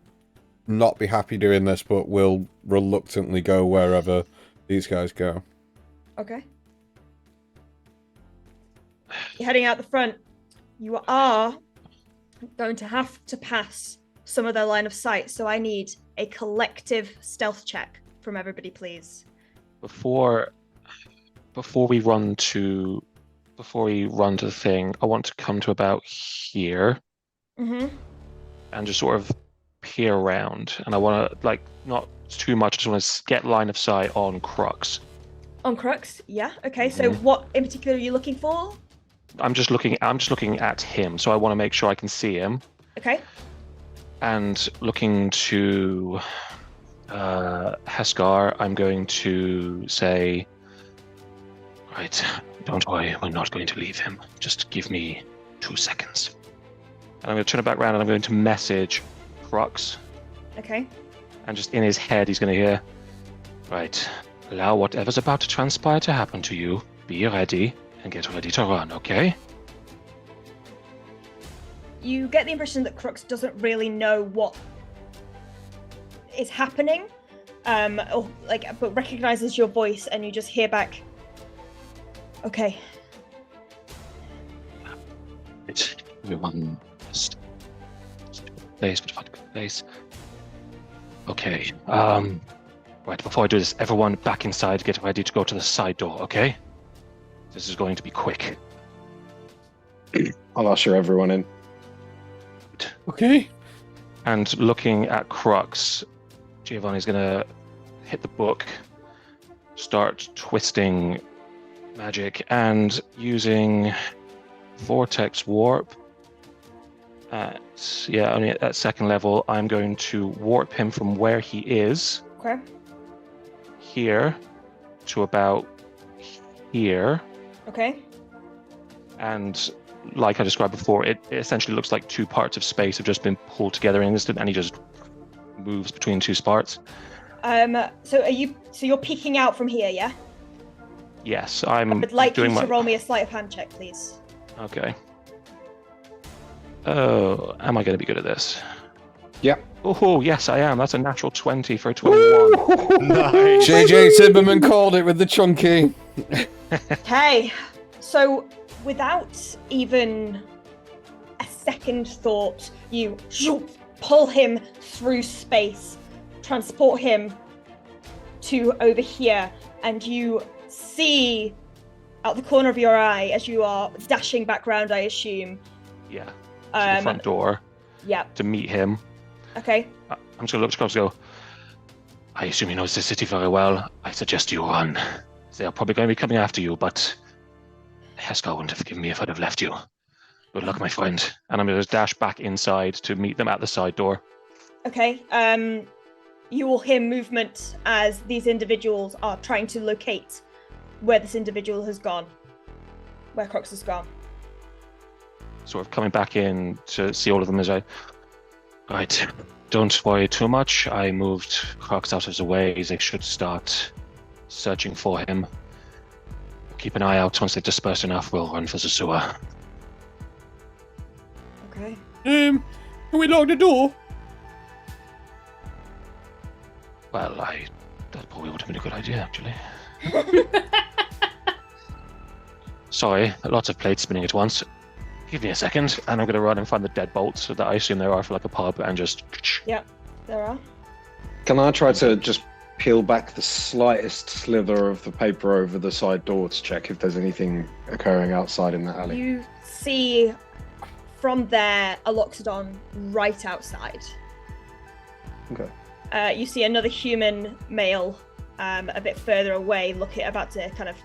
not be happy doing this, but will reluctantly go wherever these guys go. Okay. You're heading out the front. You are going to have to pass some of their line of sight, so I need a collective stealth check from everybody, please. Before we run to the thing, I want to come to about here Mm-hmm. and just sort of peer around. And I want to like not too much. I just want to get line of sight on Crux. On Crux, yeah. Okay, so what in particular are you looking for? I'm just looking at him, so I want to make sure I can see him. Okay. And looking to Heskar, I'm going to say, right, don't worry, we're not going to leave him. Just give me 2 seconds. And I'm going to turn it back around and I'm going to message Crux. Okay. And just in his head, he's going to hear, right, allow whatever's about to transpire to happen to you. Be ready and get ready to run, okay? You get the impression that Crux doesn't really know what is happening, but recognizes your voice, and you just hear back, okay. It's everyone just place, but find a good place. Okay. Right, before I do this, everyone back inside, get ready to go to the side door, okay? This is going to be quick. I'll usher everyone in. Okay. And looking at Crux, Giovanni's gonna hit the book, start twisting magic, and using Vortex Warp. Only at that second level, I'm going to warp him from where he is Okay. here to about here, Okay. and like I described before, it essentially looks like two parts of space have just been pulled together in an instant, and he just moves between two parts. So you're peeking out from here, yeah? Yes, I'm I'd like doing you to my... roll me a sleight of hand check, please. Okay. Oh, am I going to be good at this? Yep. Oh, yes, I am. That's a natural 20 for a 21. Nice. JJ Zimmerman called it with the chunky. Okay, so without even a second thought, you pull him through space, transport him to over here, and you see out the corner of your eye as you are dashing back round, I assume. Yeah. To the front door. Yeah. To meet him. Okay. I'm just going to look across and go, I assume he knows the city very well. I suggest you run. They are probably going to be coming after you, but Heskar wouldn't have forgiven me if I'd have left you. Good luck, my friend. And I'm going to dash back inside to meet them at the side door. Okay. You will hear movement as these individuals are trying to locate where this individual has gone. Where Crocs has gone. Sort of coming back in to see all of them as I... Right, don't worry too much. I moved Crocs out of the way. They should start searching for him. Keep an eye out. Once they've dispersed enough, we'll run for the sewer. Okay. Can we lock the door? Well, that probably would have been a good idea, actually. Sorry, lots of plates spinning at once. Give me a second, and I'm going to run and find the deadbolts that I assume there are for like a pub, and just... Yep, there are. Can I try to just peel back the slightest slither of the paper over the side door to check if there's anything occurring outside in that alley? You see from there a Loxodon right outside. Okay. You see another human male a bit further away, about to kind of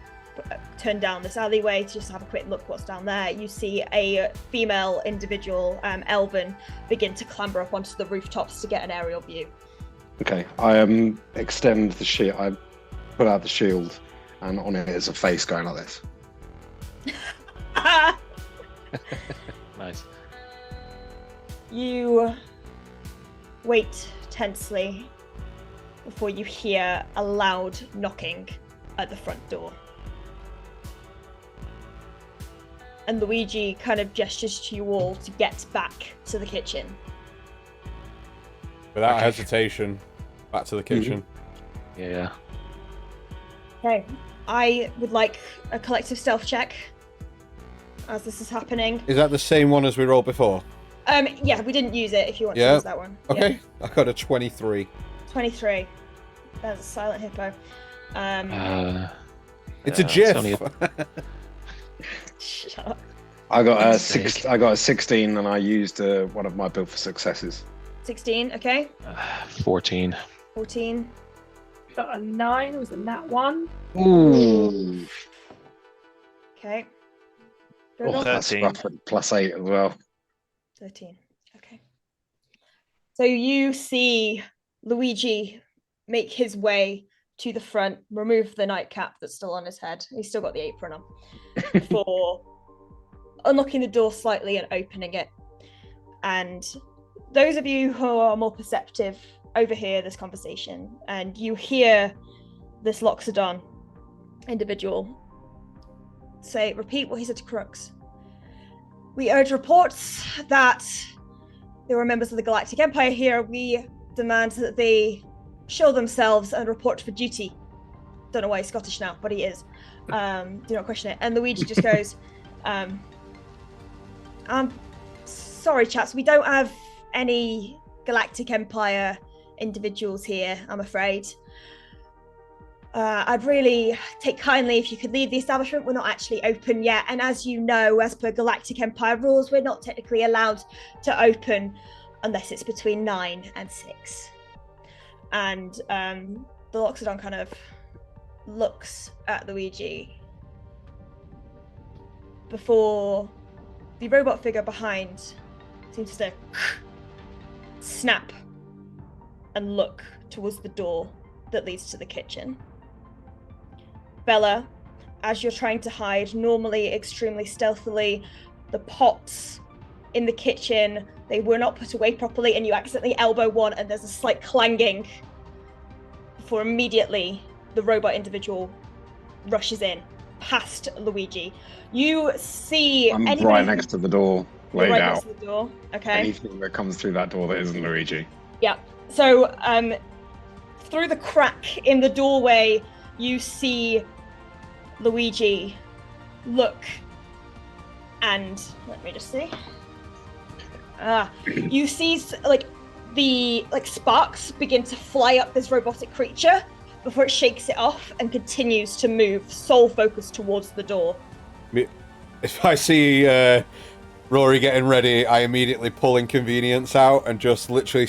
turn down this alleyway to just have a quick look what's down there. You see a female individual, Elven, begin to clamber up onto the rooftops to get an aerial view. Okay, I extend the shield. I put out the shield, and on it is a face going like this. Nice. You wait tensely before you hear a loud knocking at the front door. And Luigi kind of gestures to you all to get back to the kitchen. Without hesitation, back to the kitchen. Yeah. Okay, I would like a collective stealth check as this is happening. Is that the same one as we rolled before? Yeah, we didn't use it if you want to use that one. Okay, Yeah. I got a 23. 23. That's a silent hippo. It's a GIF. Shut up. I got a 16, and I used one of my build for successes. 16, okay. 14. 14. Got a 9. Was it that one? Ooh. Okay. Oh, that's 13. rough. +8 as well. 13. Okay. So you see Luigi make his way to the front, remove the nightcap that's still on his head. He's still got the apron on. Before unlocking the door slightly and opening it. And those of you who are more perceptive overhear this conversation, and you hear this Loxodon individual repeat what he said to Crooks. We urge reports that there were members of the Galactic Empire here. We demand that they show themselves and report for duty. Don't know why he's Scottish now, but he is. Do not question it. And Luigi just goes, I'm sorry, chaps, we don't have any Galactic Empire individuals here, I'm afraid. I'd really take kindly if you could leave the establishment. We're not actually open yet, and as you know, as per Galactic Empire rules, we're not technically allowed to open unless it's between 9 and 6. And the Loxodon kind of looks at Luigi before the robot figure behind seems to snap and look towards the door that leads to the kitchen. Bella, as you're trying to hide, normally extremely stealthily, the pots in the kitchen, they were not put away properly, and you accidentally elbow one, and there's a slight clanging before immediately the robot individual rushes in past Luigi. You see I'm anybody right next to the door, You're laid right out. next to the door. Okay. Anything that comes through that door that isn't Luigi. Yeah. So, through the crack in the doorway, you see Luigi look, and let me just see. You see the sparks begin to fly up this robotic creature before it shakes it off and continues to move, sole focus towards the door. If I see Rory getting ready, I immediately pull Inconvenience out and just literally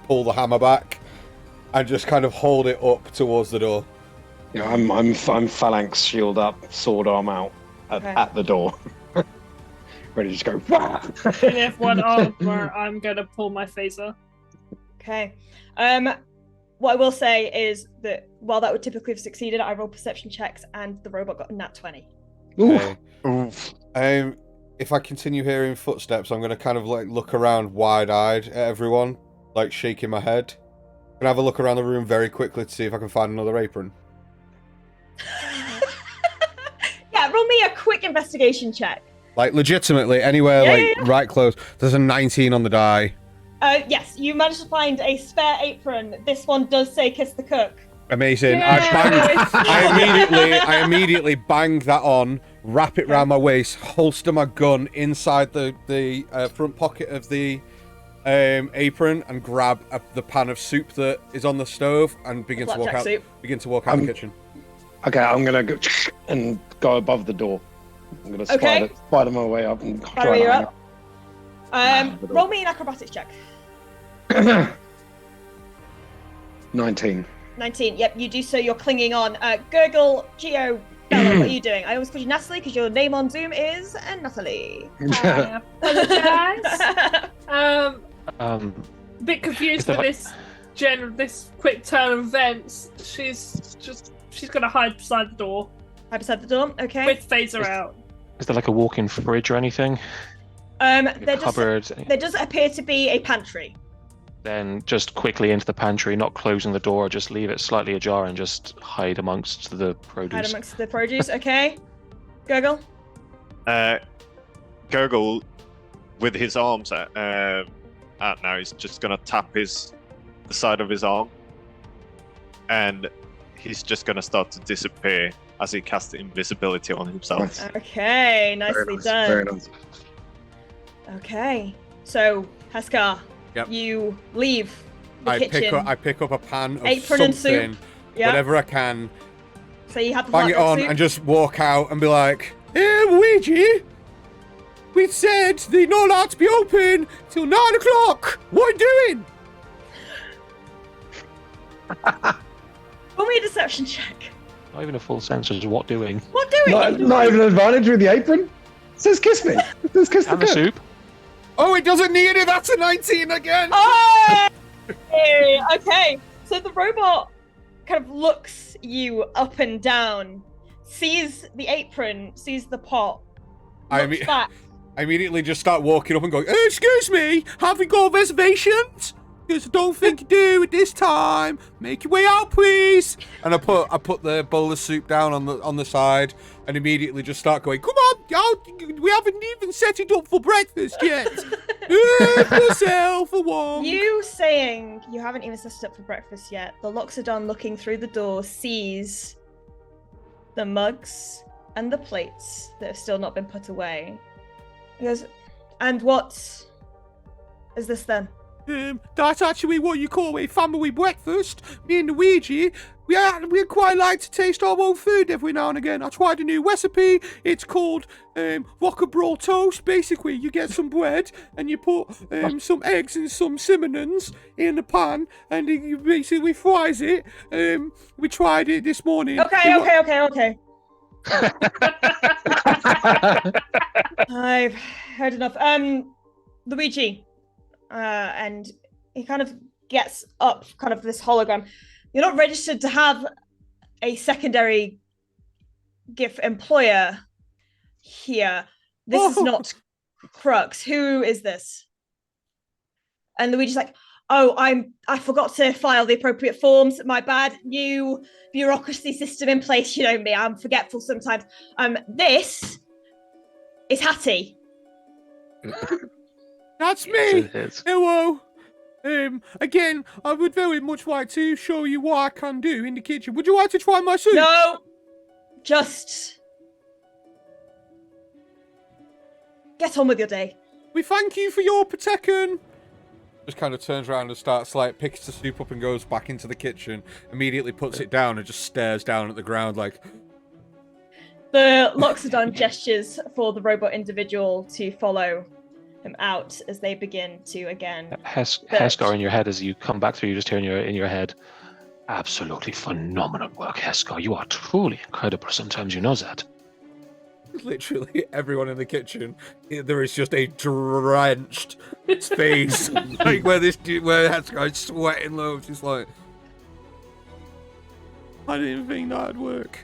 pull the hammer back and just kind of hold it up towards the door. Yeah, I'm phalanx shield up, sword arm out at the door. Ready to go. Wah! And if one arm were, I'm gonna pull my phaser. Okay. What I will say is that while that would typically have succeeded, I rolled perception checks and the robot got a nat 20. Okay. If I continue hearing footsteps, I'm gonna kind of look around wide-eyed at everyone, shaking my head. Can I have a look around the room very quickly to see if I can find another apron? Yeah, roll me a quick investigation check. Legitimately, anywhere right close. There's a 19 on the die. Yes, you managed to find a spare apron. This one does say "kiss the cook." Amazing. Yes! I immediately bang that on, wrap it round my waist, holster my gun inside the front pocket of the apron, and grab the pan of soup that is on the stove and begin to walk out the kitchen. Okay, I'm gonna go and go above the door. I'm gonna spider my way up and try Spider and you up. Roll me an acrobatics check. 19. 19. Yep, you do so. You're clinging on. Gurgle, Geo, Bella, what are you doing? I always call you Natalie because your name on Zoom is Natalie. I apologize. A bit confused with this quick turn of events. She's gonna hide beside the door. Hide beside the door. Okay. With phaser out. Is there a walk-in fridge or anything? There Cupboard. there does appear to be a pantry. Then just quickly into the pantry, not closing the door, just leave it slightly ajar and just hide amongst the produce. Hide amongst the produce. Okay. Gurgle. Gurgle, with his arms out now, he's just gonna tap the side of his arm, and he's just gonna start to disappear as he casts invisibility on himself. Nice. Okay, nicely done. Very nice. Okay, so Haskar, you leave the kitchen. I pick up a pan of apron and something, soup. Yeah. whatever I can. So you have the Bang it on soup. and just walk out and be like, "Hey, Luigi, we said they're not allowed to be open till 9 o'clock. What are you doing?" Roll me a deception check. Not even a full sense of what doing. What doing? Not even an advantage with the apron? It says kiss me. It says kiss And the the cook. soup. Oh, it doesn't need it. That's a 19 again. Oh! Okay, so the robot kind of looks you up and down, sees the apron, sees the pot, looks back. I immediately just start walking up and going, "Excuse me, have you got reservations? Because I don't think you do at this time. Make your way out, please." And I put the bowl of soup down on the side and immediately just start going, "Come on, y'all, we haven't even set it up for breakfast yet. Have yourself a one." You saying you haven't even set it up for breakfast yet, the Loxodon looking through the door sees the mugs and the plates that have still not been put away. He goes, "And what is this then?" That's actually what you call a family breakfast. Me and Luigi, we quite like to taste our own food every now and again. I tried a new recipe. It's called rock-a-brawl toast. Basically, you get some bread and you put some eggs and some cinnamons in the pan, and you basically fries it. We tried it this morning. Okay. I've heard enough. Luigi, and he kind of gets up, kind of this hologram. You're not registered to have a secondary GIF employer here. This is not Crux. Who is this? And Luigi's like, oh, I forgot to file the appropriate forms. My bad. New bureaucracy system in place. You know me. I'm forgetful sometimes. This is Hattie. That's me. It's- Hello. Again, I would very much like to show you what I can do in the kitchen. Would you like to try my soup? No, just get on with your day. We thank you for your protection. Just kind of turns around and starts like picks the soup up and goes back into the kitchen. Immediately puts it down and just stares down at the ground like. The Loxodon gestures for the robot individual to follow him out as they begin to again. Heskar in your head as you come back through, you just hear in your head, absolutely phenomenal work, Heskar. You are truly incredible. Sometimes you know that. Literally everyone in the kitchen, there is just a drenched space, like where Heskar's sweating loads. He's like, I didn't think that'd work.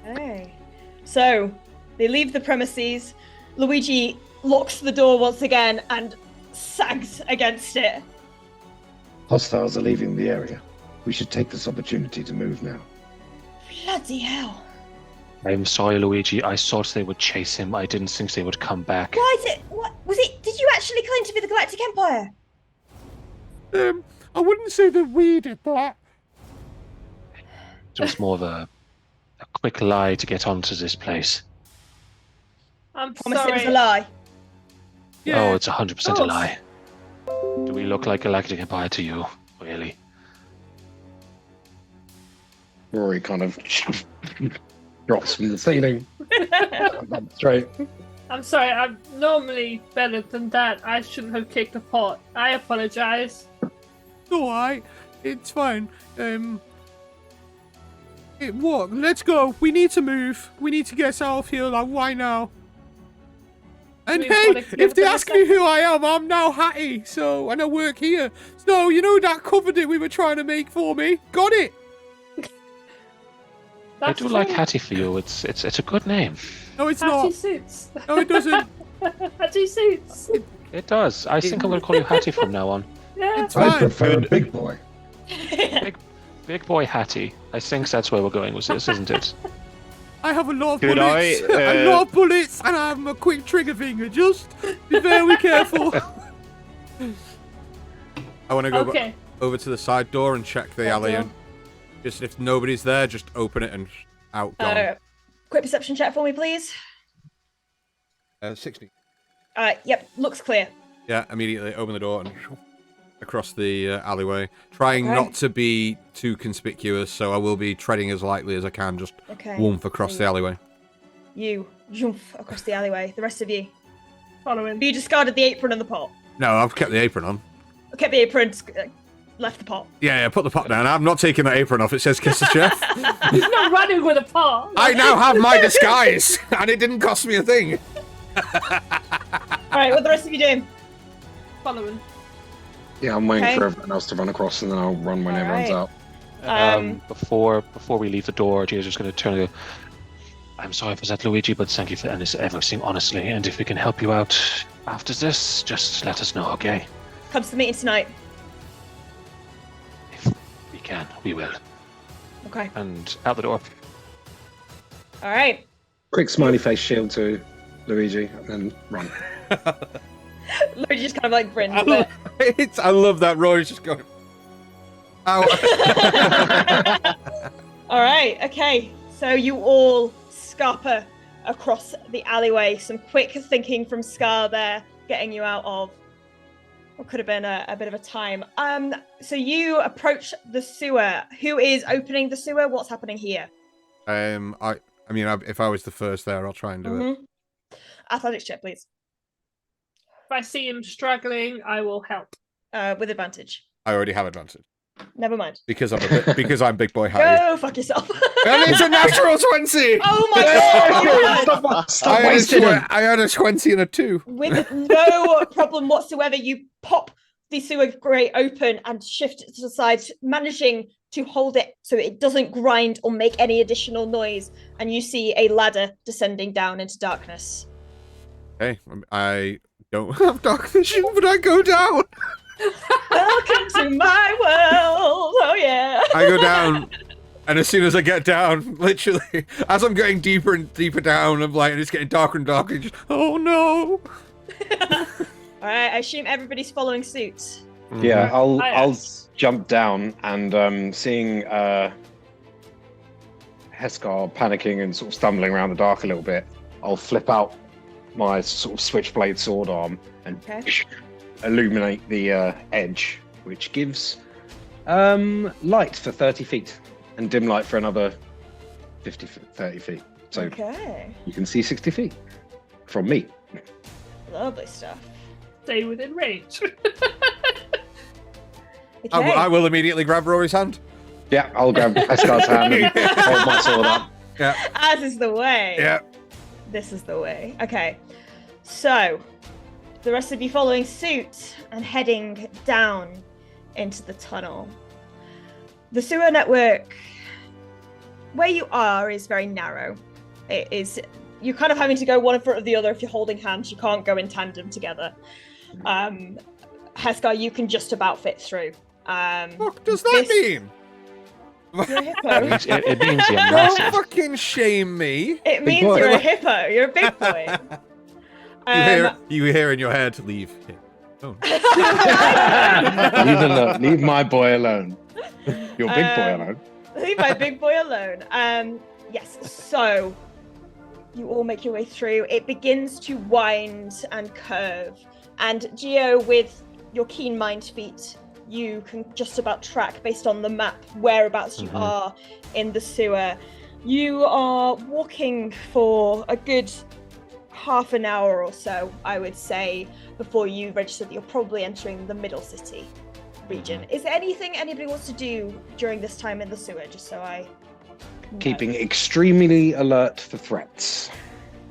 Okay. So they leave the premises. Luigi locks the door once again and sags against it. Hostiles are leaving the area. We should take this opportunity to move now. Bloody hell. I'm sorry, Luigi. I thought they would chase him. I didn't think they would come back. Why did what was it? Did you actually claim to be the Galactic Empire? I wouldn't say that we did that. It was more of a quick lie to get onto this place. I'm Promise sorry. it was a lie. Yeah. Oh, it's 100% a course. lie. Do we look like Galactic Empire to you? Really? Rory kind of drops from the ceiling. That's straight. I'm sorry, I'm normally better than that. I shouldn't have kicked the pot. I apologize. Alright, it's fine. What? Let's go. We need to move. We need to get out of here, like, right now. And We hey, wanna give if they them a ask me who I am, I'm now Hattie, and I work here. So, you know that cover that we were trying to make for me? Got it! I That's do like true. Hattie for you. It's a good name. No, it's Hattie not. suits. No, it doesn't. Hattie suits. It does. I think I'm going to call you Hattie from now on. Yeah. It's I fine. prefer Big Boy. Big boy Hattie. I think that's where we're going with this, isn't it? I have a lot of Could bullets. I, A lot of bullets, and I have a quick trigger finger. Just be very careful. I want to go Okay. over to the side door and check the Side alley. door. And just if nobody's there, just open it and out. Gone. Quick perception check for me, please. 60. Yep, looks clear. Yeah, immediately open the door and across the alleyway. Trying Okay. not to be too conspicuous, so I will be treading as lightly as I can, just Okay. woof across the alleyway. You jump across the alleyway. The rest of you. Following. You discarded the apron and the pot. No, I've kept the apron on. Kept the apron, left the pot. Yeah, put the pot down. I'm not taking that apron off. It says Kiss the Chef. He's not running with a pot. I now have my disguise, and it didn't cost me a thing. Alright, what are the rest of you doing? Following. Yeah, I'm waiting Okay. for everyone else to run across, and then I'll run when everyone's Alright. out. Before we leave the door, Gia's just going to turn and go, I'm sorry for that, Luigi, but thank you for everything, honestly. And if we can help you out after this, just let us know, okay? Comes to the meeting tonight. If we can, we will. Okay. And out the door. Alright. Quick smiley face shield to Luigi, and then run. Luigi just kind of like grins a bit. I love that Roy's just going. Ow. Alright, okay. So you all scarper across the alleyway. Some quick thinking from Scar there, getting you out of what could have been a bit of a time. So you approach the sewer. Who is opening the sewer? What's happening here? I mean, if I was the first there, I'll try and do it. Mhm. Athletics check, please. If I see him struggling, I will help. With advantage. I already have advantage Never mind. because I'm big boy Hattie. Go fuck yourself. And it's a natural 20. Oh my god! Stop wasting it. I had a 20 and a 2. With no problem whatsoever, you pop the sewer grate open and shift it to the side, managing to hold it so it doesn't grind or make any additional noise. And you see a ladder descending down into darkness. Okay, I don't have dark vision, but I go down. Welcome to my world. Oh yeah. I go down, and as soon as I get down, literally, as I'm getting deeper and deeper down, I'm like, it's getting darker and darker. Just, oh no! All right, I assume everybody's following suit. Yeah, I'll jump down and seeing Heskar panicking and sort of stumbling around the dark a little bit, I'll flip out my sort of switchblade sword arm and illuminate the edge, which gives light for 30 feet and dim light for another 30 feet. So you can see 60 feet from me. Lovely stuff. Stay within range. I will immediately grab Rory's hand. Yeah, I'll grab Heskar's hand and hold my sword up. Yeah. As is the way. Yeah. This is the way. Okay. So, the rest of you following suit and heading down into the tunnel. The sewer network, where you are, is very narrow. It is. You're kind of having to go one in front of the other if you're holding hands. You can't go in tandem together. Heskar, you can just about fit through. What does that mean? You're a hippo. It means you're Don't massive. fucking shame me. It means you're a hippo. You're a big boy. You hear in your head, leave him alone. Leave my boy alone. Your big boy alone. Leave my big boy alone. Yes, so you all make your way through. It begins to wind and curve. And Geo, with your keen mind feat, you can just about track, based on the map, whereabouts you are in the sewer. You are walking for a good half an hour or so, I would say, before you register that you're probably entering the middle city region. Is there anything anybody wants to do during this time in the sewer, just so I know? Keeping extremely alert for threats.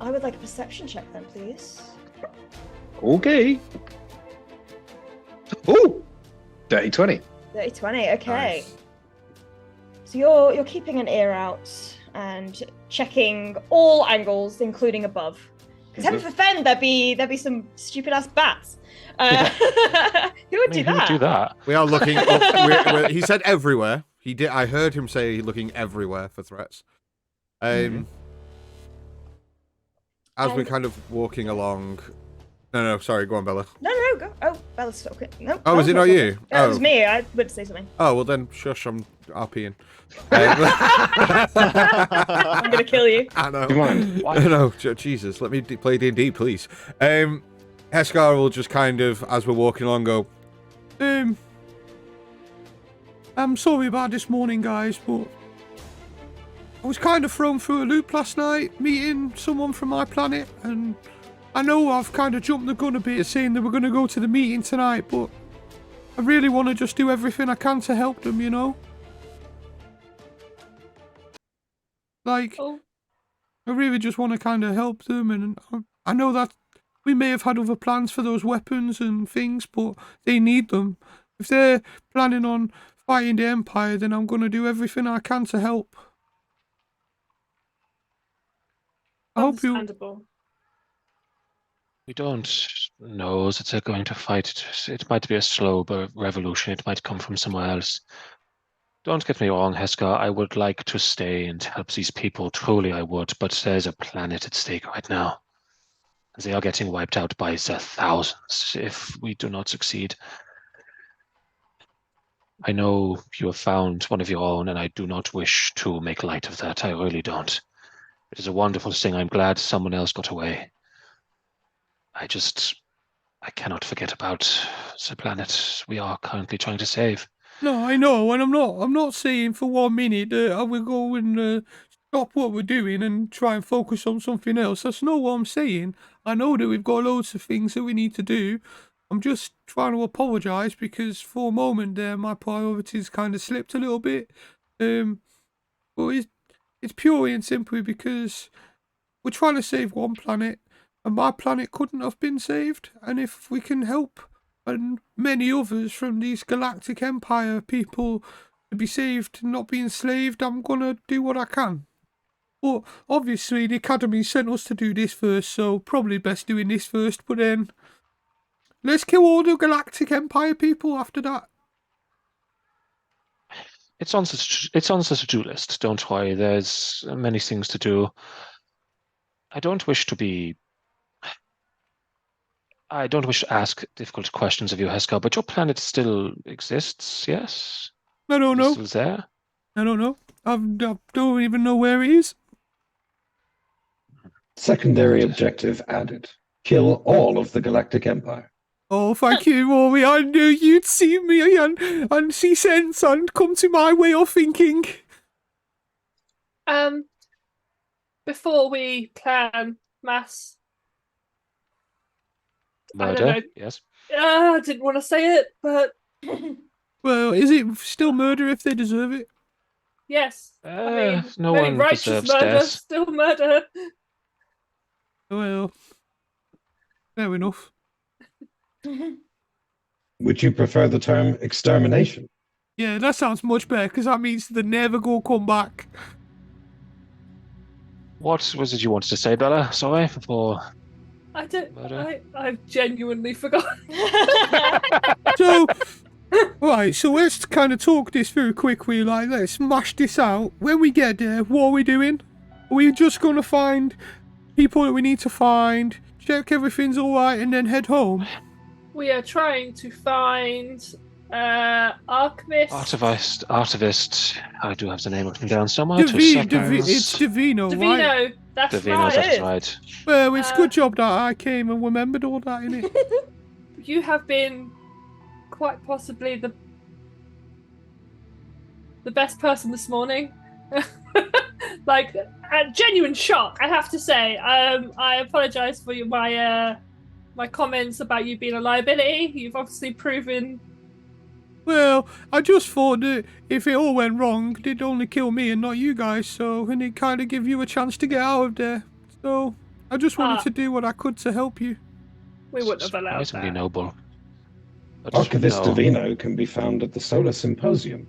I would like a perception check then, please. Okay. Ooh! Dirty 20. Dirty 20, okay. Nice. So you're keeping an ear out and checking all angles, including above. Because heaven forfend, there'd be some stupid ass bats. Who would do that? Who would do that? We are looking up. He said everywhere. He did. I heard him say looking everywhere for threats. As we're kind of walking along. No, sorry. Go on, Bella. No, go. Oh, Bella's talking. No. Oh, was it not you? It was me. I would say something. Oh, well then, shush. I'm RPing. I'm gonna kill you. I know. Come on. No, Jesus. Let me play D&D, please. Heskar will just kind of, as we're walking along, go, I'm sorry about this morning, guys, but I was kind of thrown through a loop last night, meeting someone from my planet, and I know I've kind of jumped the gun a bit, saying that we're going to go to the meeting tonight, but I really want to just do everything I can to help them, you know? Like, I really just want to kind of help them, and I know that we may have had other plans for those weapons and things, but they need them. If they're planning on fighting the Empire, then I'm going to do everything I can to help. I hope you... We don't know that they're going to fight. It might be a slow revolution. It might come from somewhere else. Don't get me wrong, Heskar. I would like to stay and help these people. Truly, I would. But there's a planet at stake right now. They are getting wiped out by the thousands if we do not succeed. I know you have found one of your own, and I do not wish to make light of that. I really don't. It is a wonderful thing. I'm glad someone else got away. I cannot forget about the planet we are currently trying to save. No, I know, and I'm not saying for 1 minute I will go and stop what we're doing and try and focus on something else. That's not what I'm saying. I know that we've got loads of things that we need to do. I'm just trying to apologise because for a moment there my priorities kind of slipped a little bit. But it's purely and simply because we're trying to save one planet and my planet couldn't have been saved. And if we can help and many others from these Galactic Empire people to be saved and not be enslaved, I'm gonna do what I can. But obviously the Academy sent us to do this first, so probably best doing this first, but then let's kill all the Galactic Empire people after that. It's on the to-do list. Don't worry. There's many things to do. I don't wish to ask difficult questions of you, Heska, but your planet still exists, yes? I don't know. It's still there? I don't know. I don't even know where it is. Secondary objective added. Kill all of the Galactic Empire. Oh, thank you, Rory. I knew you'd see me and see sense and come to my way of thinking. Before we plan mass Murder, yes. I didn't want to say it, but Well, is it still murder if they deserve it? yes. I mean, no very one righteous deserves murder, death. still murder. Well, fair enough. Would you prefer the term extermination? Yeah, that sounds much better, because that means they never go come back. What was it you wanted to say, Bella? Sorry, before... I don't. Murder? I've genuinely forgotten. So, right, so let's kind of talk this through quickly, like, let's smash this out. When we get there, what are we doing? Are we just going to find people that we need to find, check everything's alright, and then head home? We are trying to find Archivist. Artivist. I do have the name written down somewhere. It's Davino, right? Davino, that's Davino, right. that's right. Well, it's a good job that I came and remembered all that, innit? You have been quite possibly the best person this morning. Like, a genuine shock, I have to say. I apologize for my comments about you being a liability. You've obviously proven... Well, I just thought that if it all went wrong, it'd only kill me and not you guys, so, and it kind of give you a chance to get out of there. So, I just wanted to do what I could to help you. We wouldn't have allowed Surprisingly that. noble. But Archivist no. Davino can be found at the Solar Symposium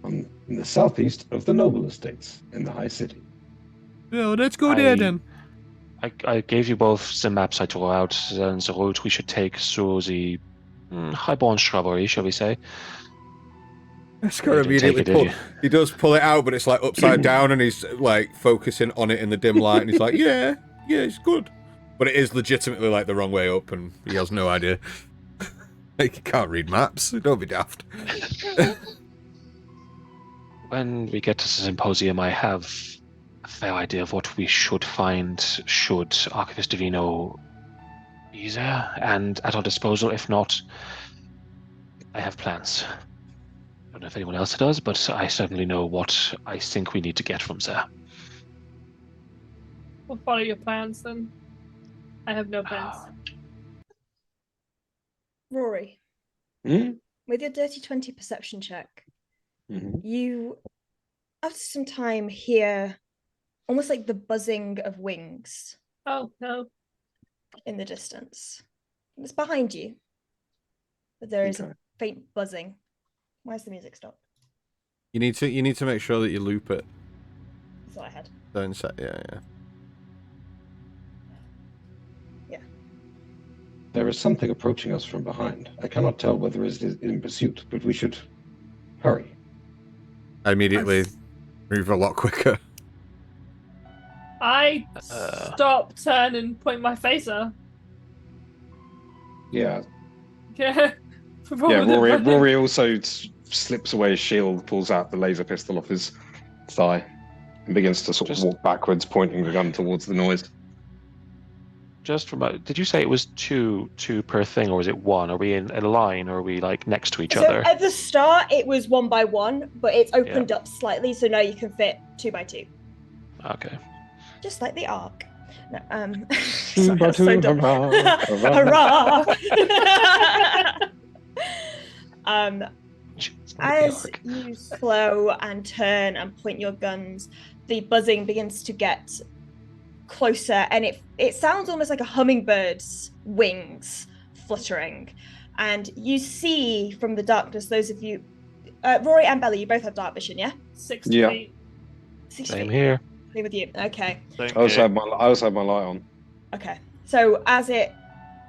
in the southeast of the Noble Estates in the High City. Well, let's go there then. I gave you both the maps I tore out and the route we should take through the highborn shrubbery, shall we say. Escar You didn't take it, he does pull it out, but it's like upside down, and he's like focusing on it in the dim light, and he's like, yeah, it's good. But it is legitimately like the wrong way up, and he has no idea. Like, he can't read maps. Don't be daft. When we get to the symposium, I have a fair idea of what we should find should Archivist Davino be there and at our disposal. If not, I have plans. I don't know if anyone else does, but I certainly know what I think we need to get from there. We'll follow your plans then. I have no plans. Rory, Hmm? with your dirty 20 perception check, you, after some time, hear almost like the buzzing of wings Oh, no. in the distance. It's behind you, but there is a faint buzzing. Why's the music stopped? You need to make sure that you loop it. That's all I had. Don't set. Yeah. There is something approaching us from behind. I cannot tell whether it is in pursuit, but we should hurry. I immediately move a lot quicker. I stop, turn, and point my phaser. Yeah. Yeah. Yeah, Rory also slips away his shield, pulls out the laser pistol off his thigh, and begins to sort of walk backwards, pointing the gun towards the noise. Just from, did you say it was two per thing, or is it one? Are we in a line, or are we like next to each So other? at the start, it was 1 by 1, but it's opened up slightly, so now you can fit 2 by 2. Okay. Just like the Ark. No, 2 by 2, hurrah! As you slow and turn and point your guns, the buzzing begins to get closer, and it sounds almost like a hummingbird's wings fluttering. and you see from the darkness, those of you, Rory and Bella, you both have dark vision, yeah? 60 Yeah. feet. 60 Same feet. here. Same with you. Okay. Same I also here. have my light on. Okay. So as it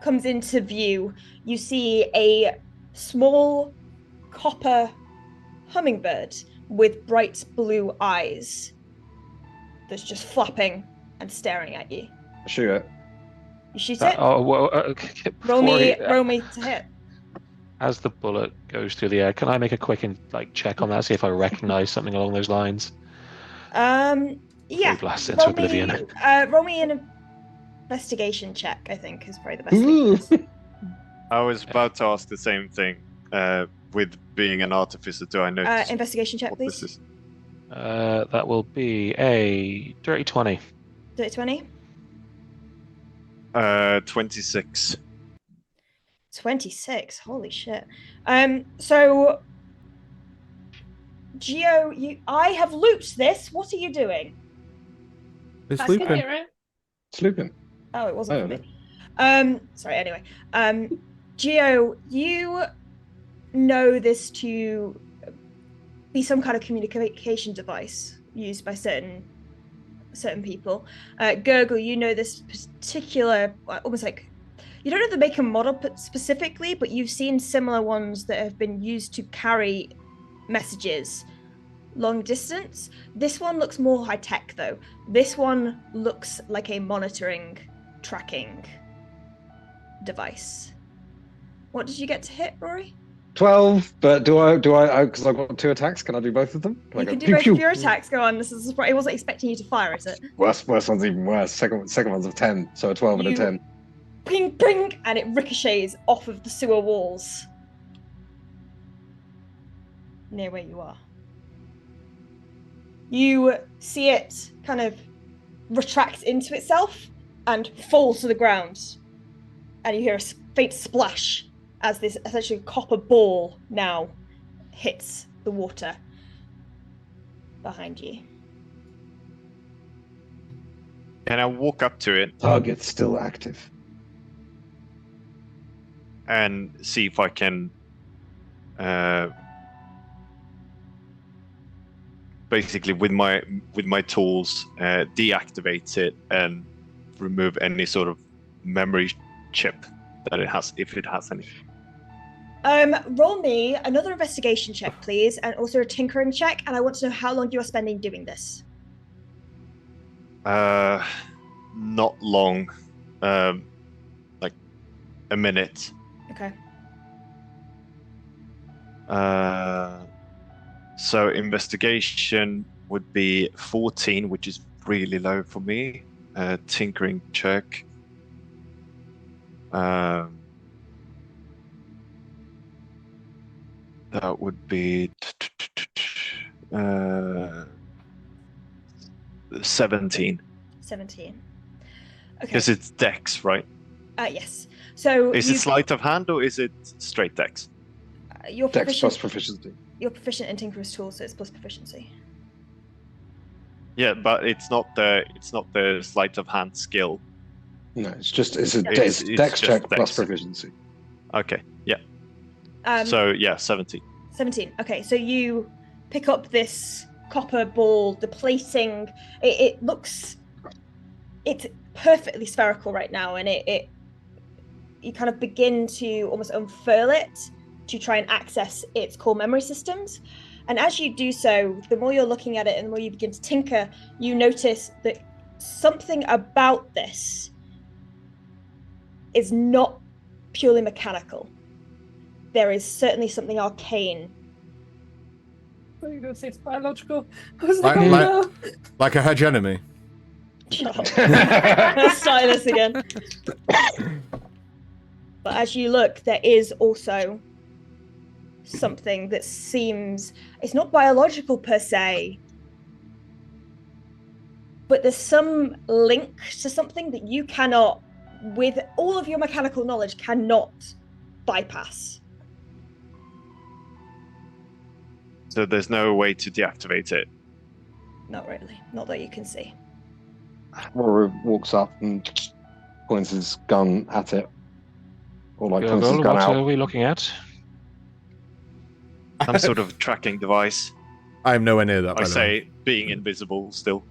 comes into view, you see a small copper hummingbird with bright blue eyes that's just flapping and staring at you. Shoot it. You shoot it. Roll Roll me to hit. As the bullet goes through the air, can I make a quick check on that, see if I recognize something along those lines? Yeah. Blast it into oblivion. Roll me an investigation check, I think, is probably the best thing. For this. I was about to ask the same thing. With being an artificer, do I notice Investigation check, what please. this is? That will be a dirty 20. Dirty 20. 26. 26. Holy shit. So Geo, I have looped this. What are you doing? It's That's good, looping. right? Slooping. Oh, it wasn't Oh, for me. Sorry, anyway. Geo, you know this to be some kind of communication device used by certain people. Gurgle, you know this particular, almost like, you don't know the make and model specifically, but you've seen similar ones that have been used to carry messages long distance. This one looks more high tech though. This one looks like a monitoring, tracking device. What did you get to hit, Rory? 12, but do I, because I've got 2 attacks, can I do both of them? You go can do pew, both pew? of your attacks. Go on. This is a surprise. I wasn't expecting you to fire, is it? Worst one's even worse. Second one's a 10, so a 12 and a You- 10. Ping, ping, and it ricochets off of the sewer walls near where you are. You see it kind of retract into itself and fall to the ground, and you hear a faint splash as this essentially copper ball now hits the water behind you. Can I walk up to it Target's still active. and see if I can basically with my tools deactivate it and remove any sort of memory chip that it has, if it has any? Roll me another investigation check, please, and also a tinkering check, and I want to know how long you are spending doing this. Not long, like a minute. Okay. So investigation would be 14, which is really low for me. Tinkering check. That would be 17. 17. Okay. Because it's dex, right? Yes. So Is it sleight of hand or is it straight dex? You're Dex plus proficient. proficiency. You're proficient in Tinkerer's tools, so it's plus proficiency. Yeah, but it's not the sleight of hand skill. No, it's a It's dex just check dex. plus proficiency. Okay, yeah. Um, So yeah, 17. 17. Okay, so you pick up this copper ball, depleting. It looks, it's perfectly spherical right now, and you kind of begin to almost unfurl it to try and access its core memory systems. And as you do so, the more you're looking at it and the more you begin to tinker, you notice that something about this is not purely mechanical. There is certainly something arcane. I thought you were going to say it's biological. I was Like- like, oh like- no. Like a hedge enemy. Stylus again. But as you look, there is also something that seems, it's not biological per se, but there's some link to something that you cannot, with all of your mechanical knowledge, cannot bypass. So there's no way to deactivate it. Not really, not that you can see. Rory walks up and points his gun at it. Or like Girl, pulls his gun what are out. we looking at? Some sort of tracking device. I am nowhere near that. I by the way. say being invisible still.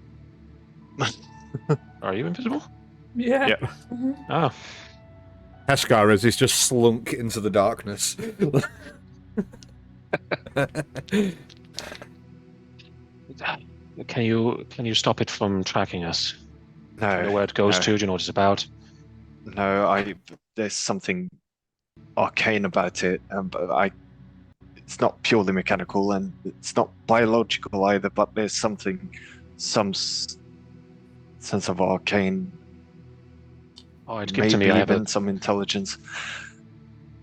Are you invisible? Yeah. Yeah. Oh. Heskar as he's just slunk into the darkness. Can you stop it from tracking us? Do you No. know where it goes no. to? Do you know what it's about? No, there's something arcane about it, but it's not purely mechanical and it's not biological either. But there's some sense of arcane. Oh, give it to me. Maybe I have even some intelligence.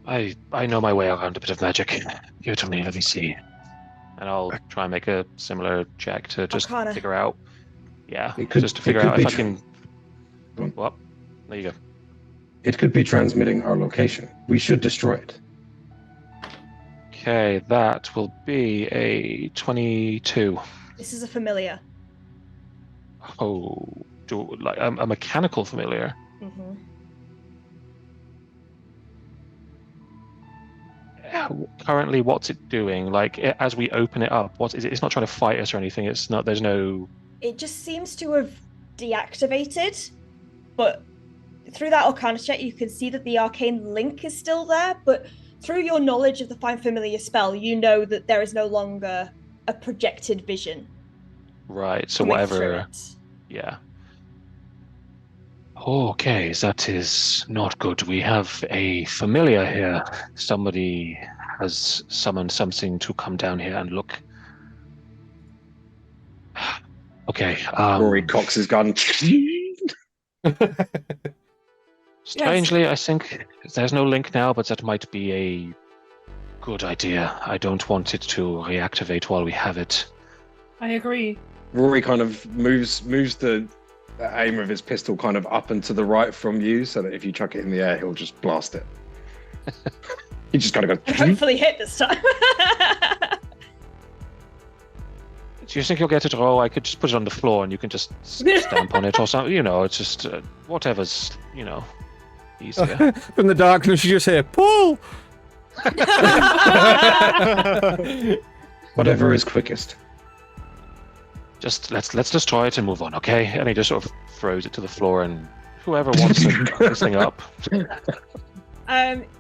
I know my way around a bit of magic. Give it to me. Let me see. And I'll try and make a similar check to just Arcana. figure out. Yeah, It could- just to it figure could out be if I tr- can. Go on. Well, there you go. It could be transmitting our location. We should destroy it. Okay, that will be a 22. This is a familiar. Oh, like a mechanical familiar. Mm-hmm. Currently, what's it doing? Like as we open it up, what is it? It's not trying to fight us or anything. It's not. There's no. It just seems to have deactivated, but through that Arcana check, you can see that the arcane link is still there. But through your knowledge of the Find Familiar spell, you know that there is no longer a projected vision. Right. So coming through whatever. it. Yeah. Okay, that is not good. We have a familiar here. Somebody has summoned something to come down here and look. Okay. Rory cocks his gun. Strangely, I think there's no link now, but that might be a good idea. I don't want it to reactivate while we have it. I agree. Rory kind of moves the aim of his pistol kind of up and to the right from you, so that if you chuck it in the air, he'll just blast it. He just kind of And goes. hopefully hit this time. Do you think you'll get it? Oh, I could just put it on the floor and you can just stamp on it or something. You know, it's just whatever's, easier. From the darkness, you just hear pull. Whatever is quickest. Just let's destroy it and move on, okay? And he just sort of throws it to the floor, and whoever wants to pick this thing up.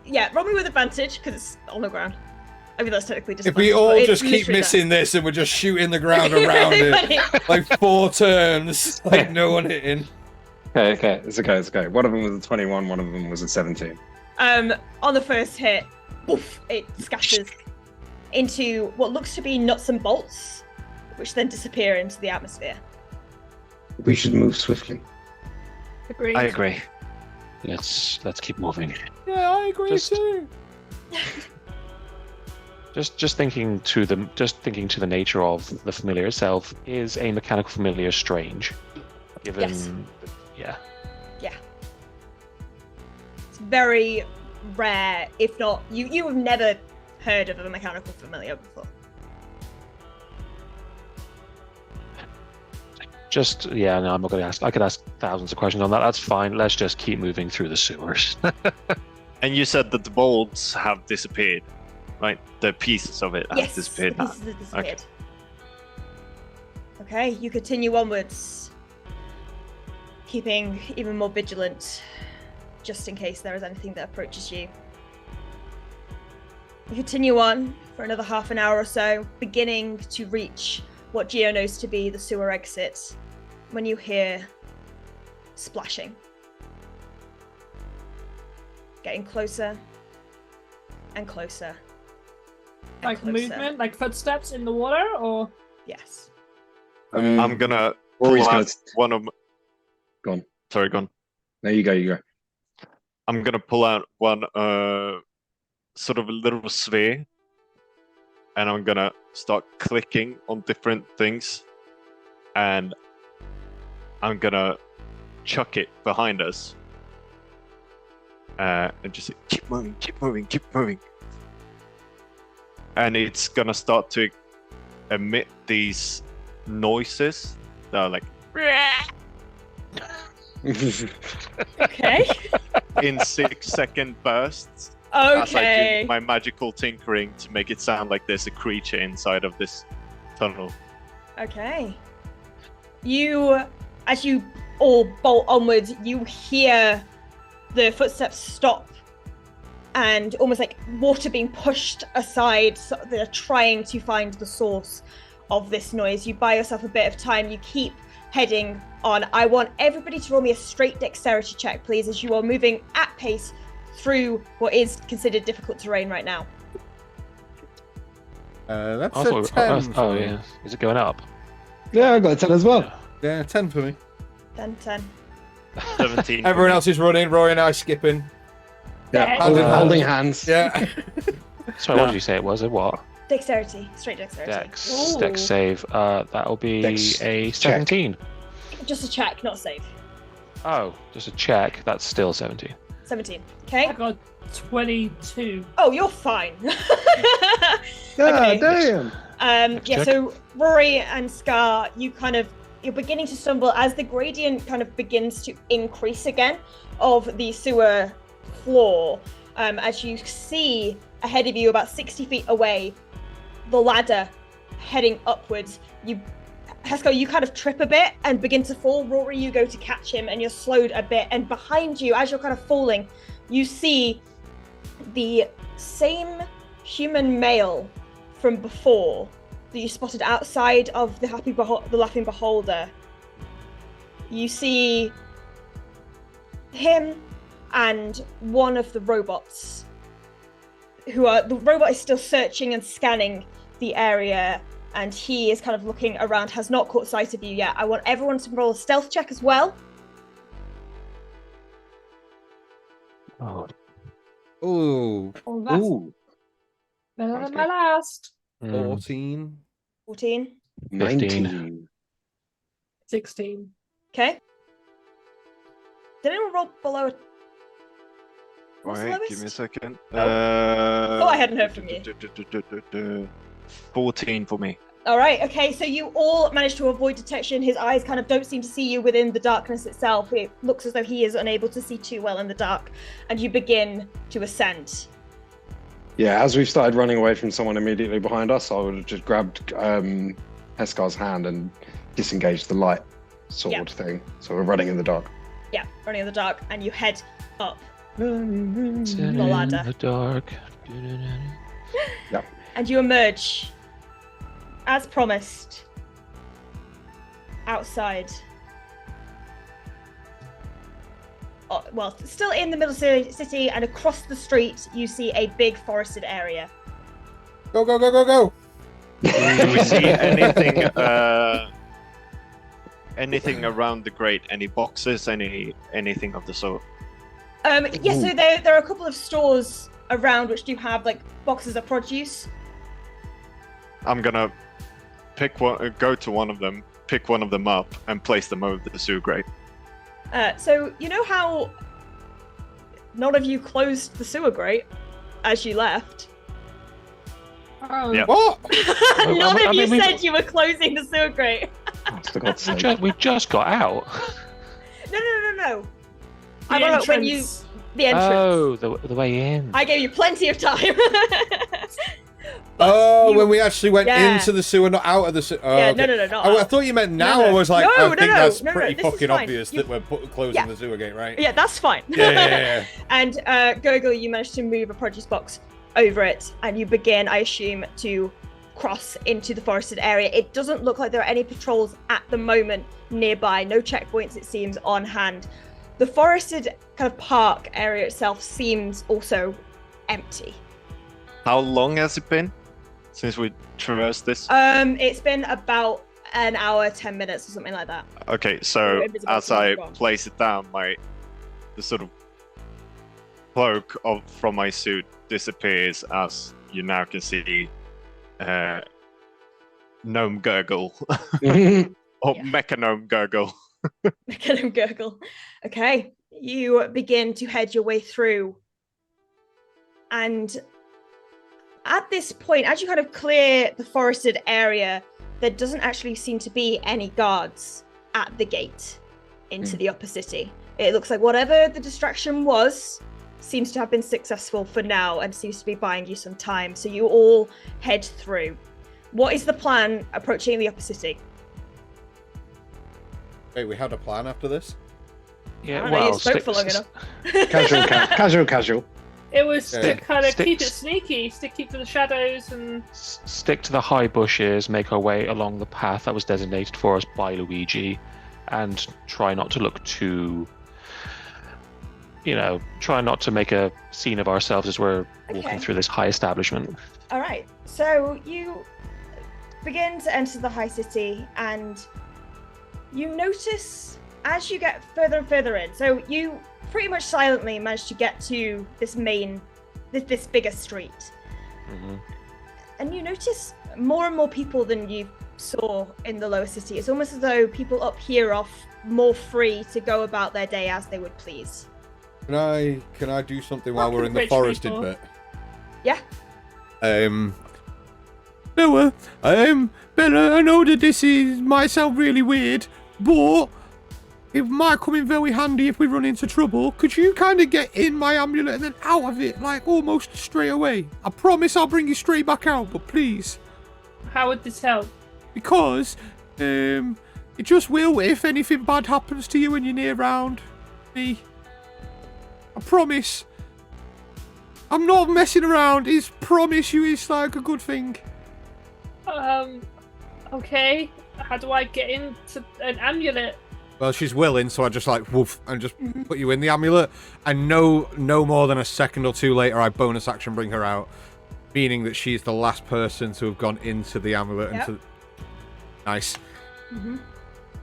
Yeah, roll me with advantage because it's on the ground. I mean, that's technically just. If we all just keep missing this and we're just shooting the ground around it, like 4 turns, like no one hitting. Okay, it's okay. One of them was a 21, one of them was a 17. On the first hit, poof, it scatters into what looks to be nuts and bolts, which then disappear into the atmosphere. We should move swiftly. Agreed. I agree. Let's keep moving. Yeah, I agree too. Just thinking to the nature of the familiar itself, is a mechanical familiar strange? Given, Yes. Yeah. Yeah. It's very rare, if not, you have never heard of a mechanical familiar before. No, I'm not going to ask. I could ask thousands of questions on that. That's fine. Let's just keep moving through the sewers. And you said that the bolts have disappeared, right? The pieces of it have Yes, disappeared the now. pieces have disappeared. Okay, you continue onwards, keeping even more vigilant, just in case there is anything that approaches you. You continue on for another half an hour or so, beginning to reach what Geo knows to be the sewer exit, when you hear splashing. Getting closer and closer. And Like closer. movement, like footsteps in the water, or Yes. I'm gonna Rory's pull gonna. out one of. Go on. Sorry, go on. There you go. I'm gonna pull out one sort of a little sphere, and I'm gonna start clicking on different things, and I'm gonna chuck it behind us, and just say, keep moving, and it's gonna start to emit these noises that are like Okay. in 6-second bursts as I Okay. do my magical tinkering to make it sound like there's a creature inside of this tunnel. Okay. As you all bolt onwards, you hear the footsteps stop and almost like water being pushed aside. So they're trying to find the source of this noise. You buy yourself a bit of time. You keep heading on. I want everybody to roll me a straight dexterity check, please, as you are moving at pace through what is considered difficult terrain right now. That's I a thought, 10. oh yeah, is it going up? Yeah, I got a 10 as well. Yeah, 10 for me. 10. 17. Everyone else is running, Roy and I skipping. Yeah, Yeah. holding hands. Yeah. Sorry, what did you say it was? A what? Dexterity. Straight dexterity. Dex save. That'll be Dex a check. 17. Just a check, not a save. Oh, just a check. That's still 17. 17. I Okay. got 22. Oh, you're fine. Yeah, Okay. damn. Next Yeah, check. so Rory and Scar, you're beginning to stumble as the gradient kind of begins to increase again of the sewer floor. As you see ahead of you, about 60 feet away, the ladder heading upwards. Haskell, you kind of trip a bit and begin to fall. Rory, you go to catch him and you're slowed a bit. And behind you, as you're kind of falling, you see the same human male from before that you spotted outside of the Laughing Beholder. You see him and one of the robots the robot is still searching and scanning the area, and he is kind of looking around, has not caught sight of you yet. I want everyone to roll a stealth check as well. Oh. Ooh, Oh, that's Ooh, better That's than my good. last. 14. 14. 19. 16. Okay. Did anyone roll below a... What's the Wait, lowest? give me a second. Oh, I hadn't heard from you. 14 for me. All right, okay, so you all managed to avoid detection. His eyes kind of don't seem to see you within the darkness itself. It looks as though he is unable to see too well in the dark, and you begin to ascend. Yeah, as we've started running away from someone immediately behind us, I would have just grabbed Heskar's hand and disengaged the light sword thing. So we're running in the dark. Yeah, running in the dark, and you head up. In The ladder. the dark. And you emerge, as promised, outside. Oh, well, still in the middle city, and across the street, you see a big forested area. Go, go, go, go, go. Do we see anything around the grate? Any boxes? Anything of the sort? Yeah, so there are a couple of stores around which do have like boxes of produce. I'm gonna go to one of them, pick one of them up, and place them over the sewer grate. So you know how none of you closed the sewer grate as you left? Oh, Yeah. What? None of you we- said you were closing the sewer grate. Oh, for God's sake. We just got out. No. the I don't know when you entrance. the entrance. Oh, the way in. I gave you plenty of time. Oh, you- when we actually went Yeah. into the sewer, not out of the sewer. Oh, Yeah, okay. no, not I out. thought you meant now. No. I was like, No, I no, think no, that's no, pretty this is fucking fine. obvious You- that we're closing Yeah. the sewer gate, right? Yeah, that's fine. Yeah. And Gurgle, you managed to move a produce box over it, and you begin, I assume, to cross into the forested area. It doesn't look like there are any patrols at the moment nearby. No checkpoints, it seems, on hand. The forested kind of park area itself seems also empty. How long has it been since we traversed this? It's been about an hour, 10 minutes or something like that. Okay, so invisible as to I the place it down, the sort of cloak from my suit disappears as you now can see Gnome Gurgle or Yeah. Mechanome Gurgle. Get him gurgle. Okay, you begin to head your way through. And at this point, as you kind of clear the forested area, there doesn't actually seem to be any guards at the gate into the upper city. It looks like whatever the distraction was seems to have been successful for now and seems to be buying you some time. So you all head through. What is the plan approaching the upper city? Wait, we had a plan after this? Yeah, I don't know, well, you spoke for long enough. Casual. It was Yeah. to kind of Stick- keep it sneaky, keep to the shadows, and stick to the high bushes, make our way along the path that was designated for us by Luigi, and try not to look too, try not to make a scene of ourselves as we're Okay. walking through this high establishment. All right. So you begin to enter the high city, and you notice as you get further and further in. So you pretty much silently manage to get to this bigger street, and you notice more and more people than you saw in the lower city. It's almost as though people up here are more free to go about their day as they would please. Can I do something while we're in the rich forested people. bit? Yeah. Bella, Bella, I know that might sound really weird, but it might come in very handy if we run into trouble. Could you kind of get in my amulet and then out of it, like almost straight away? I promise I'll bring you straight back out, but please. how would this help? Because, it just will if anything bad happens to you when you're near around me. I promise. I'm not messing around. It's promise you it's like a good thing. Okay. How do I get into an amulet? Well, she's willing, so I just like woof and just put you in the amulet, and no more than a second or two later, I bonus action bring her out, meaning that she's the last person to have gone into the amulet. Yep. Nice.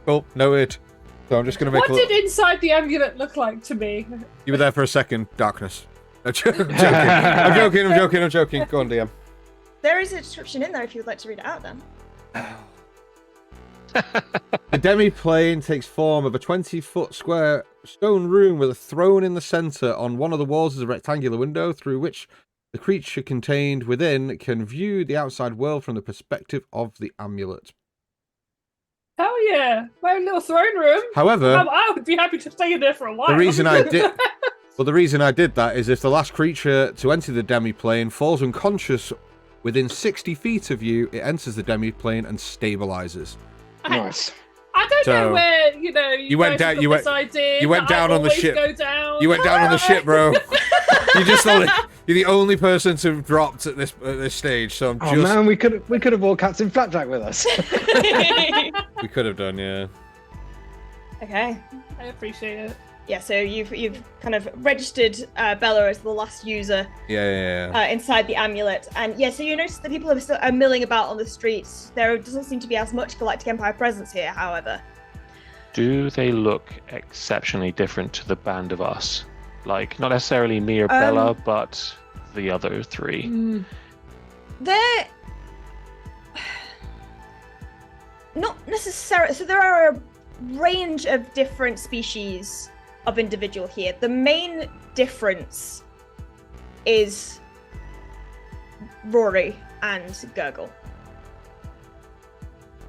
Cool. Noted. So I'm just gonna make. What did inside the amulet look like to me? You were there for a second. Darkness. I'm joking. I'm joking. Go on, DM. There is a description in there if you would like to read it out then. The demi-plane takes form of a 20-foot square stone room with a throne in the center. On one of the walls is a rectangular window through which the creature contained within can view the outside world from the perspective of the amulet. Hell yeah, my own little throne room. However, I would be happy to stay in there for a while. the reason I did that is if the last creature to enter the demi-plane falls unconscious within 60 feet of you, it enters the demi-plane and stabilizes. Nice. I don't know where you went guys down. got this idea, You went but I down on the always ship. Go down. You went down on the ship, bro. You're the only person to have dropped at this stage. So I'm Oh just. man, we could have brought Captain Flapjack with us. We could have done, yeah. Okay. I appreciate it. Yeah, so you've kind of registered Bella as the last user Yeah. inside the amulet, and so you notice that people are milling about on the streets. There doesn't seem to be as much Galactic Empire presence here, however. Do they look exceptionally different to the band of us? Like, not necessarily me or Bella, but the other three. They're not necessarily. So there are a range of different species of individual here. The main difference is Rory and Gurgle.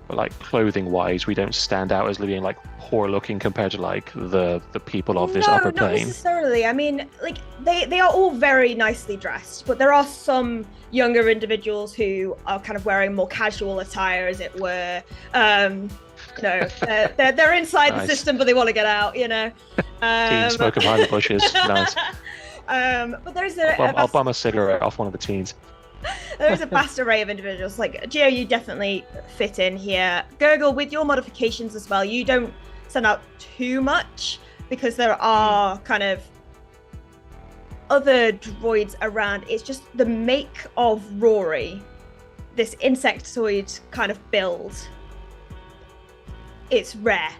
But like clothing-wise, we don't stand out as being like poor-looking compared to like the people of this upper No, not plane. necessarily. I mean, like they are all very nicely dressed, but there are some younger individuals who are kind of wearing more casual attire, as it were. They're inside Nice. the system, but they want to get out. Teen smoking behind the bushes. Nice. But there's a I'll bum a cigarette off one of the teens. there's a vast array of individuals. Like Geo, you definitely fit in here. Gurgle, with your modifications as well, you don't stand out too much because there are kind of other droids around. It's just the make of Rory, this insectoid kind of build. It's rare.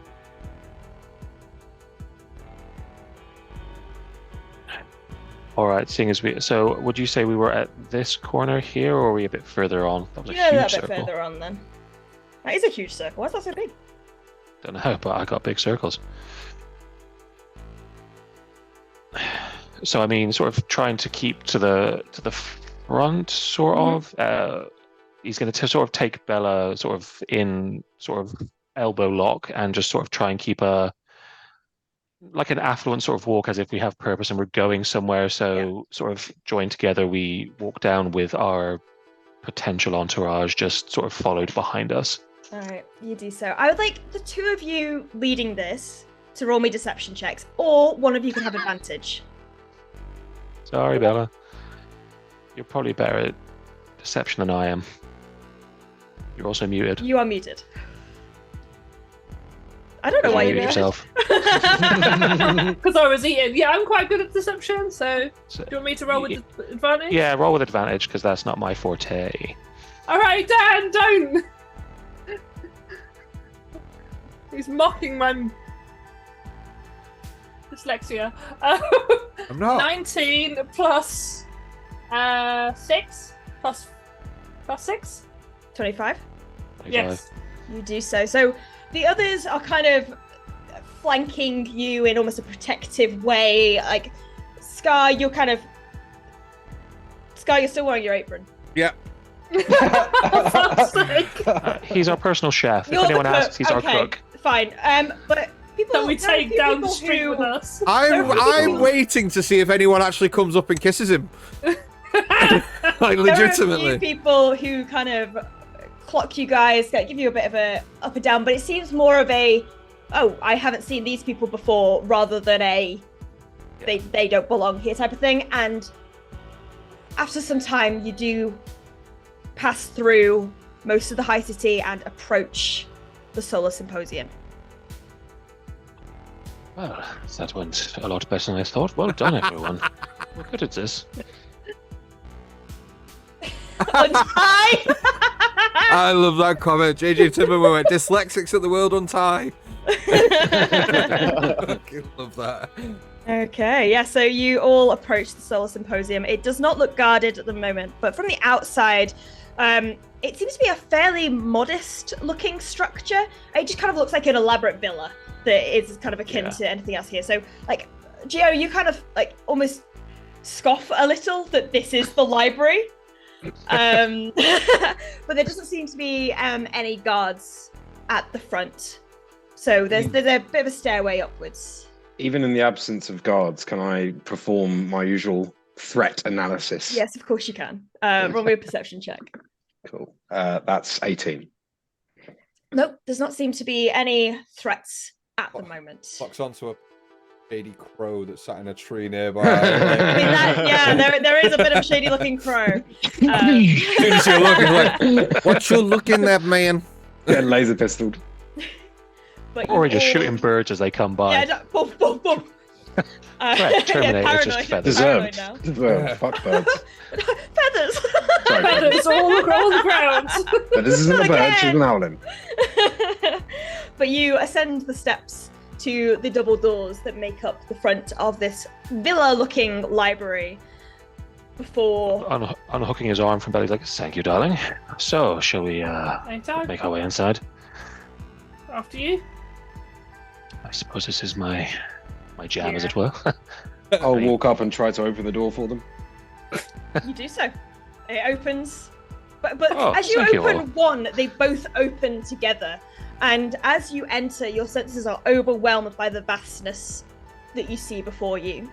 All right, seeing as so would you say we were at this corner here, or are we a bit further on? That was a Yeah, huge a bit circle. further on then. That is a huge circle. Why's that so big? Don't know, but I got big circles. So I mean, sort of trying to keep to the front, sort of. He's going to sort of take Bella sort of in sort of elbow lock and just sort of try and keep a like an affluent sort of walk, as if we have purpose and we're going somewhere. So sort of joined together, we walk down with our potential entourage just sort of followed behind us. All right, you do so. I would like the two of you leading this to roll me deception checks, or one of you can have advantage. Sorry, Bella. You're probably better at deception than I am. You're also muted. You are muted. I don't know why you you're muted yourself. Because I was eating. Yeah, I'm quite good at deception, so do you want me to roll with advantage? Yeah, roll with advantage, because that's not my forte. Alright, Dan, don't! He's mocking my dyslexia. I'm not. 19 plus 6 plus 6? 25. Yes. You do so. So the others are kind of flanking you in almost a protective way. Like, Scar, you're still wearing your apron. Yeah. For fuck's sake. He's our personal chef. You're If the anyone cook. asks, he's our Okay, cook. Fine. But people That we there are a take few down the people street who- with us. I'm waiting to see if anyone actually comes up and kisses him. Like, There are a legitimately. few people who kind of clock you guys, give you a bit of a up and down, but it seems more of a, oh, I haven't seen these people before, rather than a, they don't belong here type of thing. And after some time, you do pass through most of the high city and approach the Solar Symposium. Well, that went a lot better than I thought. Well done, everyone. We're good at this. Untie! I love that comment. JJ Timmerman went, dyslexics at the world untie. I love that. Okay, yeah, so you all approach the Solar Symposium. It does not look guarded at the moment, but from the outside, it seems to be a fairly modest looking structure. It just kind of looks like an elaborate villa that is kind of akin to anything else here. So, like, Gio, you kind of, like, almost scoff a little that this is the library. But there doesn't seem to be any guards at the front. So there's a bit of a stairway upwards. Even in the absence of guards, can I perform my usual threat analysis? Yes, of course you can. Roll me a perception check. Cool. That's 18. Nope, does not seem to be any threats at the moment. Locks onto a shady crow that sat in a tree nearby. I mean, there is a bit of a shady looking crow. As soon as you're looking, like, what you looking at, man? Get laser pistoled. But Or you just all- shooting birds as they come by. Yeah, no, boom, boom, boom. Right, Terminator, paranoid. just feathers. Paranoid Deserved. now. Deserved. Fuck birds. Feathers. Sorry. Feathers all the ground. But this isn't a bird, she's an owlin. But you ascend the steps to the double doors that make up the front of this villa-looking library before... Unhooking his arm from Belly, like, thank you, darling. So, shall we Anytime. make our way inside? After you. I suppose this is my jam, as it were. I'll walk up and try to open the door for them. You do so. It opens. But Oh, as you thank you open all. one, they both open together. And as you enter, your senses are overwhelmed by the vastness that you see before you.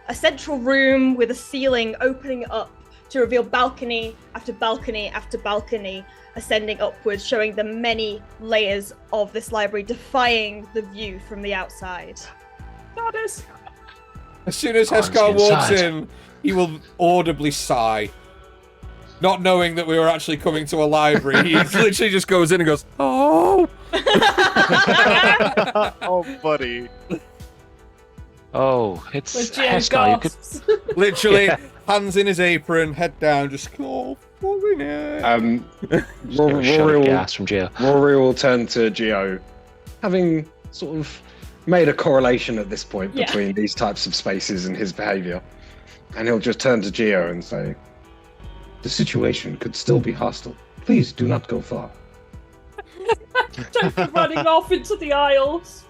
A central room with a ceiling opening up to reveal balcony after balcony after balcony ascending upwards, showing the many layers of this library, defying the view from the outside. Goddess. As soon as Let's Heskar get walks inside. in, he will audibly sigh. Not knowing that we were actually coming to a library, he literally just goes in and goes, oh! Oh, buddy. Oh, it's When Gio Heskar. You could... gasps. Literally, Yeah. hands in his apron, head down, just, oh, fucking hell. Get a shot of gas from Gio. Rory will turn to Geo, having sort of made a correlation at this point Yeah. between these types of spaces and his behavior. And he'll just turn to Geo and say, The situation could still be hostile. Please do not go far. Don't be running off into the aisles.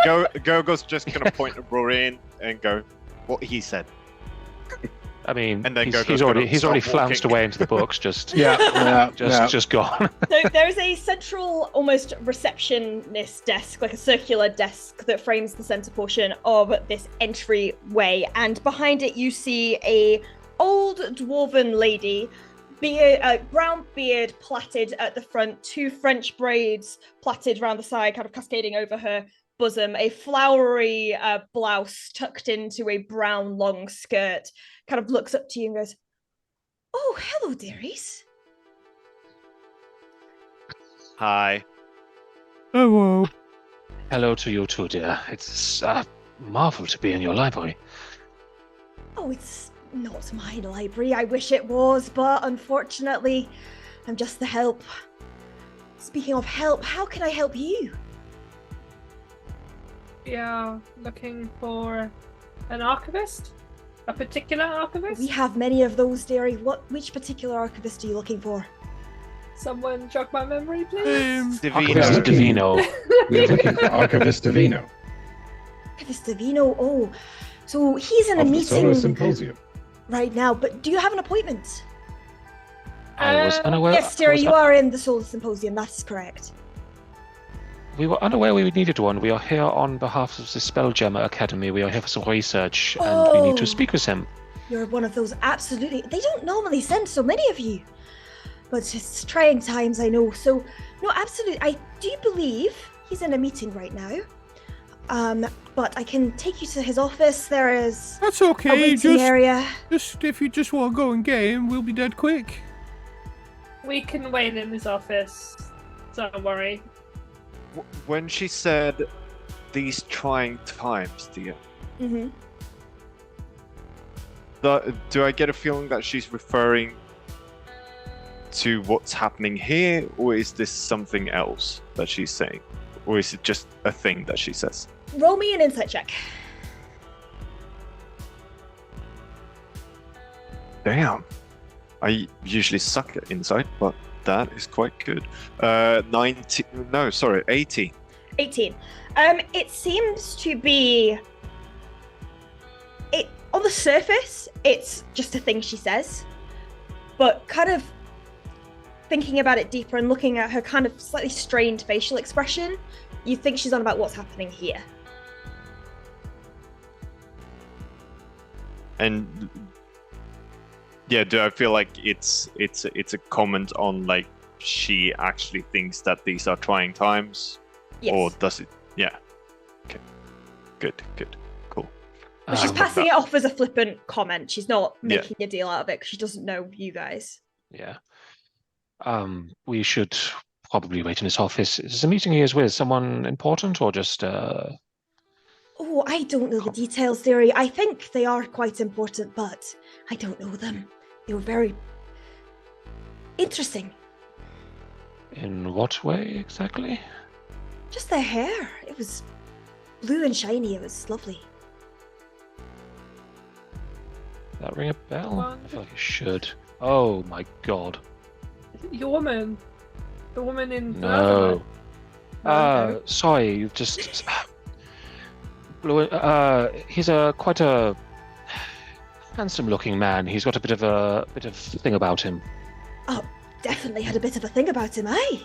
Gogo's just gonna point at Rory and go, what he said. I mean, And then he's Gogo's already gonna start flounced walking. away into the books. Just Yeah. just gone. So there's a central, almost receptionist desk, like a circular desk that frames the center portion of this entryway, and behind it you see a old dwarven lady, brown beard plaited at the front, 2 French braids plaited around the side, kind of cascading over her bosom, a flowery blouse tucked into a brown long skirt, kind of looks up to you and goes, "Oh, hello, dearies." Hi. Hello. Hello to you too, dear. It's a marvel to be in your library. Oh, it's not my library. I wish it was, but unfortunately, I'm just the help. Speaking of help, how can I help you? We are looking for an archivist? A particular archivist? We have many of those, dearie. Which particular archivist are you looking for? Someone jog my memory, please. Archivist Divino. We're looking for Archivist Divino Archivist Divino. Oh, so he's in a of the Solar meeting Symposium. right now, but do you have an appointment? I was unaware. Yes, dearie, you are in the Solar Symposium. That's correct. We were unaware we needed one. We are here on behalf of the SpellJammer Academy. We are here for some research, and we need to speak with him. You're one of those absolutely... They don't normally send so many of you. But it's trying times, I know. So, no, absolutely. I do believe he's in a meeting right now. But I can take you to his office. There is That's a okay. waiting area. Just if you just want to go and get him, we'll be dead quick. We can wait in his office. Don't worry. When she said these trying times, dear, Mm-hmm. do I get a feeling that she's referring to what's happening here, or is this something else that she's saying? Or is it just a thing that she says? Roll me an insight check. Damn. I usually suck at insight, but that is quite good. 19. No, sorry, 80. 18. It seems to be... On the surface, it's just a thing she says. But kind of thinking about it deeper and looking at her kind of slightly strained facial expression, you think she's on about what's happening here. And yeah, do I feel like it's a comment on like she actually thinks that these are trying times? Yes. Or does it? Yeah. Okay. Good. Cool. But she's passing it off as a flippant comment. She's not making a deal out of it because she doesn't know you guys. Yeah. We should probably wait in his office. Is the meeting he is with someone important or just Oh, I don't know the details, dearie. I think they are quite important, but I don't know them. They were very interesting. In what way exactly? Just their hair. It was blue and shiny. It was lovely. Does that ring a bell? I feel like it should. Oh my god. Your woman. The woman in... No. No. Sorry, you've just... he's quite a handsome-looking man. He's got a bit of thing about him. Oh, definitely had a bit of a thing about him, eh?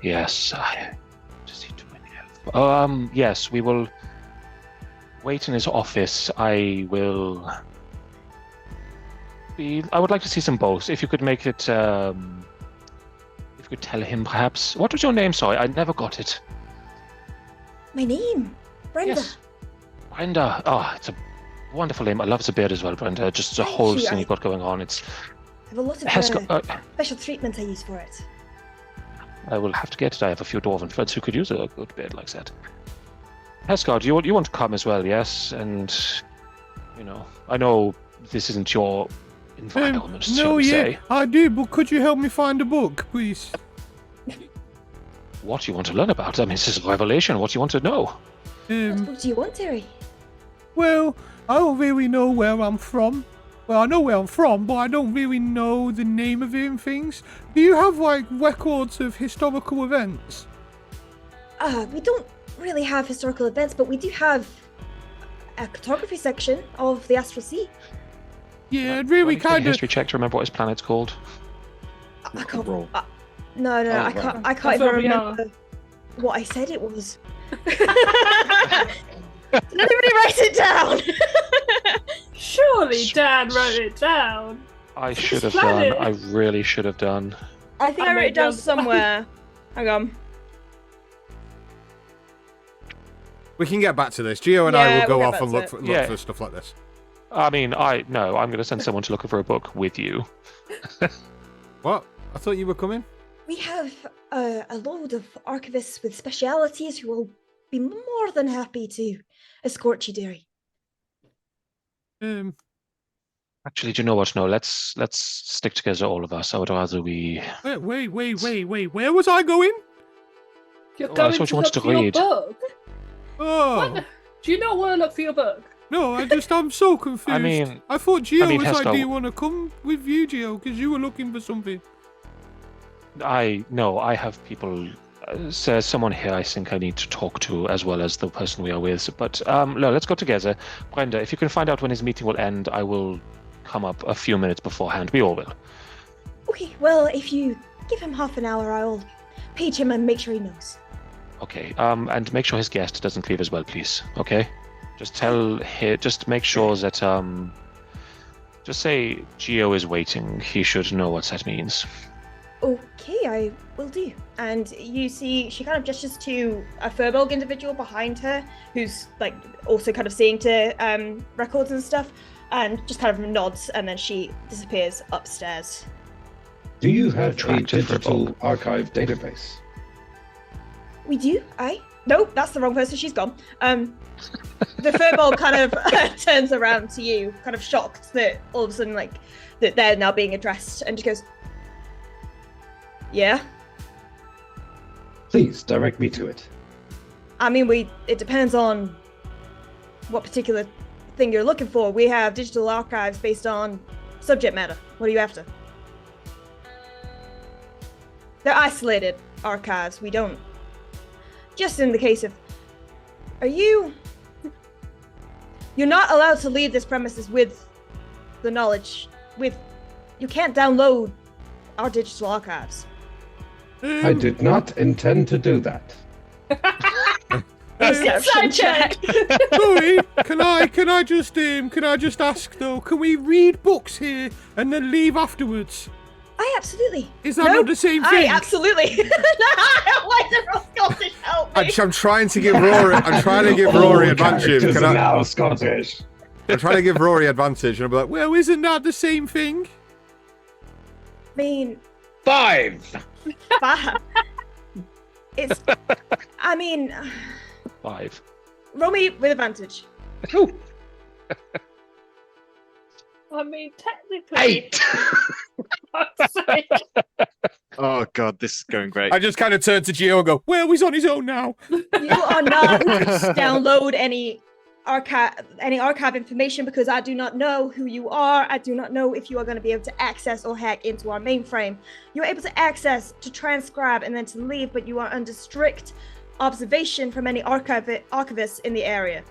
Yes. Does he do any? Yes, we will wait in his office. I would like to see some both. If you could make it, if you could tell him perhaps. What was your name? Sorry, I never got it. My name? Brenda. Yes. Brenda. Oh, it's a wonderful name. I love the beard as well, Brenda. Just the Thank whole you. thing you've got going on. It's. I have a lot of Heska, special treatment I use for it. I will have to get it. I have a few dwarven friends who could use a good beard like that. Heskar, you want to come as well, yes? And, I know this isn't your environment, shall we say. I do, but could you help me find a book, please? What do you want to learn about? I mean, this is a revelation. What do you want to know? What book do you want, Terry? Well, I don't really know where I'm from. Well, I know where I'm from, but I don't really know the name of it and things. Do you have, records of historical events? We don't really have historical events, but we do have a cartography section of the Astral Sea. Yeah, I'd really Do I need to do a kind of. history check to remember what his planet's called. I can't. Roll. No, Oh, I right. can't. I That's can't where even we are. remember what I said it was. Did anybody write it down? Surely Dan wrote it down. I It's should have planet. done. I really should have done. I think I I wrote made it down those- somewhere. Hang on. We can get back to this. Gio and I Yeah, will go we'll off get and back look to for, it. look Yeah. for stuff like this. I mean, I'm going to send someone to look for a book with you. What? I thought you were coming. We have a load of archivists with specialities who will be more than happy to escort you, dearie. Actually, do you know what? No, let's stick together, all of us. I would rather we. Wait. Where was I going? You're Oh, going that's what to you wanted look to for your read. book. Oh. What? Do you not want to look for your book? No, I'm so confused. I thought Gio was like, Hesco- do you want to come with you, Gio? Because you were looking for something. I have people. There's someone here I think I need to talk to, as well as the person we are with. But no, let's go together. Brenda, if you can find out when his meeting will end, I will come up a few minutes beforehand. We all will. Okay, well, if you give him half an hour, I'll page him and make sure he knows. Okay. And make sure his guest doesn't leave as well, please. Okay. Just just make sure that just say Gio is waiting. He should know what that means. Okay, I will do. And you see, she kind of gestures to a Furbolg individual behind her, who's like also kind of seeing to records and stuff, and just kind of nods, and then she disappears upstairs. Do you have a Attractive for digital bulk. archive database? We do, aye? Nope, that's the wrong person, she's gone. The Furbolg kind of turns around to you, kind of shocked that all of a sudden, like, that they're now being addressed, and just goes, yeah? Please direct me to it. I mean, it depends on what particular thing you're looking for. We have digital archives based on subject matter. What are you after? They're isolated archives. We don't. Just in the case of. You're not allowed to leave this premises with the knowledge. You can't download our digital archives. I did not intend to do that. Inside check. Sorry, can I just ask though? Can we read books here and then leave afterwards? Aye, absolutely. Is that not the same Aye, thing? absolutely. Why is everyone Scottish? Help me. I'm trying to give Rory. I'm trying to give Rory All advantage. characters Can are I? now Scottish. I'm trying to give Rory advantage, and I'm like, well, isn't that the same thing? I mean, 5. it's. I mean, 5. roll me with advantage. I mean, technically. 8. for fuck's sake. Oh god, this is going great. I just kind of turn to Gio and go, well, he's on his own now. You are not to download any archive information because I do not know who you are. I do not know if you are going to be able to access or hack into our mainframe. You're able to access, to transcribe, and then to leave, but you are under strict observation from any archivists in the area.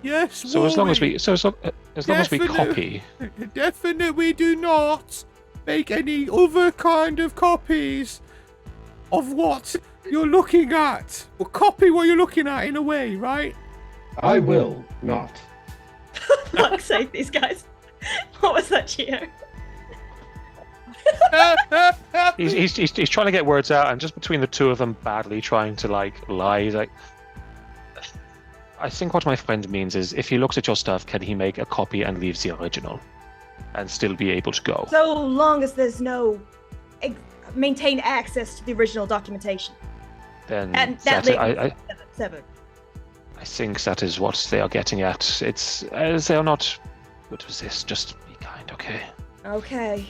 Yes. So as long as Rory. we, as long as we Definitely. copy, Definitely do not make any other kind of copies of what you're looking at. Or copy what you're looking at in a way, right? I will not. Fuck's sake, these guys. What was that, Gio? he's trying to get words out, and just between the two of them, badly trying to lie. He's like, I think what my friend means is, if he looks at your stuff, can he make a copy and leave the original, and still be able to go? So long as there's no maintained access to the original documentation. Then And that, that I think that is what they are getting at. It's they are not good with this. Just be kind, okay? Okay.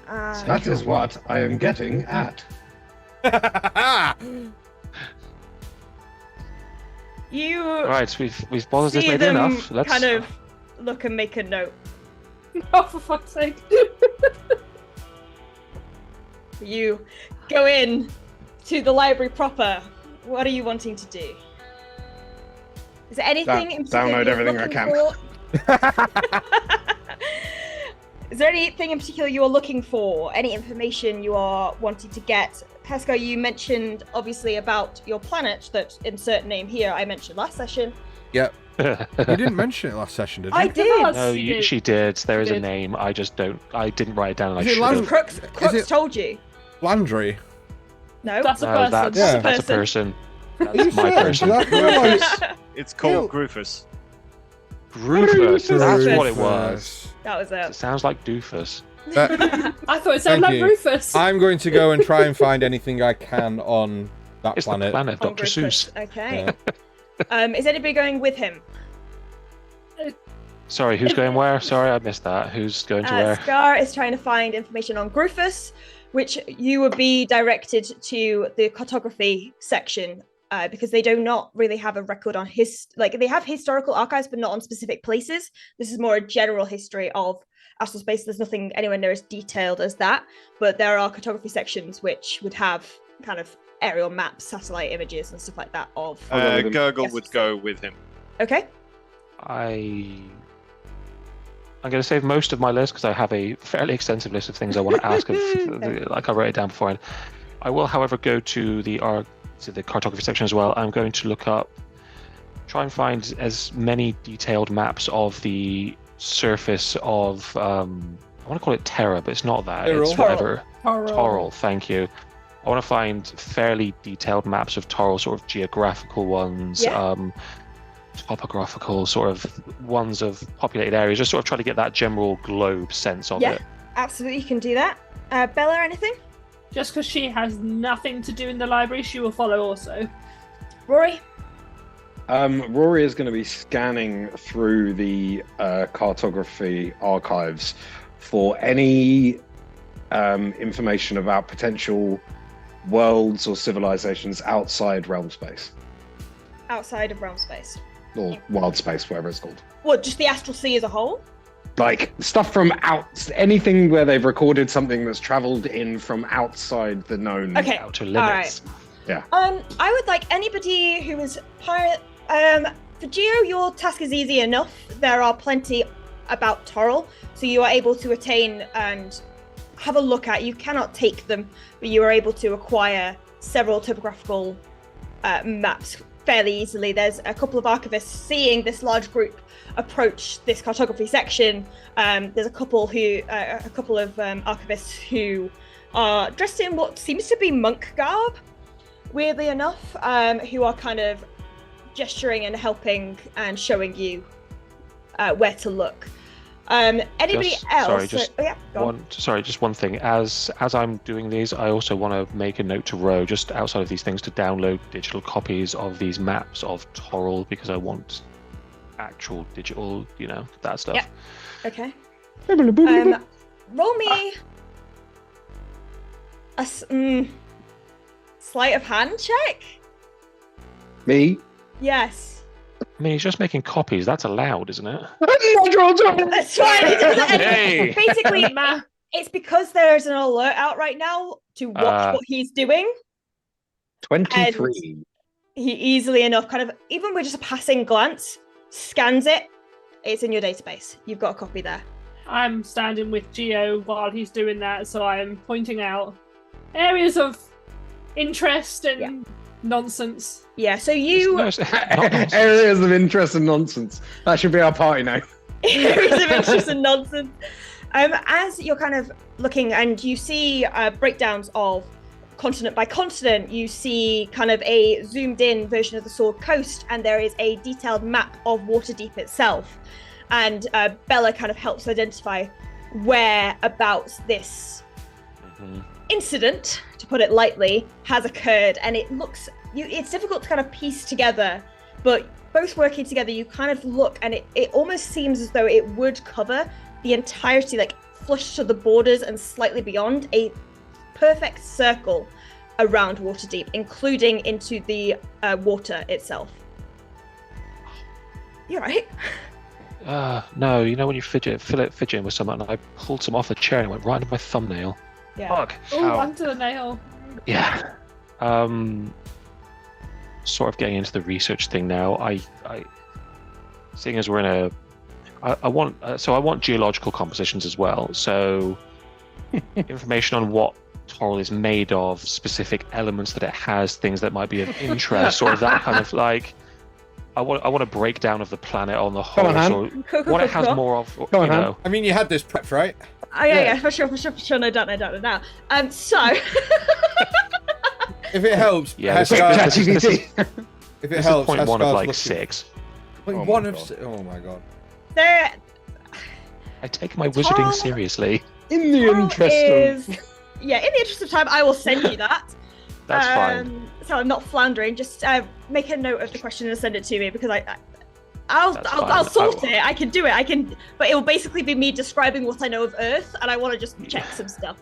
That is what I am getting at. You Right, we've bothered this see lady them enough. Let's kind of look and make a note. Oh, for fuck's sake. You go in to the library proper. What are you wanting to do? Is there anything in particular Download you're everything I looking can. for? Is there anything in particular you are looking for? Any information you are wanting to get? Pesco, you mentioned obviously about your planet that insert name here I mentioned last session. Yep. You didn't mention it last session, did you? I did. No, she did. There is a name. I didn't write it down. And I Is it should Land- have. Crooks told you. Landry. No. That's a No, person. that's a person. Are you That's my certain? person. 'Cause I feel like- It's called Grufus. Rufus. That's what it Rufus. was. That was It it. sounds like doofus. I thought it sounded Thank like you. Rufus. I'm going to go and try and find anything I can on that It's planet. the planet of On Dr. Grufus. Seuss. Okay. Is anybody going with him? Sorry, who's going where? Sorry, I missed that. Who's going to where? Scar is trying to find information on Grufus, which you would be directed to the cartography section because they do not really have a record on they have historical archives, but not on specific places. This is more a general history of astral space. There's nothing anywhere near as detailed as that, but there are cartography sections which would have kind of aerial maps, satellite images, and stuff like that of. Gurgle Yes. would go with him. Okay. I'm going to save most of my list because I have a fairly extensive list of things I want to ask. Like I wrote it down beforehand. I will, however, go to the cartography section as well. I'm going to try and find as many detailed maps of the surface of. I want to call it Terra, but it's not that. It's whatever. Toril. Thank you. I want to find fairly detailed maps of Toril, sort of geographical ones. Yeah. Topographical sort of ones of populated areas, just sort of try to get that general globe sense of it. Absolutely, you can do that. Bella, anything? Just because she has nothing to do in the library, she will follow also. Rory? Rory is going to be scanning through the cartography archives for any information about potential worlds or civilizations outside realm space. Outside of realm space. Or wild space, whatever it's called. What, just the astral sea as a whole? Like stuff from anything where they've recorded something that's traveled in from outside the known outer limits. Yeah. I would like anybody who is pirate. For Geo, your task is easy enough. There are plenty about Toril, so you are able to attain and have a look at. You cannot take them, but you are able to acquire several topographical maps fairly easily. There's a couple of archivists seeing this large group approach this cartography section. There's a couple of archivists who are dressed in what seems to be monk garb, weirdly enough, who are kind of gesturing and helping and showing you where to look. Anybody else? Just one thing. As I'm doing these, I also want to make a note to Ro, just outside of these things, to download digital copies of these maps of Toril because I want actual digital, that stuff. Yep. Okay. Roll me a sleight of hand check. Me? Yes. I mean, he's just making copies. That's allowed, isn't it? That's right. Hey. Basically, it's because there's an alert out right now to watch what he's doing. 23. He easily enough, kind of, even with just a passing glance, scans it. It's in your database. You've got a copy there. I'm standing with Geo while he's doing that, so I'm pointing out areas of interest and nonsense. Yeah, so you... Areas of interest and nonsense. That should be our party name. Areas of interest and nonsense. As you're kind of looking and you see breakdowns of continent by continent, you see kind of a zoomed in version of the Sword Coast, and there is a detailed map of Waterdeep itself. And Bella kind of helps identify whereabouts this incident, to put it lightly, has occurred. And it looks, it's difficult to kind of piece together, but both working together, you kind of look and it almost seems as though it would cover the entirety, like flush to the borders and slightly beyond, a perfect circle around Waterdeep, including into the water itself. You right? No, when you fidgeting with someone, I pulled some off the chair and it went right into my thumbnail. Yeah. Fuck. Oh, under the nail. Yeah. Sort of getting into the research thing now. I seeing as we're in I want geological compositions as well. So information on what Toril is made of, specific elements that it has, things that might be of interest, or that kind of like. I want a breakdown of the planet on the whole. So what it has more of, you know. I mean, you had this prepped, right? Oh yeah, for sure. No doubt. So. If it helps, Yeah, this Haskell's- is if it helps, point one of Haskell's like looking- 6. Point Oh one my of God. 6. Oh my god. There. I take my wizarding Toril- seriously. In the interest of... Yeah, in the interest of time, I will send you that. That's fine. So I'm not floundering. Just make a note of the question and send it to me because I'll That's fine. sort it. I can do it. But it will basically be me describing what I know of Earth, and I want to just check some stuff.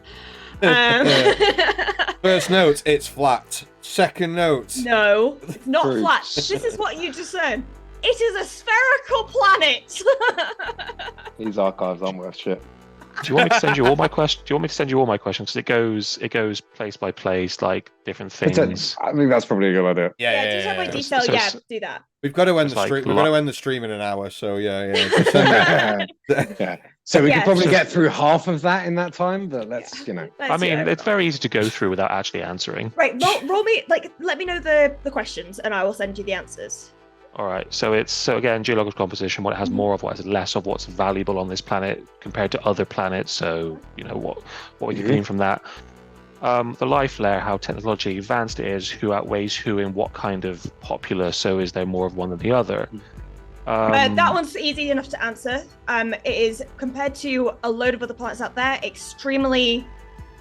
First note, it's flat. Second note. No, it's not True. flat. This is what you just said. It is a spherical planet. These archives aren't worth shit. Do you want me to send you all my questions? Do you want me to send you all my questions? Because it goes place by place, like different things. I think that's probably a good idea. Detail by detail. So Yeah, it's- do that. We've got to end It's the like stream. We've got to end the stream in an hour. So yeah. Just send it. Yeah. So we Yeah, could probably so- get through half of that in that time, but let's, I Let's mean, do it. it's very easy to go through without actually answering. Right, roll me, let me know the questions and I will send you the answers. All right. So again, geological composition, what it has more of, what has less of, what's valuable on this planet compared to other planets. So, you know, what we can glean from that. The life layer, how technologically advanced it is, who outweighs who in what kind of populace. So is there more of one than the other? That one's easy enough to answer. It is, compared to a load of other planets out there, extremely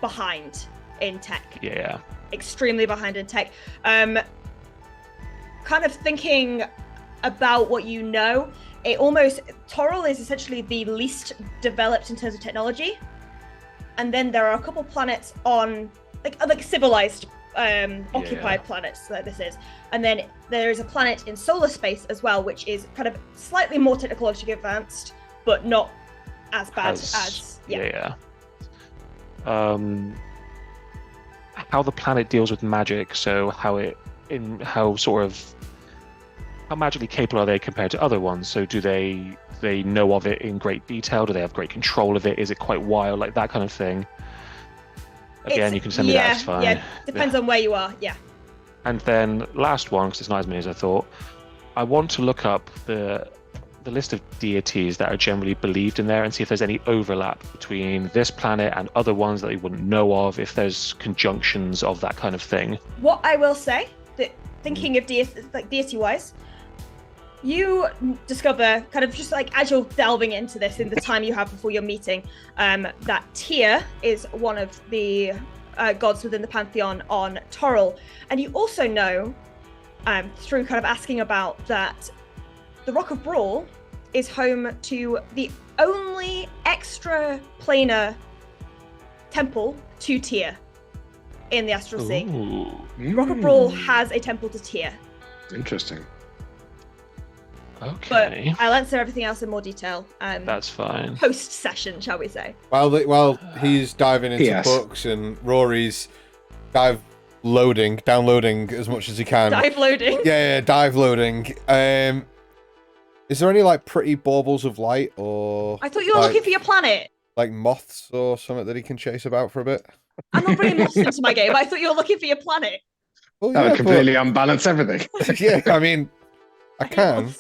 behind in tech. Yeah. Extremely behind in tech. Kind of thinking about what you know, Toril is essentially the least developed in terms of technology. And then there are a couple planets on, like civilized, occupied planets that this is. And then there is a planet in solar space as well, which is kind of slightly more technologically advanced, but not as bad as How the planet deals with magic, so how magically capable are they compared to other ones? So do they know of it in great detail? Do they have great control of it? Is it quite wild, like that kind of thing? Again, you can send me that, it's fine. Yeah, depends on where you are, yeah. And then last one, because it's not as many as I thought, I want to look up the list of deities that are generally believed in there and see if there's any overlap between this planet and other ones that you wouldn't know of, if there's conjunctions of that kind of thing. What I will say, that thinking of deity-wise, you discover, kind of just like as you're delving into this in the time you have before your meeting, that Tyr is one of the gods within the pantheon on Toril. And you also know, through kind of asking about that, the Rock of Brawl is home to the only extra planar temple to Tyr in the Astral Sea. Rock of Brawl has a temple to Tyr. Interesting. Okay. But I'll answer everything else in more detail. That's fine. Post-session, shall we say. While he's diving into Yes. books and Rory's downloading as much as he can. Dive loading. Yeah, dive loading. Is there any like pretty baubles of light or I thought you were looking for your planet. like moths or something that he can chase about for a bit? I'm not bringing moths into my game, but I thought you were looking for your planet. Well, That yeah, would completely unbalance everything. but- yeah, I mean, I can,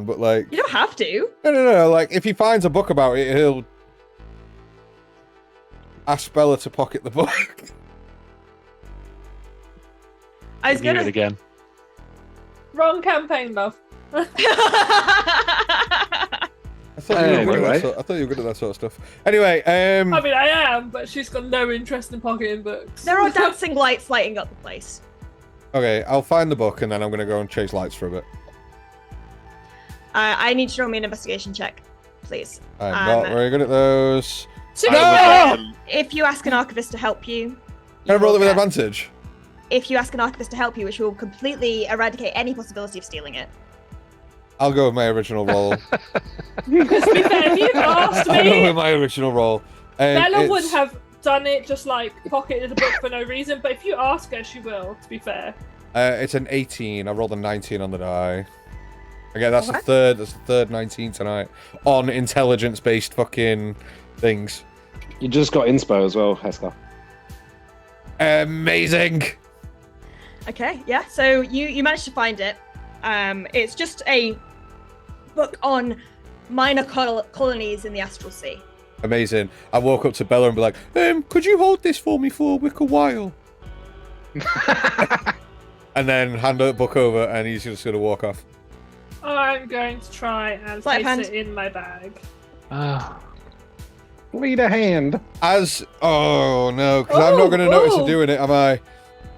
but like, You don't have to. no. Like, if he finds a book about it, he'll ask Bella to pocket the book. I was Hear it gonna. again. Wrong campaign, love. I thought you were good at Anyway. I thought you were good at that sort of stuff. Anyway, I mean, I am, but she's got no interest in pocketing books. There are dancing lights lighting up the place. okay, I'll find the book and then I'm gonna go and chase lights for a bit. I need you to roll me an investigation check, please. I'm not very good at those. I would like If you ask an archivist to help you, Can I roll it with will get- advantage? If you ask an archivist to help you, which will completely eradicate any possibility of stealing it. I'll go with my original roll. Because to be fair, if you'd asked I'll go me, with my original roll. Bella would It's- have done it just like pocketed the book for no reason. But if you ask her, she will. To be fair. It's an 18. I rolled a 19 on the die. Okay, that's Okay. the third 19 tonight on intelligence-based fucking things. You just got inspo as well, Heskar. Amazing. Okay, yeah. So you managed to find it. It's just a book on minor colonies in the Astral Sea. Amazing. I walk up to Bella and be like, could you hold this for me for a wicker while? And then hand the book over, and he's just going to walk off. I'm going to try and Sleight of place hand. it in my bag. Lead a hand. Oh no, because I'm not going to notice her doing it, am I?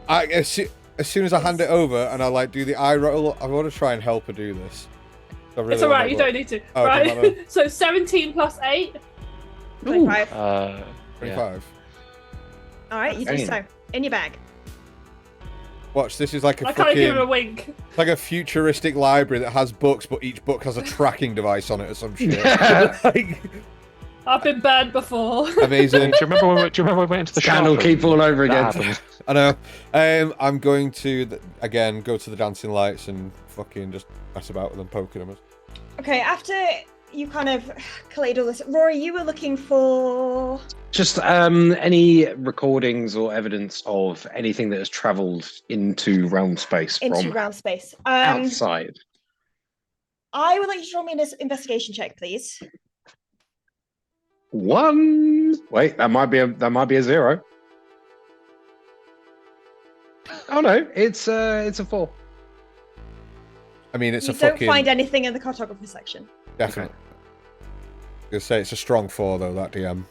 As soon as I hand it over and I like do the eye roll, I want to try and help her do this. I really It's alright, want you to- don't need to. Oh, okay, Right. So 17 plus 8. 25. 25. All right, you do Damn. so. In your bag. Watch, this is like a I kind of give him a fucking, wink. it's like a futuristic library that has books, but each book has a tracking device on it or some shit. Like, I've been burned before. amazing. Do you remember when we went into the Scandal shop? keep all over again. That happened. I know. I'm going to again go to the dancing lights and fucking just mess about with them, poking them. Okay, after you kind of collated all this, Rory, you were looking for. Just any recordings or evidence of anything that has travelled into realm space Into from round space. outside. I would like you to roll me an investigation check, please. One. Wait, that might be a 0. Oh no, it's a 4. I mean, it's You a don't fucking find anything in the cartography section. definitely. I'm gonna say it's a strong 4 though. That DM.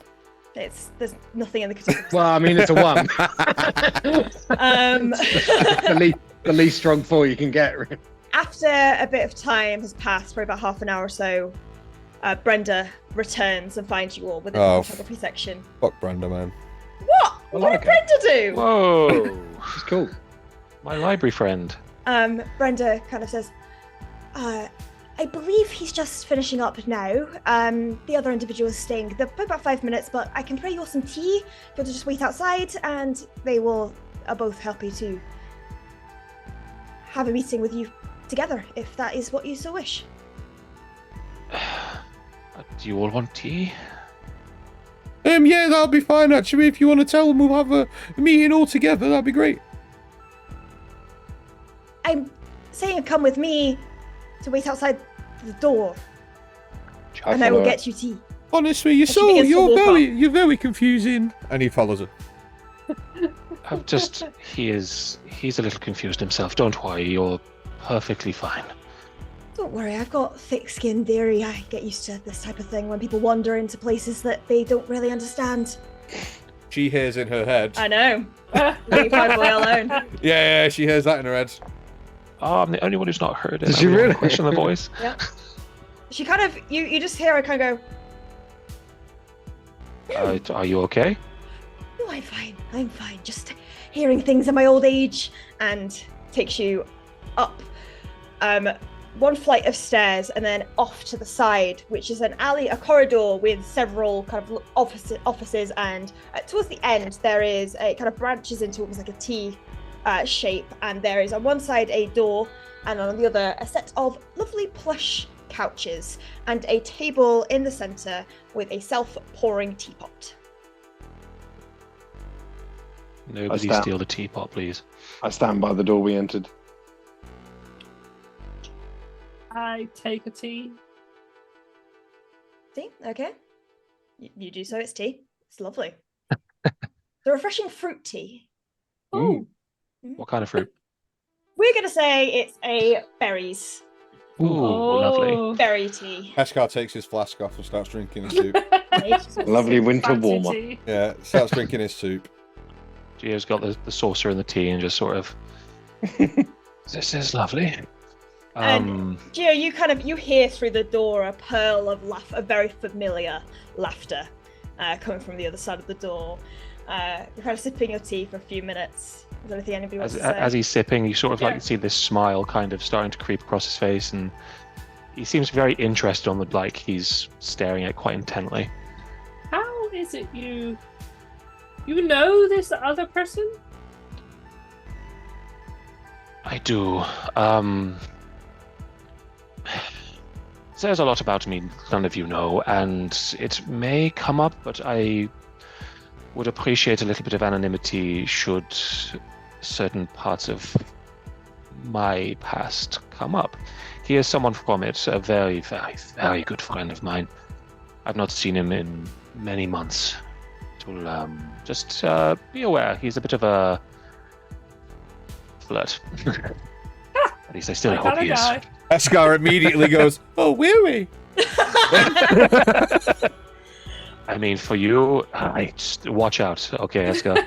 There's nothing in the cartography. Well, I mean, it's a 1. the least strong 4 you can get. After a bit of time has passed, probably about half an hour or so, Brenda returns and finds you all within Oh, the photography section. Fuck Brenda, man. What? I What like did Brenda do? Whoa! It's cool. My library friend. Brenda kind of says, I believe he's just finishing up now. The other individual is staying there for about 5 minutes, but I can bring you all some tea. If you want to just wait outside, and they are both happy to have a meeting with you together, if that is what you so wish. Do you all want tea? Yeah, that'll be fine actually. If you want to tell them we'll have a meeting all together, that'd be great. I'm saying come with me to wait outside the door, and I will get you tea. Honestly, I should begin to walk up. you're very confusing. And he follows her. He's a little confused himself. Don't worry, you're perfectly fine. Don't worry, I've got thick-skinned dairy. I get used to this type of thing when people wander into places that they don't really understand. She hears in her head. I know. Leave my boy alone. Yeah, she hears that in her head. Oh, I'm the only one who's not heard it. Did she I really? question the voice? Yeah. She kind of, you just hear her kind of go, Are you okay? no, I'm fine. Just hearing things in my old age, and takes you up one flight of stairs and then off to the side, which is an alley, a corridor with several kind of offices, and towards the end there is a kind of branches into almost like a T shape, and there is on one side a door, and on the other a set of lovely plush couches and a table in the center with a self-pouring teapot. Nobody stand- steal the teapot, please. I stand by the door we entered. I take a tea. Tea? Okay. You do so, it's tea. It's lovely. The refreshing fruit tea. Ooh. What kind of fruit? We're going to say it's a berries. Ooh, lovely. Berry tea. Heskar takes his flask off and starts drinking his soup. Lovely winter Fancy warmer. tea. Yeah, starts drinking his soup. Gio's got the saucer and the tea and just sort of. This is lovely. And Gio, you hear through the door a pearl of a very familiar laughter coming from the other side of the door. You're kind of sipping your tea for a few minutes. Is there anything anybody wants to say? As he's sipping, you sort of Yeah. like see this smile kind of starting to creep across his face, and he seems very interested on the like he's staring at it quite intently. How is it you know this other person? I do. there's a lot about me none of you know, and it may come up, but I would appreciate a little bit of anonymity should certain parts of my past come up. He is someone from it, a very, very, very good friend of mine. I've not seen him in many months. Just be aware, he's a bit of a flirt. At least I still hope he is. Eskar immediately goes, "Oh, will we?" I mean, for you, just watch out. Okay, Eskar.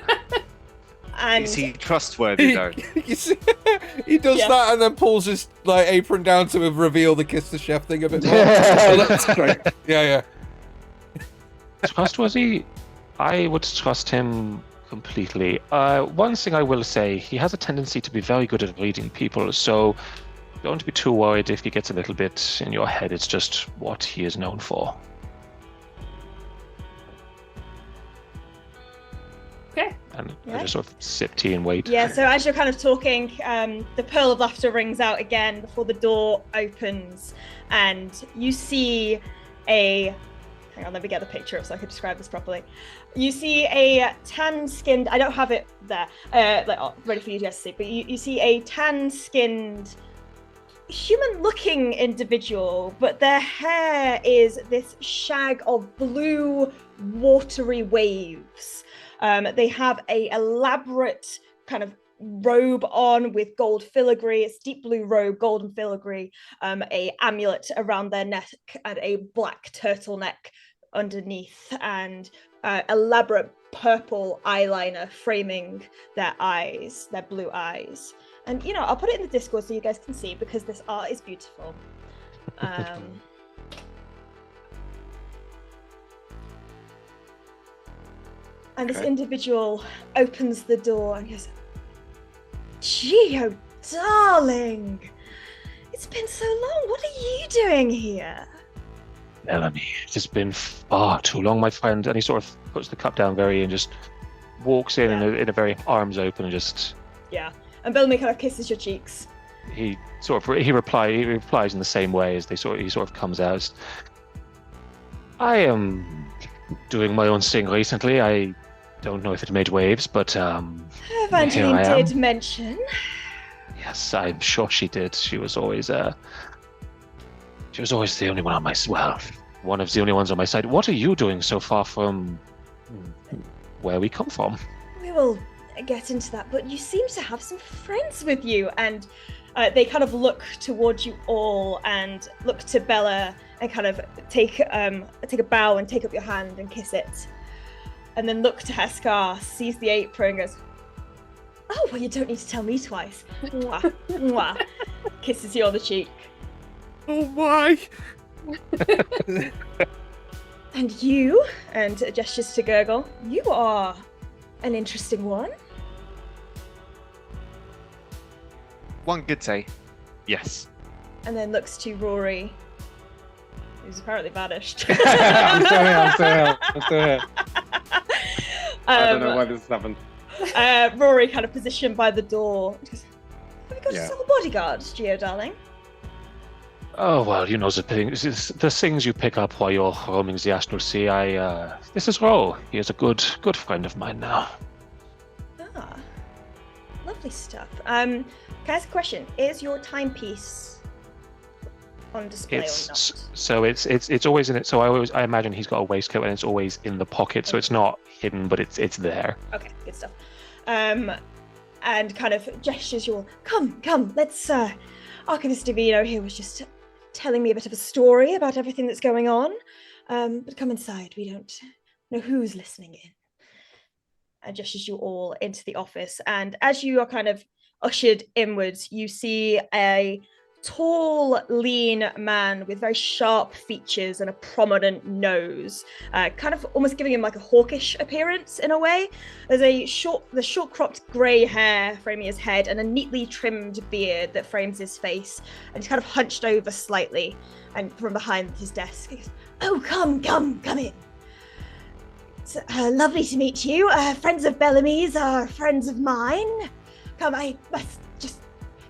And Is he trustworthy though? He does Yeah. that and then pulls his like apron down to reveal the kiss the chef thing a bit more. Oh, that's great. Yeah. Trustworthy? I would trust him completely. One thing I will say, he has a tendency to be very good at reading people, so don't be too worried if he gets a little bit in your head. It's just what he is known for. Okay. And Yeah. I just sort of sip tea and wait. yeah, so as you're kind of talking, the pearl of laughter rings out again before the door opens, and you see a. Hang on, let me get the picture up so I can describe this properly. You see a tan-skinned. I don't have it there, ready for you guys to see, but you see a tan-skinned, human-looking individual, but their hair is this shag of blue, watery waves. They have a elaborate kind of robe on with gold filigree. It's deep blue robe, golden filigree, a amulet around their neck, and a black turtleneck underneath, and elaborate purple eyeliner framing their eyes, their blue eyes. And I'll put it in the Discord so you guys can see, because this art is beautiful. And this individual opens the door and goes, "Geo, darling, it's been so long. What are you doing here?" Bellamy, it has been far too long, my friend. And he sort of puts the cup down and just walks in in a very arms open and just. Yeah, and Bellamy kind of kisses your cheeks. He replies in the same way as he sort of comes out. I am doing my own thing recently. I don't know if it made waves, but Evangeline here I am. did mention. Yes, I'm sure she did. She was always the only one on my one of the only ones on my side. What are you doing so far from where we come from? We will get into that, but you seem to have some friends with you, and they kind of look towards you all and look to Bella and kind of take a bow and take up your hand and kiss it, and then look to Heskar, sees the apron and goes, "Oh, well, you don't need to tell me twice." Mwah, mwah. Kisses you on the cheek. Oh my! "And you," and gestures to Gurgle, "you are an interesting one." One could say, yes. And then looks to Rory, who's apparently vanished. I'm still here. I don't know why this happened. Rory kind of positioned by the door. Goes, "Have you got a small bodyguard, Geo, darling?" Oh well, the things you pick up while you're roaming the Astral Sea. This is Ro. He is a good friend of mine now. Ah, lovely stuff. Can I ask a question? Is your timepiece on display or not? So it's always in it. So I imagine he's got a waistcoat and it's always in the pocket. So it's not hidden, but it's there. Okay, good stuff. And kind of gestures you all. Come, let's. Archivist Davino here was just telling me a bit of a story about everything that's going on. But come inside. We don't know who's listening in. And gestures you all into the office. And as you are kind of ushered inwards, you see a tall, lean man with very sharp features and a prominent nose, kind of almost giving him like a hawkish appearance in a way. There's the short cropped grey hair framing his head and a neatly trimmed beard that frames his face, and he's kind of hunched over slightly, and from behind his desk he goes, "Oh, come in. It's lovely to meet you. Friends of Bellamy's are friends of mine. Come, I must just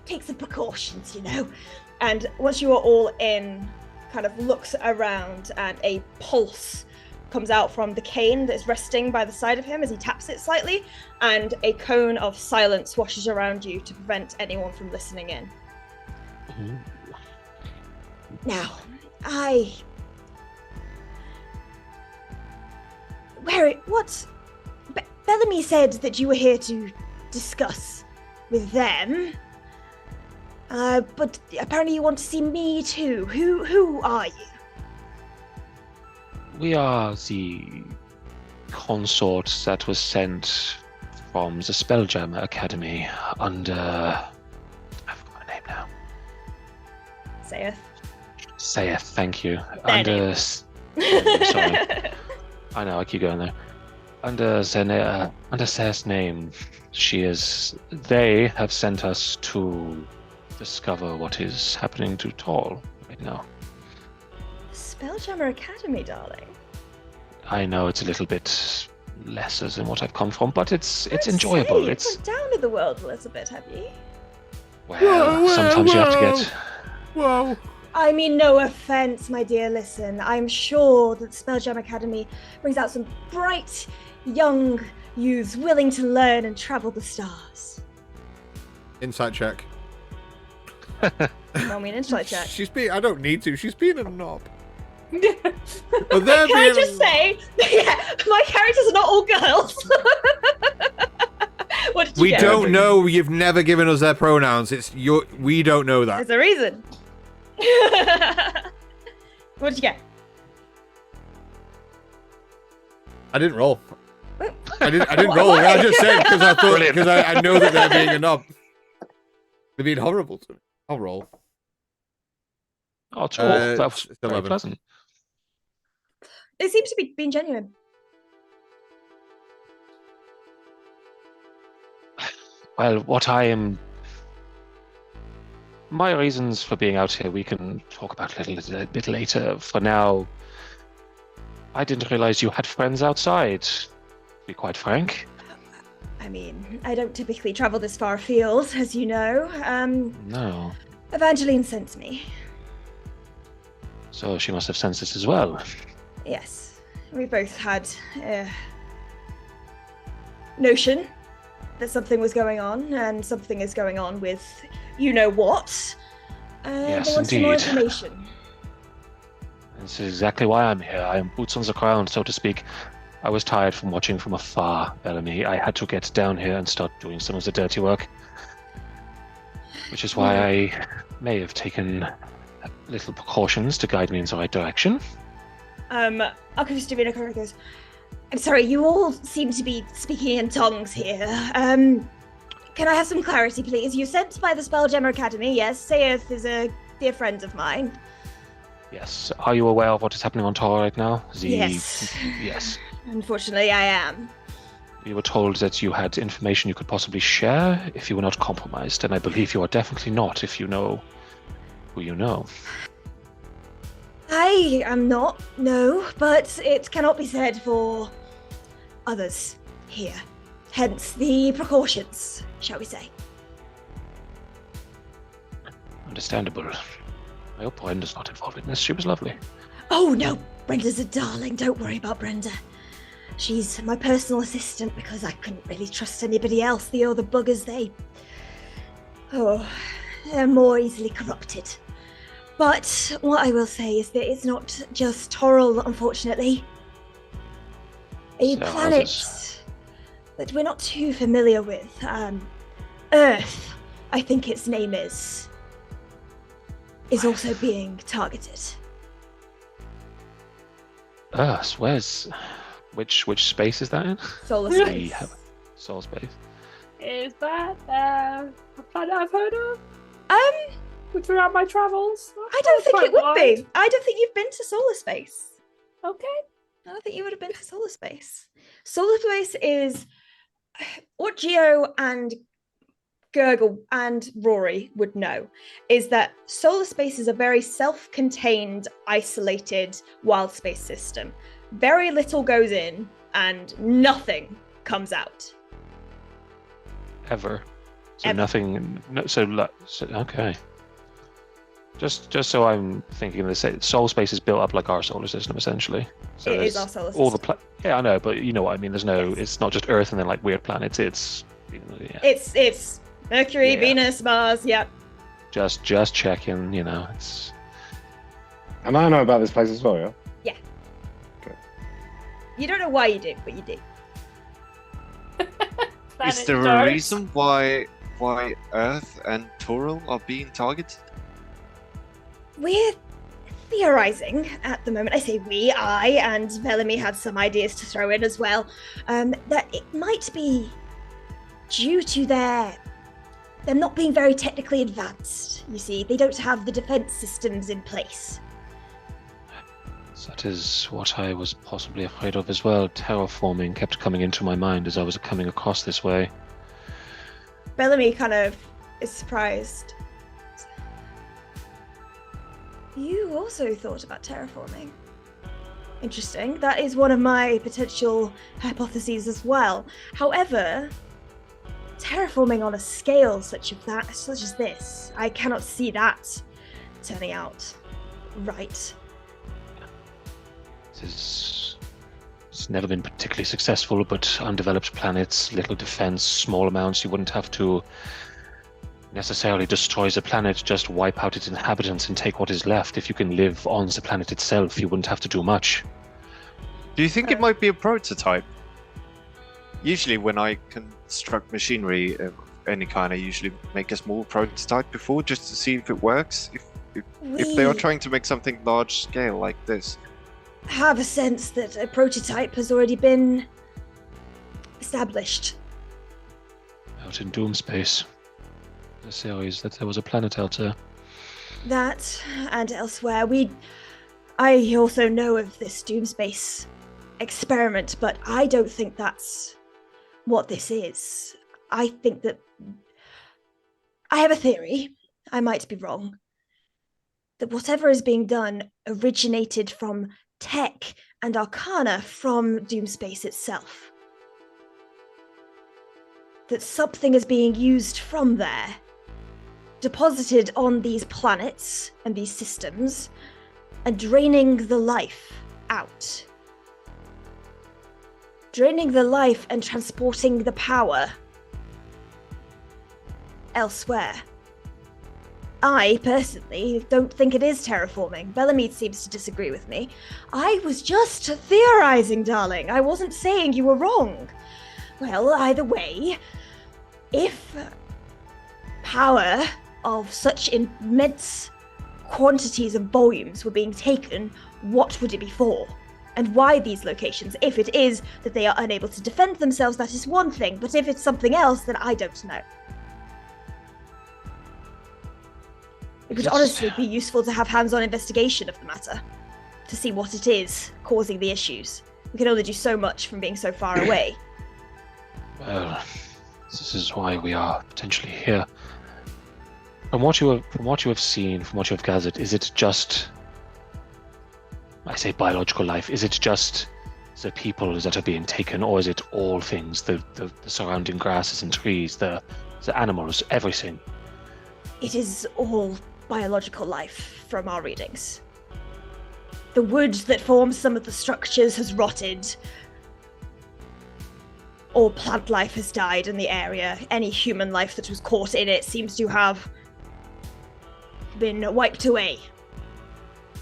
take some precautions, And once you are all in, kind of looks around, and a pulse comes out from the cane that's resting by the side of him as he taps it slightly, and a cone of silence washes around you to prevent anyone from listening in. Ooh. Now, Bellamy said that you were here to discuss with them. But apparently you want to see me too. Who are you? We are the consort that was sent from the SpellJammer Academy under... I forgot my name now. Sayeth, thank you. Under... Sorry. I know, I keep going there. Under Sayeth's name, they have sent us to discover what is happening to Tall right now. SpellJammer Academy, darling. I know it's a little bit lesser than what I've come from, but it's enjoyable. You've gone down to the world a little bit, have you? Well, sometimes you have to get... Whoa. I mean, no offense, my dear. Listen, I'm sure that SpellJammer Academy brings out some bright, young youths willing to learn and travel the stars. Insight check. Roll me an insight check. I don't need to. She's being a knob. But Can I just say, my characters are not all girls. What did you We get? don't know. You've never given us their pronouns. We don't know that. There's a reason. What did you get? I didn't roll. I didn't roll. I just said because I know that they're being a knob. They're being horrible to me. I'll roll. Oh, that was very 11. pleasant. It seems to be being genuine. Well, my reasons for being out here, we can talk about a little bit later. For now, I didn't realize you had friends outside, to be quite frank. I mean, I don't typically travel this far afield, as you know. No. Evangeline sent me. So she must have sensed this as well. Yes, we both had a notion that something was going on, and something is going on with you-know-what. Yes, I want some more indeed. information. This is exactly why I'm here. I am boots on the ground, so to speak. I was tired from watching from afar, Bellamy. I had to get down here and start doing some of the dirty work. Which is why I may have taken little precautions to guide me in the right direction. Archivist Davina goes, I'm sorry, you all seem to be speaking in tongues here. Can I have some clarity, please? You're sent by the Spelljammer Academy, yes. Sayeth is a dear friend of mine. Yes. Are you aware of what is happening on Tor right now? Yes. Yes. Unfortunately, I am. We were told that you had information you could possibly share if you were not compromised, and I believe you are definitely not if you know who you know. I am not, no, but it cannot be said for others here. Hence the precautions, shall we say. Understandable. I hope Brenda's not involved in this. She was lovely. Oh no, Brenda's a darling, don't worry about Brenda. She's my personal assistant because I couldn't really trust anybody else. The other buggers, they're more easily corrupted. But what I will say is that it's not just Toril, unfortunately. A So planet others. that we're not too familiar with, Earth, I think its name is also being targeted. Earth? Which space is that in? Solar The space. Soul space. Is that a planet I've heard of throughout my travels? I don't think Quite it would wide. be. I don't think you've been to solar space. Okay. I don't think you would have been to solar space. Solar space is what Geo and Gurgle and Rory would know is that solar space is a very self-contained, isolated wild space system. Very little goes in and nothing comes out. Ever. So Ever. nothing. No, so okay. Just so I'm thinking, the soul space is built up like our solar system, essentially. So It is there's our solar all the system. yeah, I know, but you know what I mean. There's no, Yes. it's not just Earth and then like weird planets. It's yeah. It's Mercury, Yeah. Venus, Mars. Yep. Just checking. You know, it's And I know about this place as well, yeah? You don't know why you do, but you do. Is there a reason why Earth and Taural are being targeted? We're theorizing at the moment. I say we, I, and Bellamy had some ideas to throw in as well. That it might be due to them not being very technically advanced. You see, they don't have the defense systems in place. that is what I was possibly afraid of as well. Terraforming kept coming into my mind as I was coming across this way. Bellamy kind of is surprised. You also thought about terraforming. Interesting. That is one of my potential hypotheses as well. However, terraforming on a scale such as this, I cannot see that turning out right. It's never been particularly successful, but undeveloped planets, little defense, small amounts. You wouldn't have to necessarily destroy the planet, just wipe out its inhabitants and take what is left. If you can live on the planet itself, you wouldn't have to do much. Do you think it might be a prototype? Usually when I construct machinery of any kind, I usually make a small prototype before just to see if it works. If they are trying to make something large scale like this. Have a sense that a prototype has already been established. Out in Doom Space, the series, that there was a planet out there. That and elsewhere. I also know of this Doomspace experiment, but I don't think that's what this is. I think that I have a theory, I might be wrong, that whatever is being done originated from tech and arcana from Doomspace itself. That something is being used from there, deposited on these planets and these systems, and draining the life out. Draining the life and transporting the power elsewhere. I, personally, don't think it is terraforming. Bellamy seems to disagree with me. I was just theorizing, darling. I wasn't saying you were wrong. Well, either way, if power of such immense quantities and volumes were being taken, what would it be for? And why these locations? If it is that they are unable to defend themselves, that is one thing, but if it's something else, then I don't know. It would honestly be useful to have hands-on investigation of the matter, to see what it is causing the issues. We can only do so much from being so far away. Well, this is why we are potentially here. From what you have seen, from what you have gathered, is it just, I say biological life, is it just the people that are being taken, or is it all things, the surrounding grasses and trees, the animals, everything? It is all biological life from our readings. The wood that forms some of the structures has rotted. All plant life has died in the area. Any human life that was caught in it seems to have been wiped away.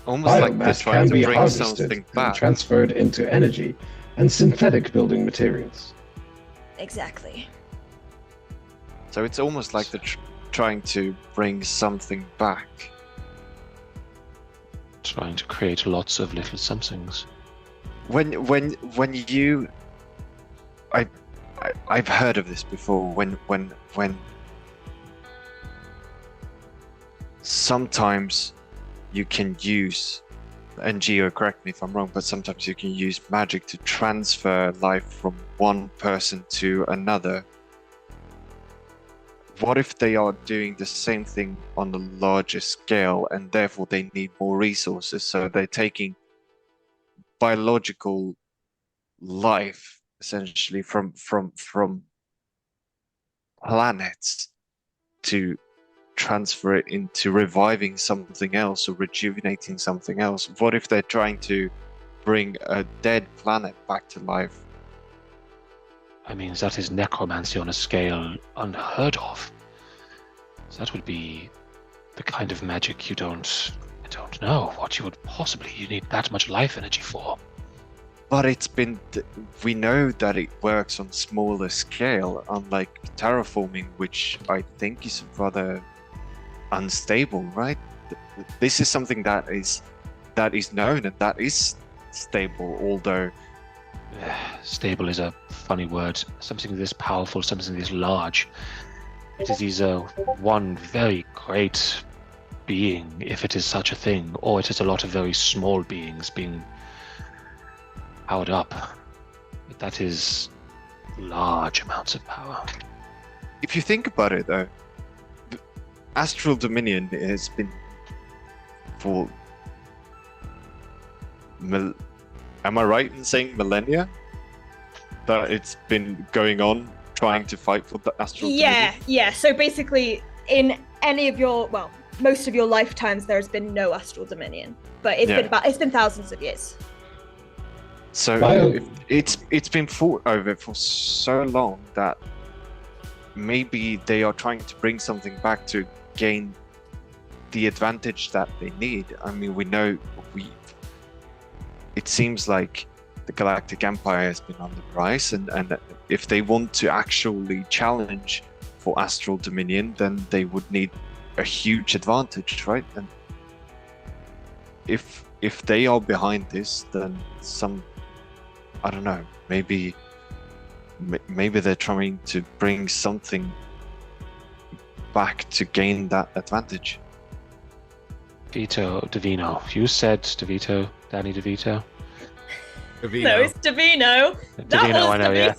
Almost like they're Biomass trying can to be bring harvested something and back. transferred into energy and synthetic building materials. Exactly. So it's almost like they're trying to bring something back. Trying to create lots of little somethings. When you, I've heard of this before. When sometimes you can use, and Gio, correct me if I'm wrong, but sometimes you can use magic to transfer life from one person to another. What if they are doing the same thing on a larger scale and therefore they need more resources? So they're taking biological life essentially from planets to transfer it into reviving something else or rejuvenating something else? What if they're trying to bring a dead planet back to life? I mean, that is necromancy on a scale unheard of. That would be the kind of magic I don't know what you would possibly you need that much life energy for. But we know that it works on smaller scale, unlike terraforming, which I think is rather unstable, right? This is something that is known and that is stable, although stable is a funny word. Something this powerful, something this large. It is one very great being, if it is such a thing, or it is a lot of very small beings being powered up. But that is large amounts of power. if you think about it, though, Astral Dominion has been for... Am I right in saying millennia? That it's been going on trying to fight for the Astral Dominion? Yeah. So basically, in any of your, well, most of your lifetimes, there has been no Astral Dominion. But it's been thousands of years. So it's been fought over for so long that maybe they are trying to bring something back to gain the advantage that they need. I mean, it seems like the Galactic Empire has been on the rise, and if they want to actually challenge for Astral Dominion, then they would need a huge advantage, right? And if they are behind this, then I don't know, maybe they're trying to bring something back to gain that advantage. Davino. You said DeVito, Danny DeVito. Davino. No, it's Davino. Davino, I know, yeah.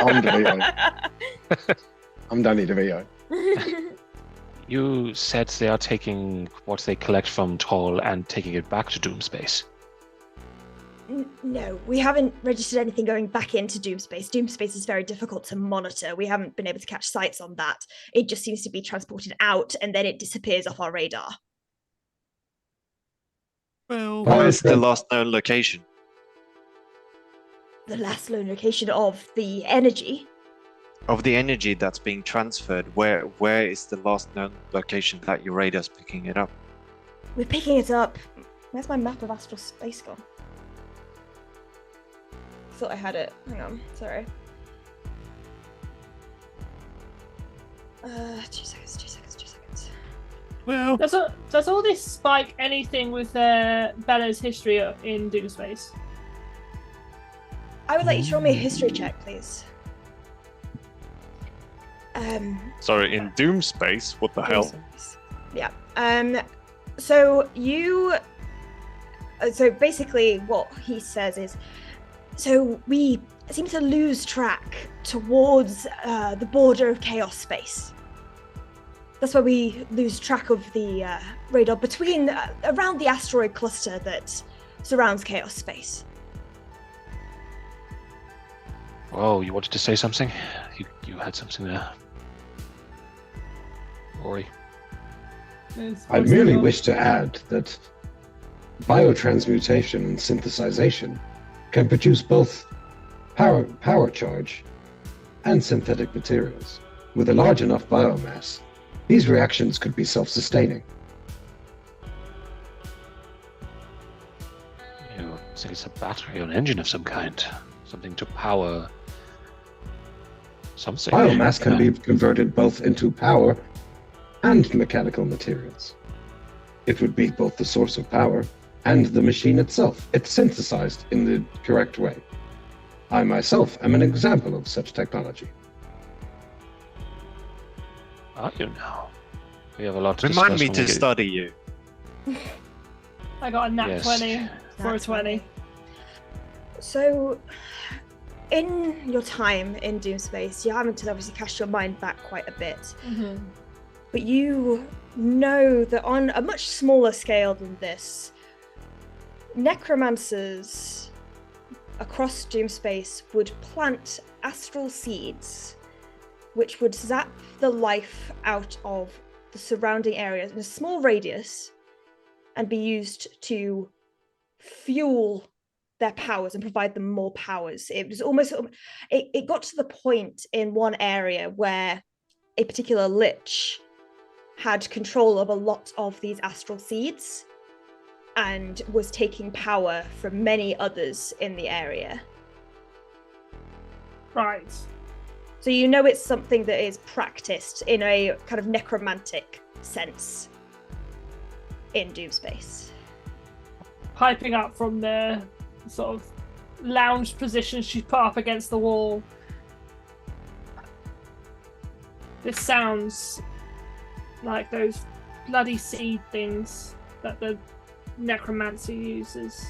I'm DeVito. I'm Danny DeVito. You said they are taking what they collect from Toll and taking it back to Doomspace. No, we haven't registered anything going back into Doomspace. Doomspace is very difficult to monitor. We haven't been able to catch sights on that. It just seems to be transported out and then it disappears off our radar. Well, where's the last known location? The last known location of the energy. Of the energy that's being transferred, where is the last known location that your radar's picking it up? We're picking it up. Where's my map of astral space gone? Thought I had it. Hang on, sorry. 2 seconds. well, Does all this spike anything with Bella's history in Doomspace? I would like you to roll me a history check, please. Sorry, in Doomspace? What the hell? Yeah. So basically what he says is, so we seem to lose track towards the border of chaos space. That's where we lose track of the radar between around the asteroid cluster that surrounds chaos space. Oh, you wanted to say something? You had something there. Rory. I merely wish to add that biotransmutation and synthesization can produce both power charge and synthetic materials. With a large enough biomass, these reactions could be self-sustaining. You think it's a battery or an engine of some kind? Something to power something? Biomass can be converted both into power and mechanical materials. It would be both the source of power and the machine itself. It's synthesized in the correct way. I myself am an example of such technology. Are you now? We have a lot to Remind me discuss when to we study you. I got a nat Yes. 20 for a 20. So, in your time in Doomspace, you're having to obviously cast your mind back quite a bit. Mm-hmm. But you know that on a much smaller scale than this, necromancers across Doomspace would plant astral seeds, which would zap the life out of the surrounding areas in a small radius and be used to fuel their powers and provide them more powers. It was almost, it got to the point in one area where a particular lich had control of a lot of these astral seeds and was taking power from many others in the area. Right. So you know it's something that is practiced in a kind of necromantic sense in Doomspace. Piping up from the sort of lounge position she put up against the wall. This sounds like those bloody seed things that the necromancer uses.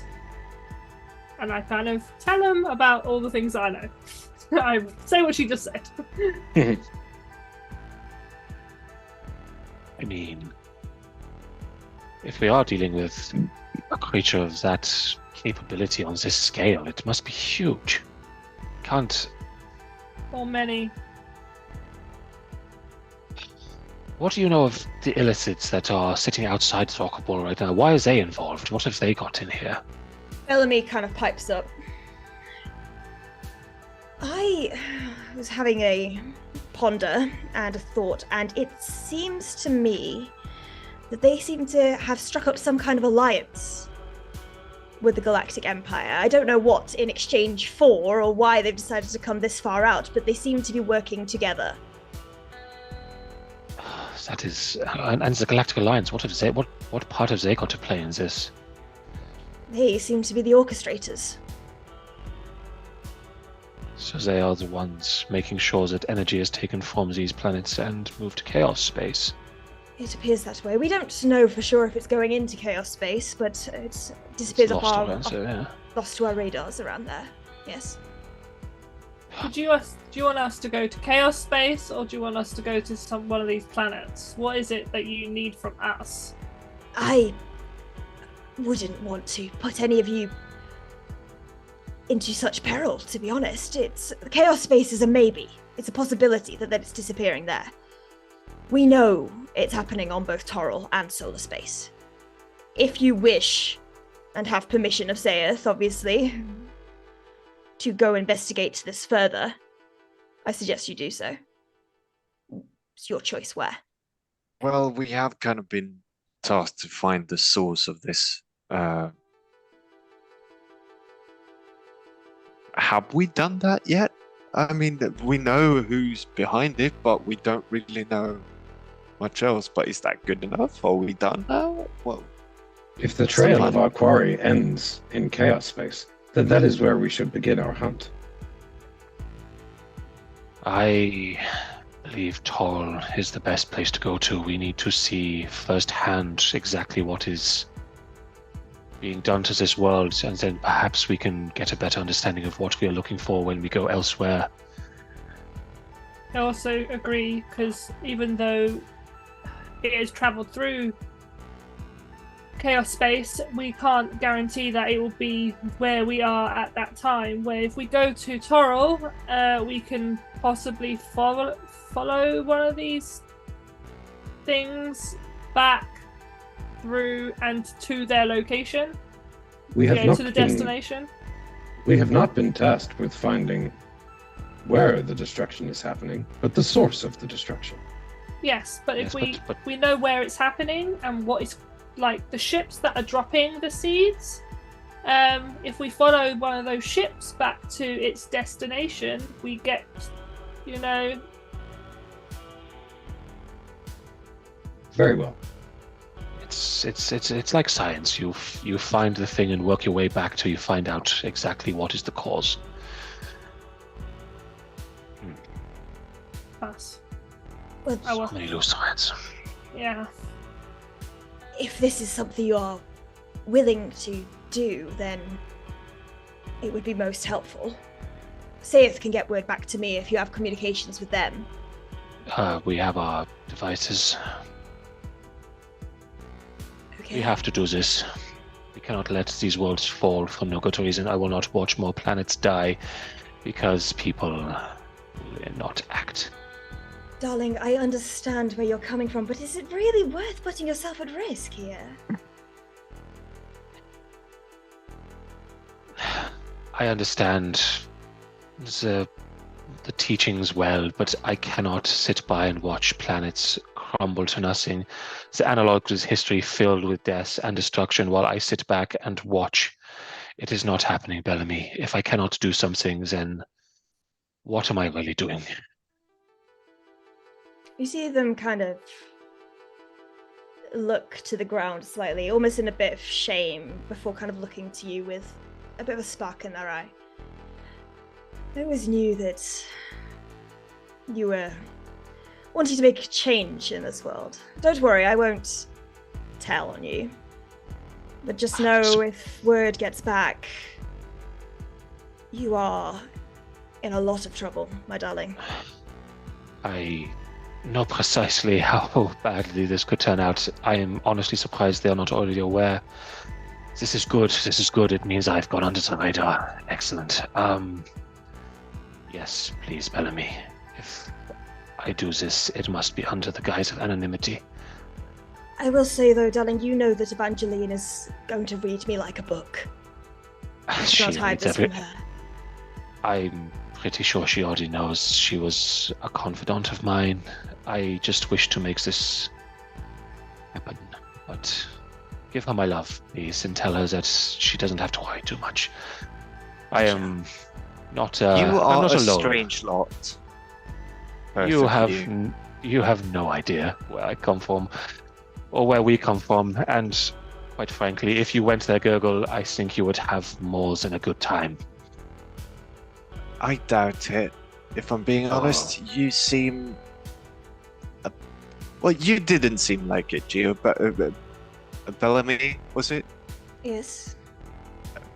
And I kind of tell him about all the things I know. I say what she just said. I mean, if we are dealing with a creature of that capability on this scale, it must be huge. Can't... Or many. What do you know of the illicits that are sitting outside Thorkaball right now? Why is they involved? What have they got in here? Bellamy kind of pipes up. I was having a ponder and a thought, and it seems to me that they seem to have struck up some kind of alliance with the Galactic Empire. I don't know what in exchange for or why they've decided to come this far out, but they seem to be working together. That is, and the Galactic Alliance. What part have they got to play in this? They seem to be the orchestrators. So they are the ones making sure that energy is taken from these planets and moved to chaos space. It appears that way. We don't know for sure if it's going into chaos space, but it disappears It's off lost lost to our radars around there. Yes. Do you want us to go to chaos space, or do you want us to go to one of these planets? What is it that you need from us? I wouldn't want to put any of you into such peril, to be honest. Chaos space is a maybe. It's a possibility that it's disappearing there. We know it's happening on both Toril and solar space. If you wish, and have permission of Saeath, obviously, to go investigate this further, I suggest you do so. It's your choice where. Well, we have kind of been tasked to find the source of this. Have we done that yet? I mean, we know who's behind it, but we don't really know much else. But is that good enough? Are we done now? Well, If the trail of our quarry ends in chaos space, then that is where we should begin our hunt. I believe Toril is the best place to go to. We need to see firsthand exactly what is being done to this world, and then perhaps we can get a better understanding of what we are looking for when we go elsewhere. I also agree, because even though it has travelled through chaos space, we can't guarantee that it will be where we are at that time. Where if we go to Toril, we can possibly follow one of these things back through and to their location. We have go not to the been, destination. We have not been tasked with finding where the destruction is happening, but the source of the destruction. Yes, but if Yes, but we know where it's happening and what is, like, the ships that are dropping the seeds, if we follow one of those ships back to its destination, we get, Very well. It's like science. You find the thing and work your way back till you find out exactly what is the cause. us. Well, So many loose science. Yeah. if this is something you are willing to do, then it would be most helpful. Saeath can get word back to me if you have communications with them. We have our devices. Okay. We have to do this. We cannot let these worlds fall for no good reason. I will not watch more planets die because people will not act. Darling, I understand where you're coming from, but is it really worth putting yourself at risk here? I understand the teachings well, but I cannot sit by and watch planets crumble to nothing. The analog is history filled with death and destruction while I sit back and watch. It is not happening, Bellamy. If I cannot do something, then what am I really doing? You see them kind of look to the ground slightly, almost in a bit of shame, before kind of looking to you with a bit of a spark in their eye. I always knew that you were wanting to make a change in this world. Don't worry, I won't tell on you. But just know if word gets back, you are in a lot of trouble, my darling. I know precisely how badly this could turn out. I am honestly surprised they are not already aware. This is good. This is good. It means I've gone under the radar. Excellent. Yes, please, Bellamy. If I do this, it must be under the guise of anonymity. I will say, though, darling, you know that Evangeline is going to read me like a book. I She should not hide reads this from her. I'm pretty sure she already knows. She was a confidant of mine. I just wish to make this happen. But give her my love, please, and tell her that she doesn't have to worry too much. I am not. You I'm are not a alone. strange lot. You Perfectly. have you have no idea where I come from, or where we come from, and quite frankly, if you went there, Gurgle, I think you would have more than a good time. I doubt it. If I'm being honest, you seem. Well, you didn't seem like it, Gio, but Bellamy, was it? Yes.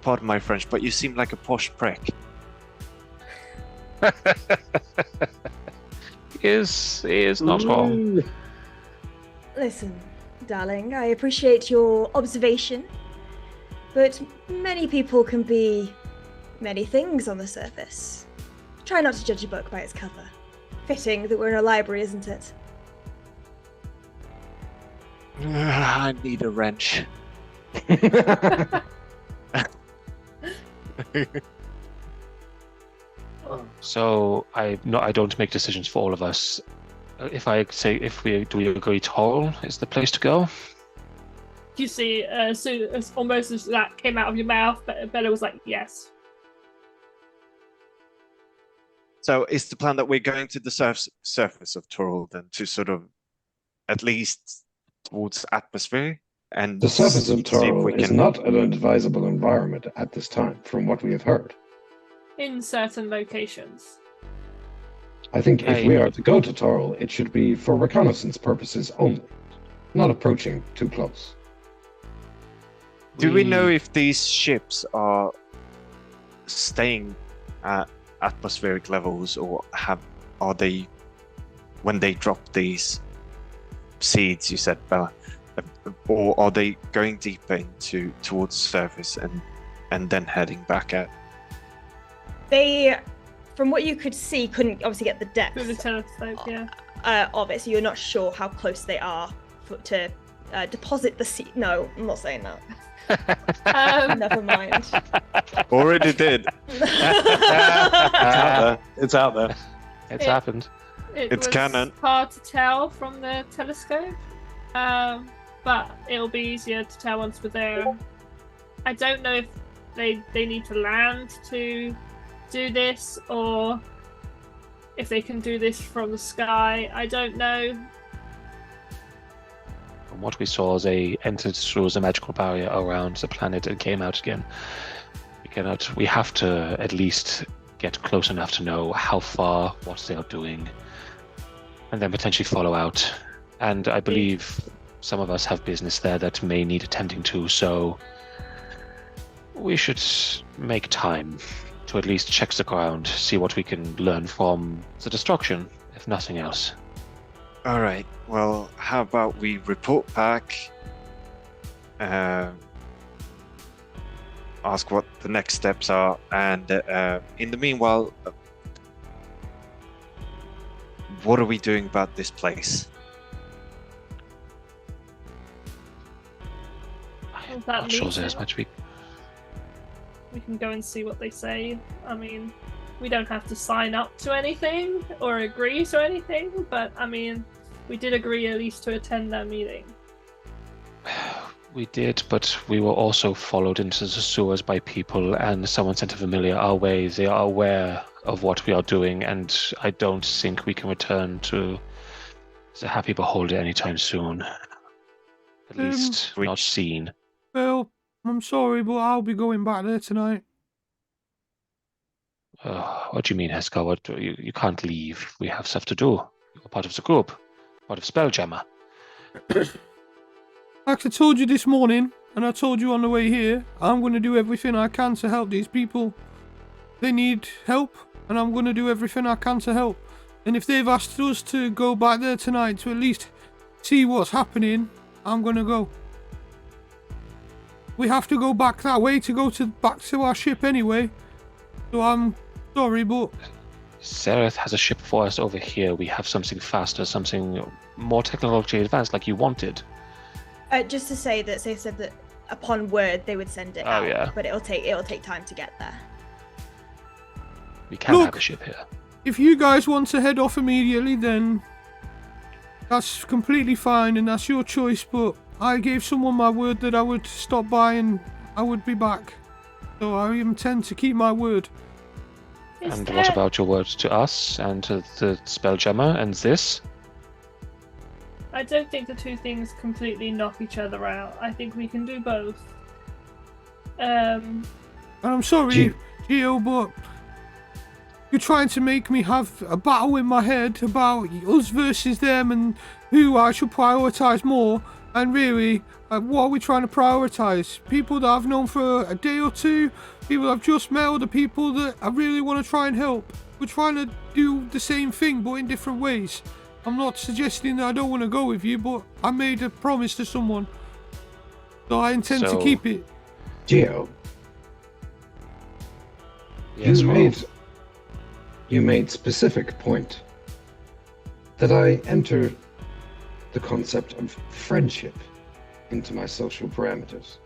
Pardon my French, but you seem like a posh prick. He is not wrong. Listen, darling, I appreciate your observation, but many people can be many things on the surface. Try not to judge a book by its cover. Fitting that we're in a library, isn't it? I need a wrench. So I don't make decisions for all of us. If do we agree Torl is the place to go? You see, as almost as that came out of your mouth, Bella was like, yes. So is the plan that we're going to the surface of Toril then to sort of at least towards atmosphere and The surface of see if Toril we is can- not an advisable environment at this time, from what we have heard. In certain locations. I think if we are to go to Toril, it should be for reconnaissance purposes only, not approaching too close. Do we know if these ships are staying at atmospheric levels, or are they, when they drop these seeds, you said, Bella, or are they going deeper towards surface and then heading back out? They, from what you could see, couldn't obviously get the depth Through the telescope, yeah. of it, so you're not sure how close they are to deposit the seed. No, I'm not saying that. Never mind. Already did. It's out there. It's happened. It's was canon. Hard to tell from the telescope, but it'll be easier to tell once we're there. I don't know if they need to land to do this, or if they can do this from the sky. I don't know. From what we saw, they entered through the magical barrier around the planet and came out again. We have to at least get close enough to know how far, what they are doing, and then potentially follow out. And I believe some of us have business there that may need attending to, so we should make time to at least check the ground, see what we can learn from the destruction, if nothing else. All right. Well, how about we report back, ask what the next steps are, and in the meanwhile, what are we doing about this place? That Not sure means there's much we. we can go and see what they say. I mean, we don't have to sign up to anything or agree to anything, but I mean, we did agree at least to attend that meeting. We did, but we were also followed into the sewers by people, and someone sent a familiar our way. They are aware of what we are doing, and I don't think we can return to the Happy Beholder anytime soon. At least not seen. Well, I'm sorry, but I'll be going back there tonight. What do you mean, Heskar? What, you can't leave. We have stuff to do. You're part of the group. Part of SpellJammer. Like I told you this morning, and I told you on the way here, I'm going to do everything I can to help these people. They need help, and I'm going to do everything I can to help. And if they've asked us to go back there tonight to at least see what's happening, I'm going to go. We have to go back that way to go back to our ship anyway. So I'm sorry, but... Zareth has a ship for us over here. We have something faster, something more technologically advanced like you wanted. Just to say that they said that upon word they would send it out, yeah. but it'll take time to get there. We can Look, have a ship here. if you guys want to head off immediately, then that's completely fine and that's your choice, but I gave someone my word that I would stop by and I would be back. So I intend to keep my word. And what about your word to us and to the SpellJammer and this? I don't think the two things completely knock each other out. I think we can do both. And I'm sorry, Gio, but you're trying to make me have a battle in my head about us versus them and who I should prioritise more. And really, what are we trying to prioritise? People that I've known for a day or two? People I've just met, or the people that I really want to try and help? We're trying to do the same thing, but in different ways. I'm not suggesting that I don't want to go with you, but I made a promise to someone. So I intend to keep it. Gio, Yes, you made specific point that I enter the concept of friendship into my social parameters.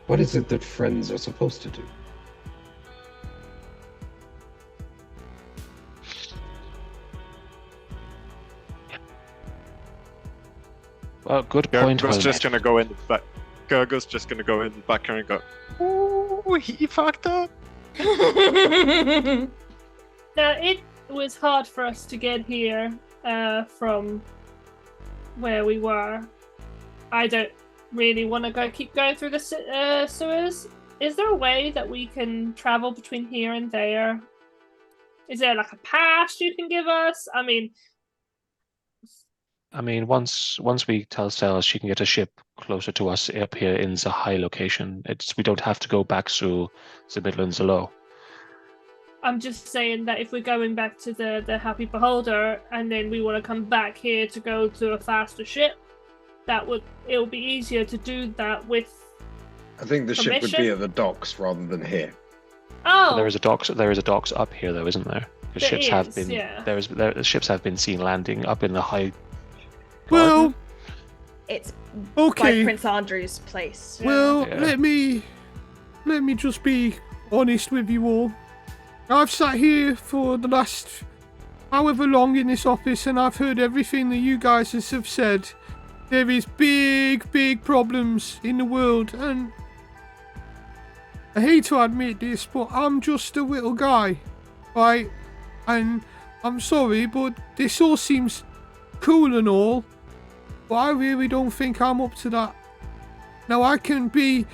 What is it that friends are supposed to do? Well, good point. Gurgo's just gonna go in the back. Gurgo's just gonna go in the back and go, "Ooh, he fucked up." Now, it was hard for us to get here from where we were. I don't really want to keep going through the sewers. Is there a way that we can travel between here and there? Is there like a pass you can give us? I mean, once we tell Sarah she can get a ship closer to us up here in the high location, we don't have to go back through the Midlands alone. I'm just saying that if we're going back to the Happy Beholder and then we want to come back here to go to a faster ship, it'll be easier to do that with. I think the ship would be permission? at the docks rather than here. Oh, There is a docks up here though, isn't there? Because There ships have is, been yeah. ships have been seen landing up in the high. Well, It's okay. by Prince Andrew's place. Well, Yeah. let me just be honest with you all. I've sat here for the last however long in this office and I've heard everything that you guys have said. There is big problems in the world and I hate to admit this, but I'm just a little guy, right? And I'm sorry, but this all seems cool and all, but I really don't think I'm up to that. Now I can be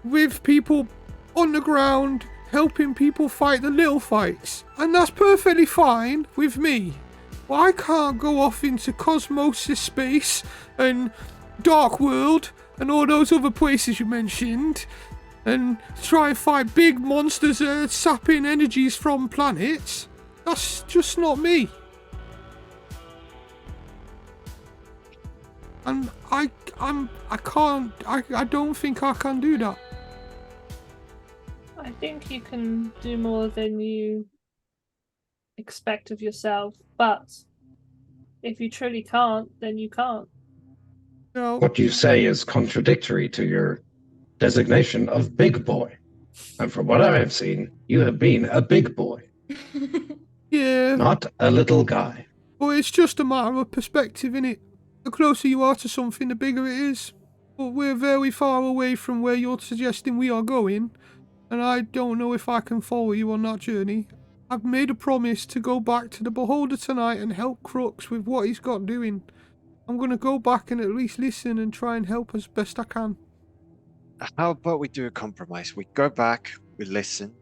with people on the ground, helping people fight the little fights, and that's perfectly fine with me. But I can't go off into Cosmos' space and Dark World and all those other places you mentioned and try and fight big monsters that are sapping energies from planets. That's just not me. And I don't think I can do that. I think you can do more than you expect of yourself, but if you truly can't, then you can't. No. What you say is contradictory to your designation of big boy. And from what I have seen, you have been a big boy, Yeah. not a little guy. Well, it's just a matter of perspective, innit? The closer you are to something, the bigger it is. But we're very far away from where you're suggesting we are going, and I don't know if I can follow you on that journey. I've made a promise to go back to the Beholder tonight and help Crux with what he's got doing. I'm going to go back and at least listen and try and help as best I can. How about we do a compromise? We go back, we listen.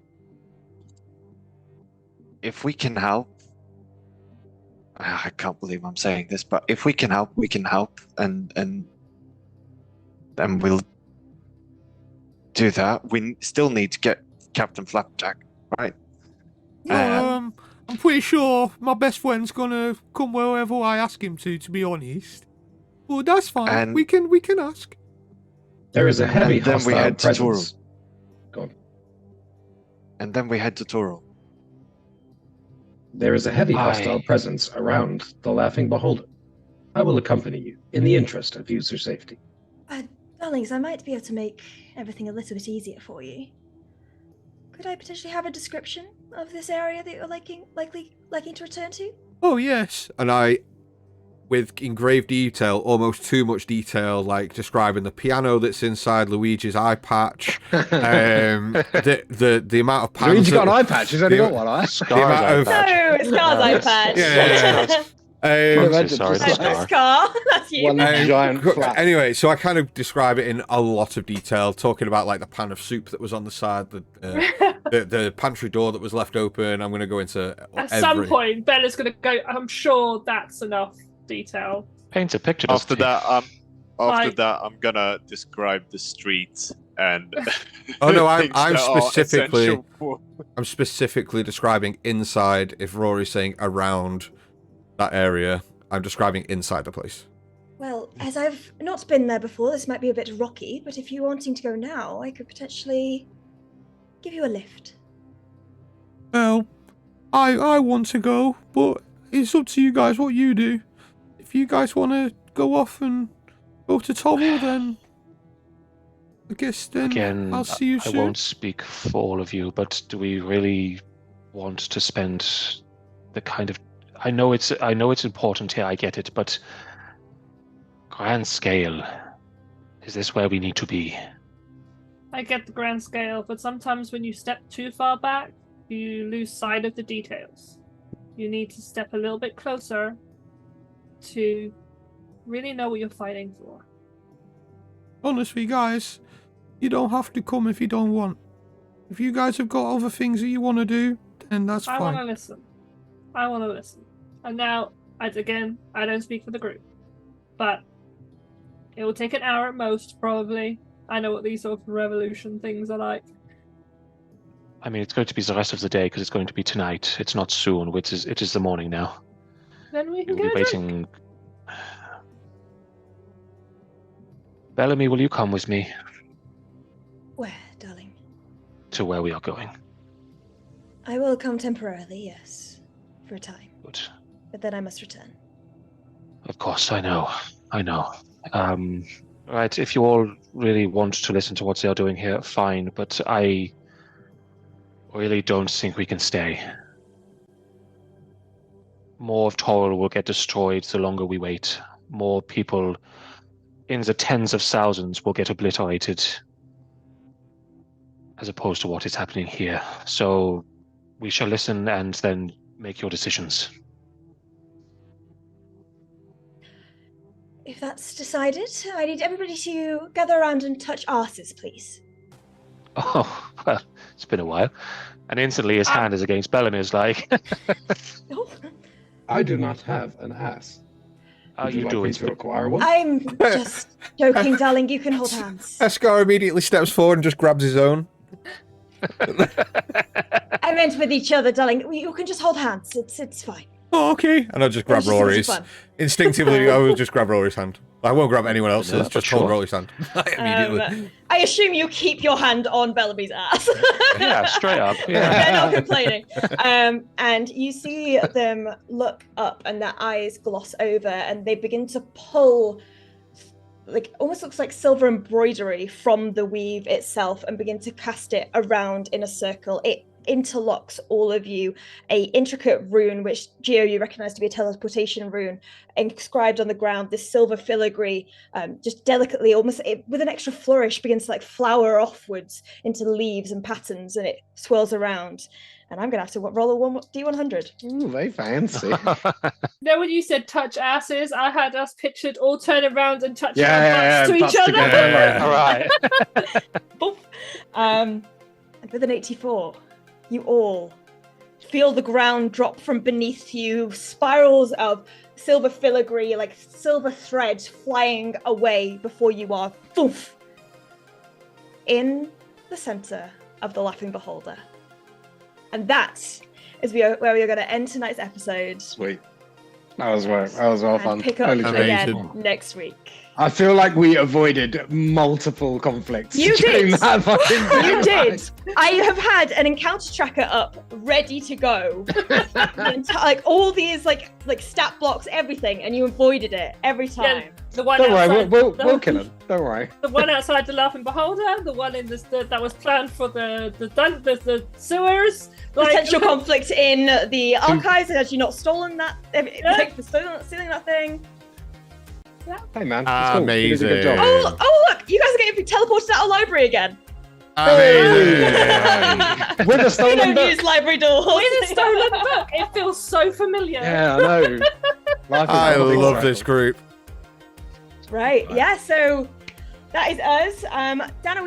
If we can help, I can't believe I'm saying this, but if we can help, we can help, and we'll do that. We still need to get Captain Flapjack, right? I'm pretty sure my best friend's gonna come wherever I ask him to be honest. Well, that's fine. And- we can ask. There is a heavy And then we hostile head to Toro. presence. Go on. And then we head to Toro. There is a heavy Aye. hostile presence around the Laughing Beholder. I will accompany you in the interest of user safety. Darlings, I might be able to make everything a little bit easier for you. Could I potentially have a description of this area that you're likely to return to? Oh yes, and I, with engraved detail, almost too much detail, like describing the piano that's inside Luigi's eye patch, the amount of pans. Luigi got an that- eye patch. He's only the- got one eye. the amount of- No, it's Scar's eye patch. Yeah. I'm so sorry, That's Scar. Scar. That's you. One giant Cool. flap. Anyway, so I kind of describe it in a lot of detail, talking about like the pan of soup that was on the side, the pantry door that was left open. I'm going to go into At some point, Bella's going to go, I'm sure that's enough detail. Paint a picture. After doesn't he? that, I'm gonna describe the street and. Oh no, things I'm that are specifically essential for- I'm specifically describing inside. If Rory's saying around that area, I'm describing inside the place. Well, as I've not been there before, this might be a bit rocky, but if you're wanting to go now, I could potentially give you a lift. Well, I want to go, but it's up to you guys what you do. If you guys want to go off and go to Tommel, then I guess then Again, I'll see you I soon. won't speak for all of you, but do we really want to spend the kind of... I know it's important here, I get it, but grand scale, is this where we need to be? I get the grand scale, but sometimes when you step too far back, you lose sight of the details. You need to step a little bit closer to really know what you're fighting for. Honestly, guys, you don't have to come if you don't want. If you guys have got other things that you want to do, then that's I want to fine. listen. I want to listen. And now, I don't speak for the group, but it will take an hour at most, probably. I know what these sort of revolution things are like. I mean, it's going to be the rest of the day because it's going to be tonight. It's not soon, it is the morning now. Then we can We'll get be a drink. waiting. Bellamy, will you come with me Where, darling? to where we are going? I will come temporarily, yes, for a time, Good. but then I must return. Of course, I know. Right, if you all really want to listen to what they are doing here, fine, but I really don't think we can stay. More of Toril will get destroyed the longer we wait. More people in the tens of thousands will get obliterated as opposed to what is happening here. So we shall listen and then make your decisions. If that's decided, I need everybody to gather around and touch arses, please. Oh, well, it's been a while. And instantly his hand is against Bellamy's like, Oh, I do not have an ass. how Would you like doing? me to acquire one? I'm just joking, darling. You can hold hands. Escar immediately steps forward and just grabs his own. I meant with each other, darling. You can just hold hands. It's fine. Oh, okay. And I'll just grab It's just a bit of Rory's. fun. Instinctively, I will just grab Rory's hand. I won't grab anyone else's. Yeah, Just sure. hold Rolly's hand immediately. I assume you keep your hand on Bellaby's ass. Yeah, straight up. They're Yeah. not complaining. And you see them look up and their eyes gloss over and they begin to pull, like, almost looks like silver embroidery from the weave itself and begin to cast it around in a circle. It interlocks all of you, a intricate rune, which Geo, you recognize to be a teleportation rune, inscribed on the ground. This silver filigree, just delicately, almost with an extra flourish, begins to like flower offwards into leaves and patterns, and it swirls around. And I'm gonna have to roll a D100. Ooh, very fancy. No, when you said touch asses, I had us pictured all turn around and touch Yeah, our butts to butts each other. together. All right. Boop. And with an 84, you all feel the ground drop from beneath you, spirals of silver filigree, like silver threads flying away before you are poof, in the center of the Laughing Beholder. And that is where we are going to end tonight's episode. Sweet. That was well And fun. pick up Holy shit. again next week. I feel like we avoided multiple conflicts. You during did. That fucking You did. I have had an encounter tracker up, ready to go. Like all these like stat blocks, everything, and you avoided it every time. Yeah, the one Don't worry, outside, we'll kill him. Don't worry. the one outside the Laughing Beholder, the one in that was planned for the sewers. Potential conflict in the archives, and had you not stolen that, like, for stealing that thing. Hey man, it's cool. You did a good Amazing. job. Oh look, you guys are getting teleported out of library again. Amazing. With a We stolen don't book. use library doors. With a stolen book, it feels so familiar. Yeah, I know. Life is I nothing love forever. this group. Right, yeah, so that is us. Dan, are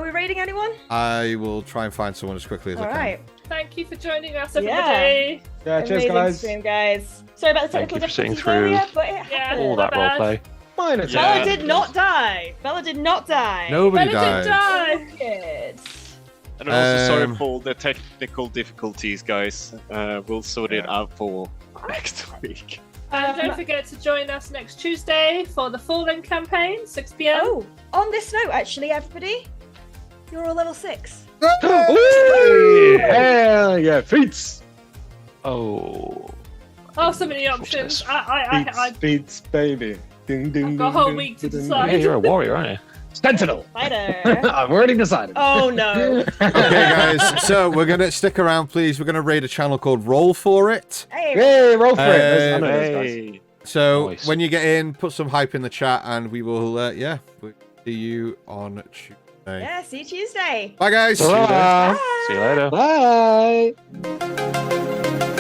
we raiding anyone? I will try and find someone as quickly as I All can. right. Thank you for joining us, Yeah. everybody. Yeah, cheers Amazing guys. stream, guys. Sorry about the Thank technical you for sitting difficulties through earlier, but it Yeah. happened. All that Bad. roleplay. Minor Yeah. Bella did not die. Bella did not die. Nobody Bella died. didn't die. Good. And also sorry Um, for all the technical difficulties, guys. We'll sort it out for next week. And don't forget to join us next Tuesday for the Fallen campaign, 6 p.m. Oh, on this note, actually, everybody, you're all level 6. Ooh, hell yeah, feats. Oh. Oh, so many options. Feats, baby. Ding, ding, I've got a ding, whole ding, week to ding, decide. Yeah, you're a warrior, aren't you? Sentinel. Fighter. I've already decided. Oh no. Okay, guys. So we're gonna stick around, please. We're gonna raid a channel called Roll For It. Hey. Yay, roll for it. I know those guys. Hey. So Nice. when you get in, put some hype in the chat, and we will. We'll see you on Tuesday. Yeah, see you Tuesday. Bye, guys. Ta-ra. See you later. Bye.